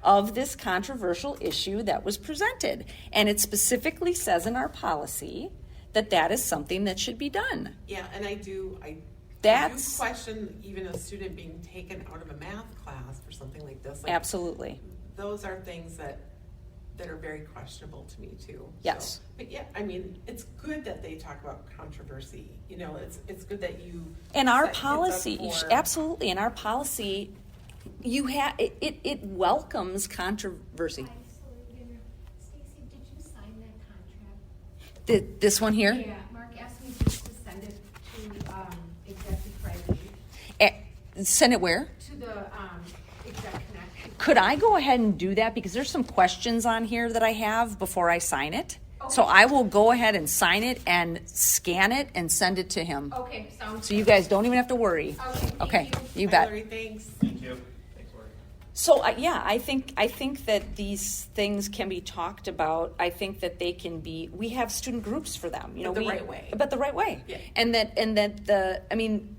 of this controversial issue that was presented. And it specifically says in our policy that that is something that should be done. Yeah, and I do That's- question even a student being taken out of a math class for something like this. Like, Absolutely. those are things that are very questionable to me too. Yes. So, but yeah, I mean, it's good that they talk about controversy. It's good that you. And our set kids up policy, for- absolutely, in our policy, it welcomes controversy. Absolutely. Stacy, did you sign that contract? This one here? Yeah, Mark asked me just to send it to, Executive Friday, Send it where? to the, Exec Connect. Could I go ahead and do that? Because there's some questions on here that I have before I sign it. So I will go ahead and sign it and scan it and send it to him. Okay, sounds So you guys don't even have to worry. Okay, thank you. You Hi, bet. Larry, thanks. Thank you. Thanks, Lori. So yeah, I think that these things can be talked about. I think that they can be. We have student groups for them. But the right way. But the right way. Yeah. And that I mean,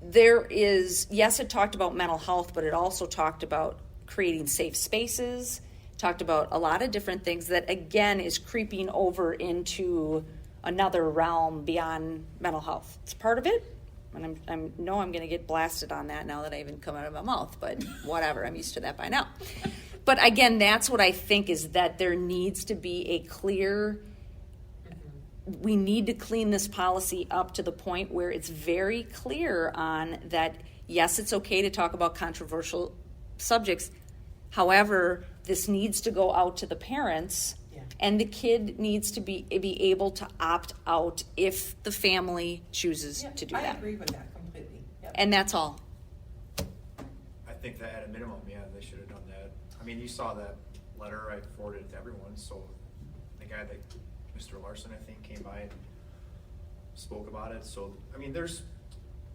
there is, yes, it talked about mental health, but it also talked about creating safe spaces. Talked about a lot of different things that again is creeping over into another realm beyond mental health. It's part of it. And I'm going to get blasted on that now that I even come out of my mouth, but whatever, I'm used to that by now. But again, that's what I think is that there needs to be a clear, we need to clean this policy up to the point where it's very clear on that, yes, it's okay to talk about controversial subjects. However, this needs to go out to the parents. Yeah. And the kid needs to be able to opt out if the family chooses Yeah, to do I that. agree with that completely. Yep. And that's all. I think that at a minimum, yeah, they should have done that. I mean, you saw that letter, I forwarded it to everyone, so the guy that, Mr. Larson, I think, came by and spoke about it. So, I mean, there's,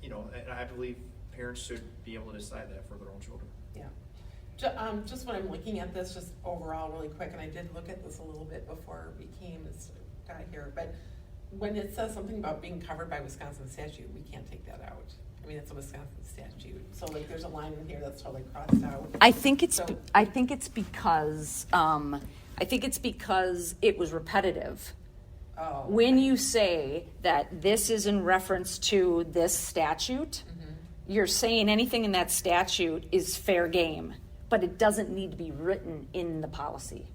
and I believe parents should be able to decide that for their own children. Yeah. Just when I'm looking at this, just overall really quick, and I did look at this a little bit before we got here, but when it says something about being covered by Wisconsin statute, we can't take that out. I mean, it's a Wisconsin statute, so like there's a line in here that's totally crossed out. I think it's So- because it was repetitive. Oh. When you say that this is in reference to this statute, you're saying anything in that statute is fair game, but it doesn't need to be written in the policy.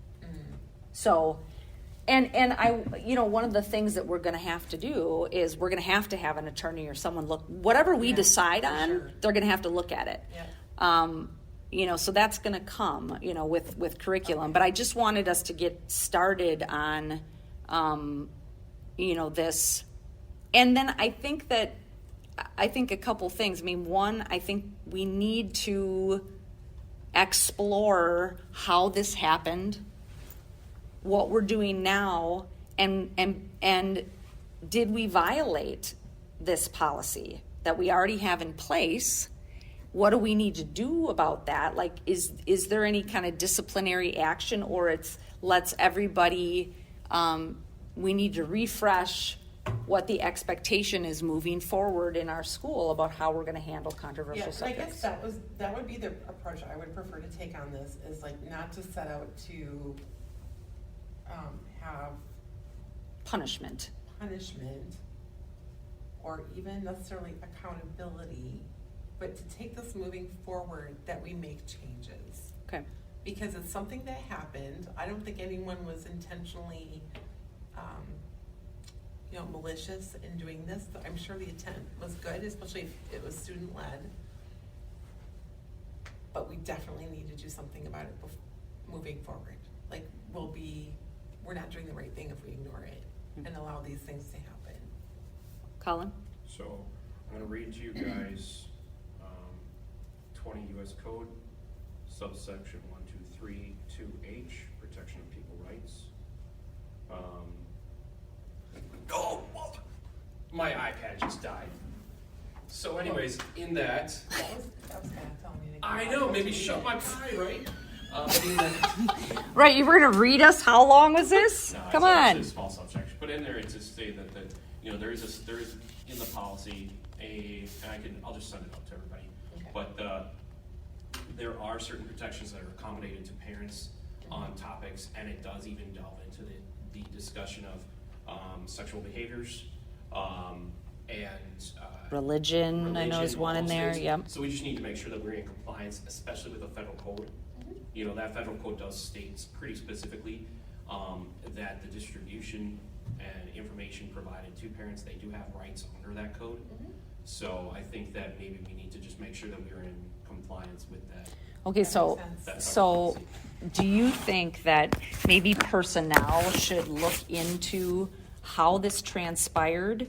So, and I, one of the things that we're going to have to do is we're going to have an attorney or someone look, whatever we Yeah, decide for on, sure. they're going to have to look at it. Yeah. So that's going to come, with curriculum. But I just wanted us to get started on, this. And then I think that I think a couple things. I mean, one, I think we need to explore how this happened, what we're doing now, and did we violate this policy that we already have in place? What do we need to do about that? Like, is there any kind of disciplinary action, or let's everybody, we need to refresh what the expectation is moving forward in our school about how we're going to handle controversial Yeah, I subjects? guess that would be the approach I would prefer to take on this, is like not to set out to have Punishment. punishment or even necessarily accountability, but to take this moving forward, that we make changes. Okay. Because it's something that happened. I don't think anyone was intentionally, malicious in doing this. I'm sure the intent was good, especially if it was student-led. But we definitely need to do something about it moving forward. Like, we're not doing the right thing if we ignore it and allow these things to happen. Colin? So I'm gonna read to you guys 20 U.S. Code, subsection 1232H, protection of people rights. Oh, my iPad just died. So anyways, in that, That was kind of telling me to. I know, maybe shut my pie, right? In that, Right, you were going to read us? How long was this? No, Come it's on. actually a small subsection, but in there it's just say that there is in the policy I'll just send it out to everybody. Okay. But there are certain protections that are accommodated to parents on topics, and it does even delve into the discussion of sexual behaviors and Religion, I know is religion, one in all those there, things. yep. So we just need to make sure that we're in compliance, especially with the federal code. You know, that federal code does state pretty specifically that the distribution and information provided to parents, they do have rights under that code. So I think that maybe we need to just make sure that we're in compliance with that. Okay, That so, makes sense. That's our so policy. do you think that maybe personnel should look into how this transpired,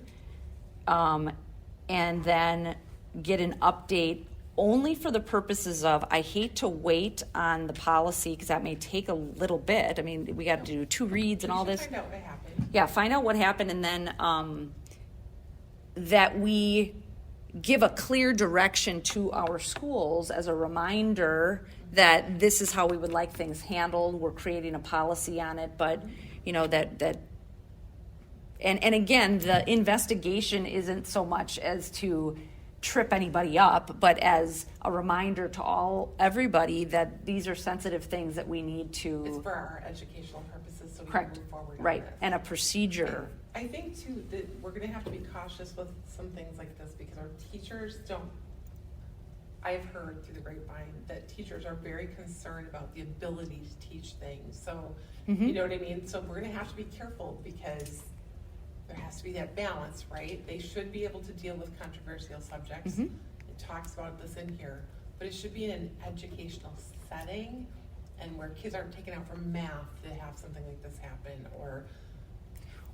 and then get an update only for the purposes of, I hate to wait on the policy because that may take a little bit. I mean, we got to do 2 reads and all We should this. find out what happened. Yeah, find out what happened, and then that we give a clear direction to our schools as a reminder that this is how we would like things handled. We're creating a policy on it, but and again, the investigation isn't so much as to trip anybody up, but as a reminder to everybody that these are sensitive things that we need It's to for our educational purposes, so we can correct, move forward on right, this. and a procedure. I think too, that we're gonna have to be cautious with some things like this, because our teachers I've heard through the grapevine that teachers are very concerned about the ability to teach things, so, you know what I mean? So we're gonna have to be careful, because there has to be that balance, right? They should be able to deal with controversial subjects. It talks about this in here, but it should be in an educational setting, and where kids aren't taken out from math to have something like this happen, or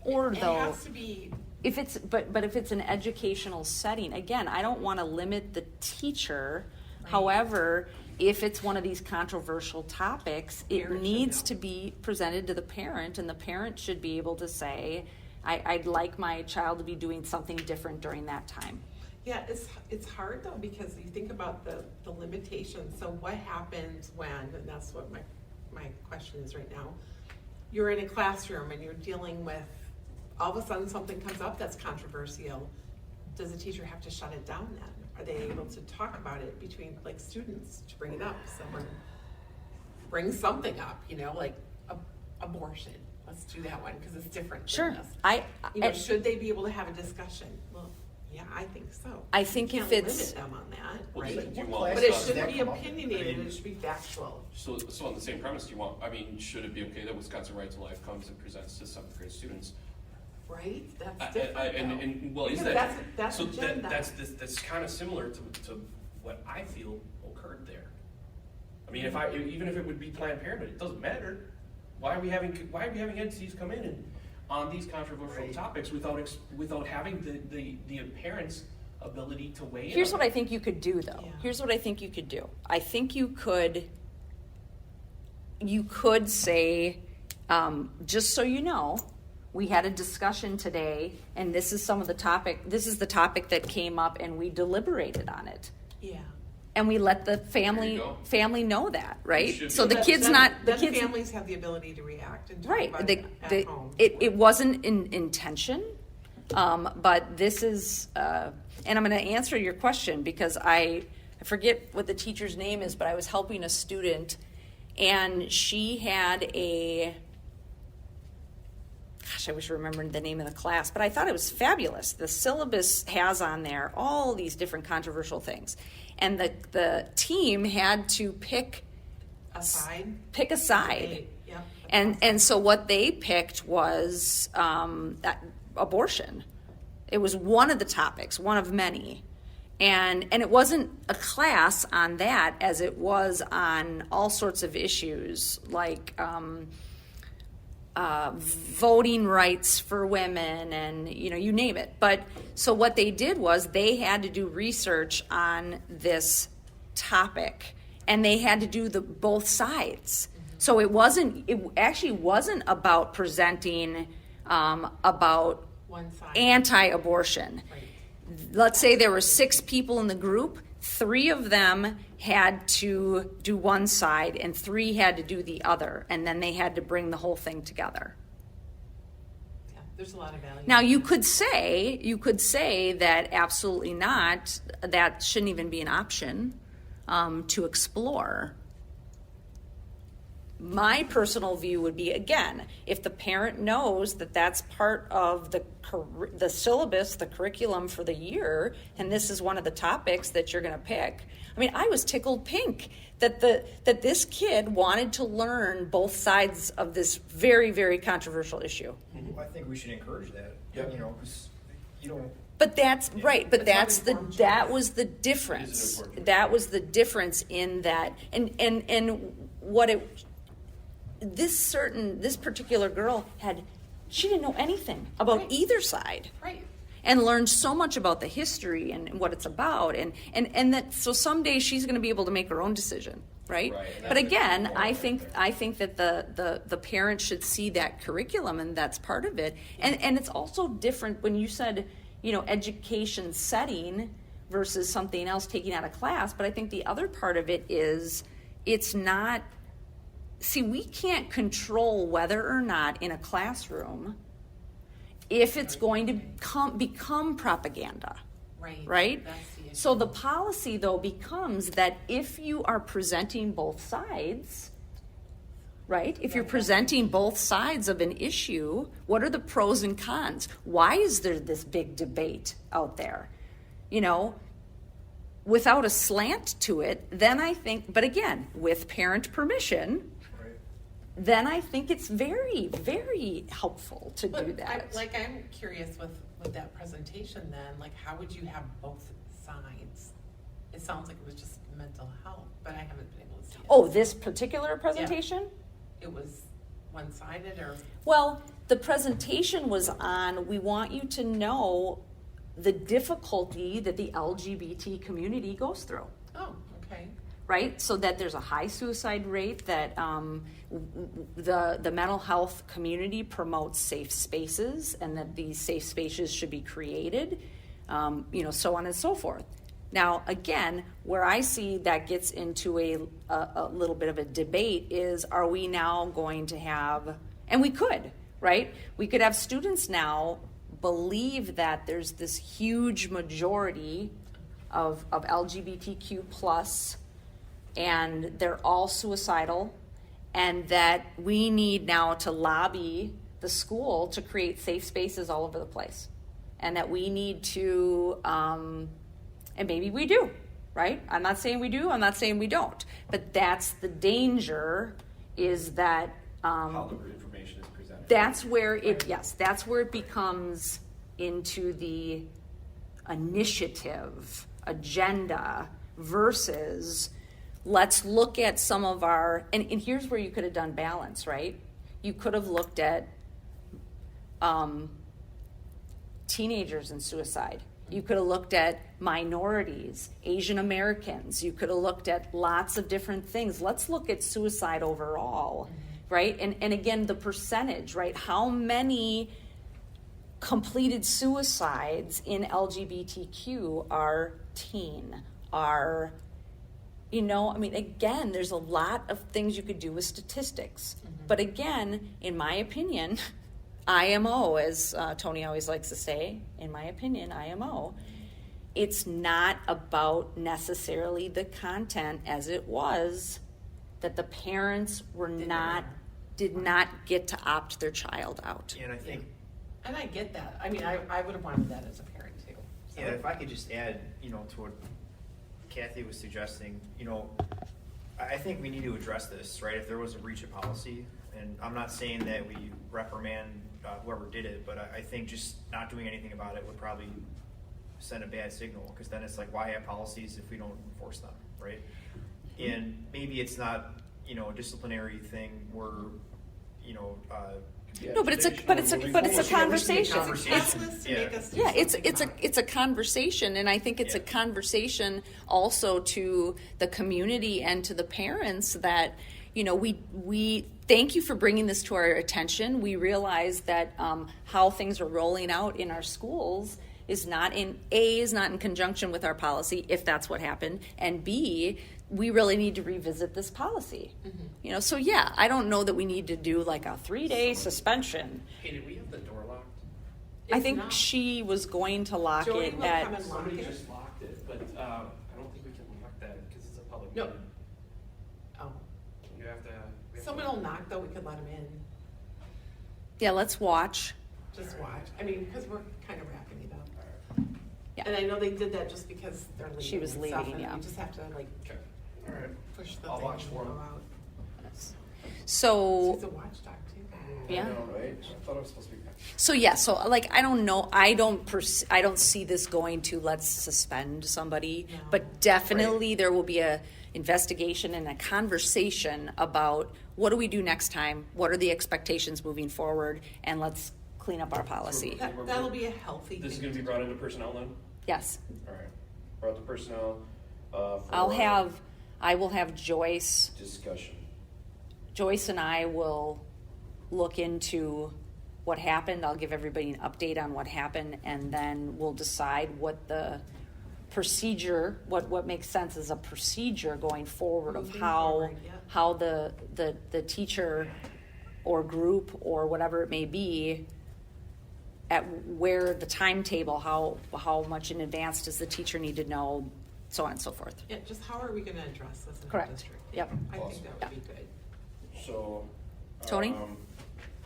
it Though, has to be. if it's but if it's an educational setting, again, I don't want to limit the teacher. Right. However, if it's one of these controversial topics, it Parent should needs know. to be presented to the parent, and the parent should be able to say, I'd like my child to be doing something different during that time. Yeah, it's hard though, because you think about the limitations. So what happens when, and that's what my question is right now, you're in a classroom and you're dealing with, all of a sudden something comes up that's controversial. Does the teacher have to shut it down then? Are they able to talk about it between, like, students, to bring it up? Someone brings something up, like abortion. Let's do that one, because it's different Sure, than this. Should they be able to have a discussion? Well, yeah, I think so. I think You if can't it's- limit them on that, Well, right? do you want- But it Does shouldn't that be come up? opinionated, I mean- it should be factual. So on the same premise, should it be okay that Wisconsin Right to Life comes and presents to 7th grade students? Right? That's different And well, is Because that? that's so agenda. that's kind of similar to what I feel occurred there. I mean, even if it would be Planned Parenthood, it doesn't matter. Why are we having entities come in and on these controversial Right. topics without having the parents ability to weigh in. Here's on what I it. think you could do, though. Yeah. Here's what I think you could do. I think you could say, just so you know, we had a discussion today, and this is the topic that came up, and we deliberated on it. Yeah. And we let the There you go. family know that, right? should So be- the kid's not, the Then kid's, families have the ability to react and talk right, about the, it at the, home. it wasn't in intention, but this is, and I'm gonna answer your question because I forget what the teacher's name is, but I was helping a student and she had gosh, I wish I remembered the name of the class, but I thought it was fabulous. The syllabus has on there all these different controversial things. And the team had to pick a side. Yeah. And so what they picked was abortion. It was one of the topics, one of many. And it wasn't a class on that as it was on all sorts of issues like voting rights for women and, you name it. But so what they did was they had to do research on this topic and they had to do both sides. So it actually wasn't about presenting about One side. anti-abortion. Right. Let's say there were 6 people in the group, 3 of them had to do one side and 3 had to do the other, and then they had to bring the whole thing together. Yeah, there's a lot of value. Now you could say that absolutely not, that shouldn't even be an option to explore. My personal view would be, again, if the parent knows that that's part of the syllabus, the curriculum for the year, and this is one of the topics that you're going to pick. I mean, I was tickled pink that this kid wanted to learn both sides of this very, very controversial issue. I think we should encourage that, Yep. because you don't, But that's right. But It's not informed that choice. was the It is difference. an important choice. That was the difference in that, and what it. This particular girl she didn't know anything about Right. either side, Right. and learned so much about the history and what it's about, and that so someday she's going to be able to make her own decision, right? Right, and But that's again, the I important think that the parent should see that curriculum, and that's part of it, and it's also different when you said education setting versus something else taking out of class. But I think the other part of it is it's not. See, we can't control whether or not in a classroom if it's going to become propaganda, right? That's the issue. So the policy, though, becomes that if you are presenting both sides, right? If you're presenting both sides of an issue, what are the pros and cons? Why is there this big debate out there? Without a slant to it, then I think, but again, with parent permission, then I think it's very, very helpful to do that. I'm curious with that presentation then, like how would you have both sides? It sounds like it was just mental health, but I haven't been able to see it. Oh, this particular presentation? It was one-sided or? Well, the presentation was on, we want you to know the difficulty that the LGBT community goes through. Oh, okay. Right, so that there's a high suicide rate, that the mental health community promotes safe spaces, and that these safe spaces should be created, so on and so forth. Now, again, where I see that gets into a little bit of a debate is, are we now going to have, and we could, right? We could have students now believe that there's this huge majority of LGBTQ plus, and they're all suicidal, and that we need now to lobby the school to create safe spaces all over the place, and that we need to, and maybe we do, right? I'm not saying we do, I'm not saying we don't, but that's the danger, is that How the information is presented. that's where it becomes into the initiative agenda versus let's look at some of our, and here's where you could have done balance, right? You could have looked at teenagers and suicide. You could have looked at minorities, Asian Americans. You could have looked at lots of different things. Let's look at suicide overall, right? And again, the percentage, right? How many completed suicides in LGBTQ are teen, are, you know, I mean, again, there's a lot of things you could do with statistics. But again, in my opinion, IMO, as Tony always likes to say, in my opinion, IMO, it's not about necessarily the content as it was that the parents did not get to opt their child out. And I think, And I get that. I mean, I would have wanted that as a parent too. So. yeah, if I could just add, you know, to what Kathy was suggesting, you know, I think we need to address this, right? If there was a breach of policy, and I'm not saying that we reprimand whoever did it, but I think just not doing anything about it would probably send a bad signal, because then it's like, why have policies if we don't enforce them, right? And maybe it's not, you know, a disciplinary thing where, you know, No, but it's a conversation. It's a conversation, and I think it's a conversation also to the community and to the parents that, you know, we thank you for bringing this to our attention. We realize that how things are rolling out in our schools is not in conjunction with our policy, if that's what happened, and B, we really need to revisit this policy. You know, so yeah, I don't know that we need to do like a 3-day suspension. Hey, did we have the door locked? I It's think not. she was going to lock Joey it will at. come and lock Somebody it. just locked it, but I don't think we can lock that because it's a public No. meeting. Oh, You have to. we have someone to- will knock though. We could let them in. Yeah, let's watch. Just watch. I mean, because we're kind of wrapping it up. Yeah. And I know they did that just because they're leaving. She was and stuff, leaving, and yeah. We just have to like Okay, all right. push the I'll thing watch and for go him. out. So She's a watchdog too. Yeah. I know, right? I thought I was supposed to be. So yeah, so like I don't know, I don't see this going to let's suspend somebody, No. but definitely there will be a investigation and a conversation about what do we do next time, what are the expectations moving forward, and let's clean up our policy. That'll be a healthy This is thing. gonna be brought into personnel then? Yes, All right. Brought to personnel, for. I will have Joyce and I will look into what happened. I'll give everybody an update on what happened, and then we'll decide what the procedure, what makes sense as a procedure going forward of Moving how forward, yeah. how the teacher or group or whatever it may be, at where the timetable, how much in advance does the teacher need to know, so on and so forth. Yeah, just how are we going to address this in Correct. the district? Yep. I think that would be good. So. Tony?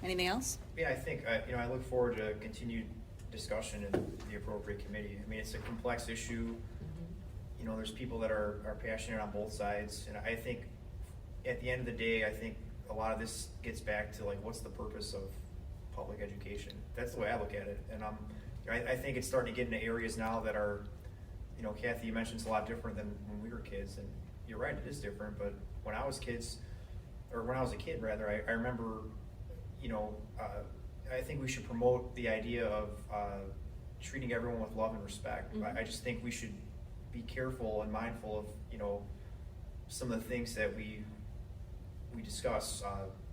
Anything else? yeah, I think, you know, I look forward to continued discussion in the appropriate committee. I mean, it's a complex issue. You know, there's people that are passionate on both sides, and I think at the end of the day, I think a lot of this gets back to like, what's the purpose of public education? That's the way I look at it, and I think it's starting to get into areas now that are, you know, Kathy, you mentioned it's a lot different than when we were kids, and you're right, it is different, but when I was a kid rather, I remember, you know, I think we should promote the idea of treating everyone with love and respect. I just think we should be careful and mindful of, you know, some of the things that we discuss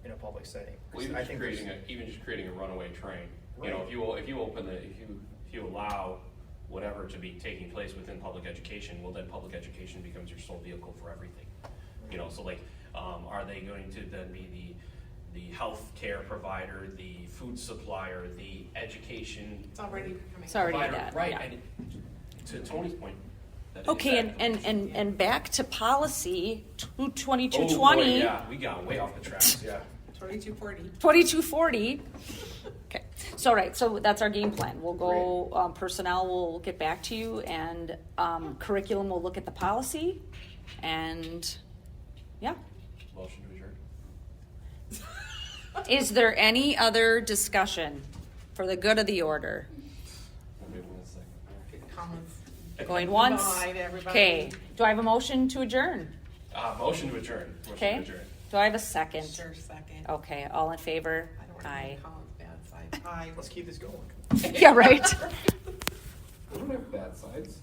in a public setting. Well, even I just think creating a runaway train. You know, Right. if you allow whatever to be taking place within public education, well, then public education becomes your sole vehicle for everything. You know, so like, are they going to then be the health care provider, the food supplier, the education It's already becoming. It's already provider? that, Right, yeah. and to Tony's point. that is Okay, exactly- and back to policy Oh, 2220. boy, yeah, we got way off the tracks, yeah. 2240. 2240. Okay, so right, so that's our game plan. We'll go, personnel will get back to you, and curriculum will look at the policy, and yeah. Motion to adjourn. Is there any other discussion for the good of the order? Wait 1 second. Okay, comments. Going once? Bye to everybody. Okay, do I have a motion to adjourn? Motion to adjourn. Motion Okay, to adjourn. do I have a second? Sure, second. Okay, all in favor? I don't want to Aye. be Colin's bad side. Aye. let's keep this going. Yeah, right? What am I bad sides.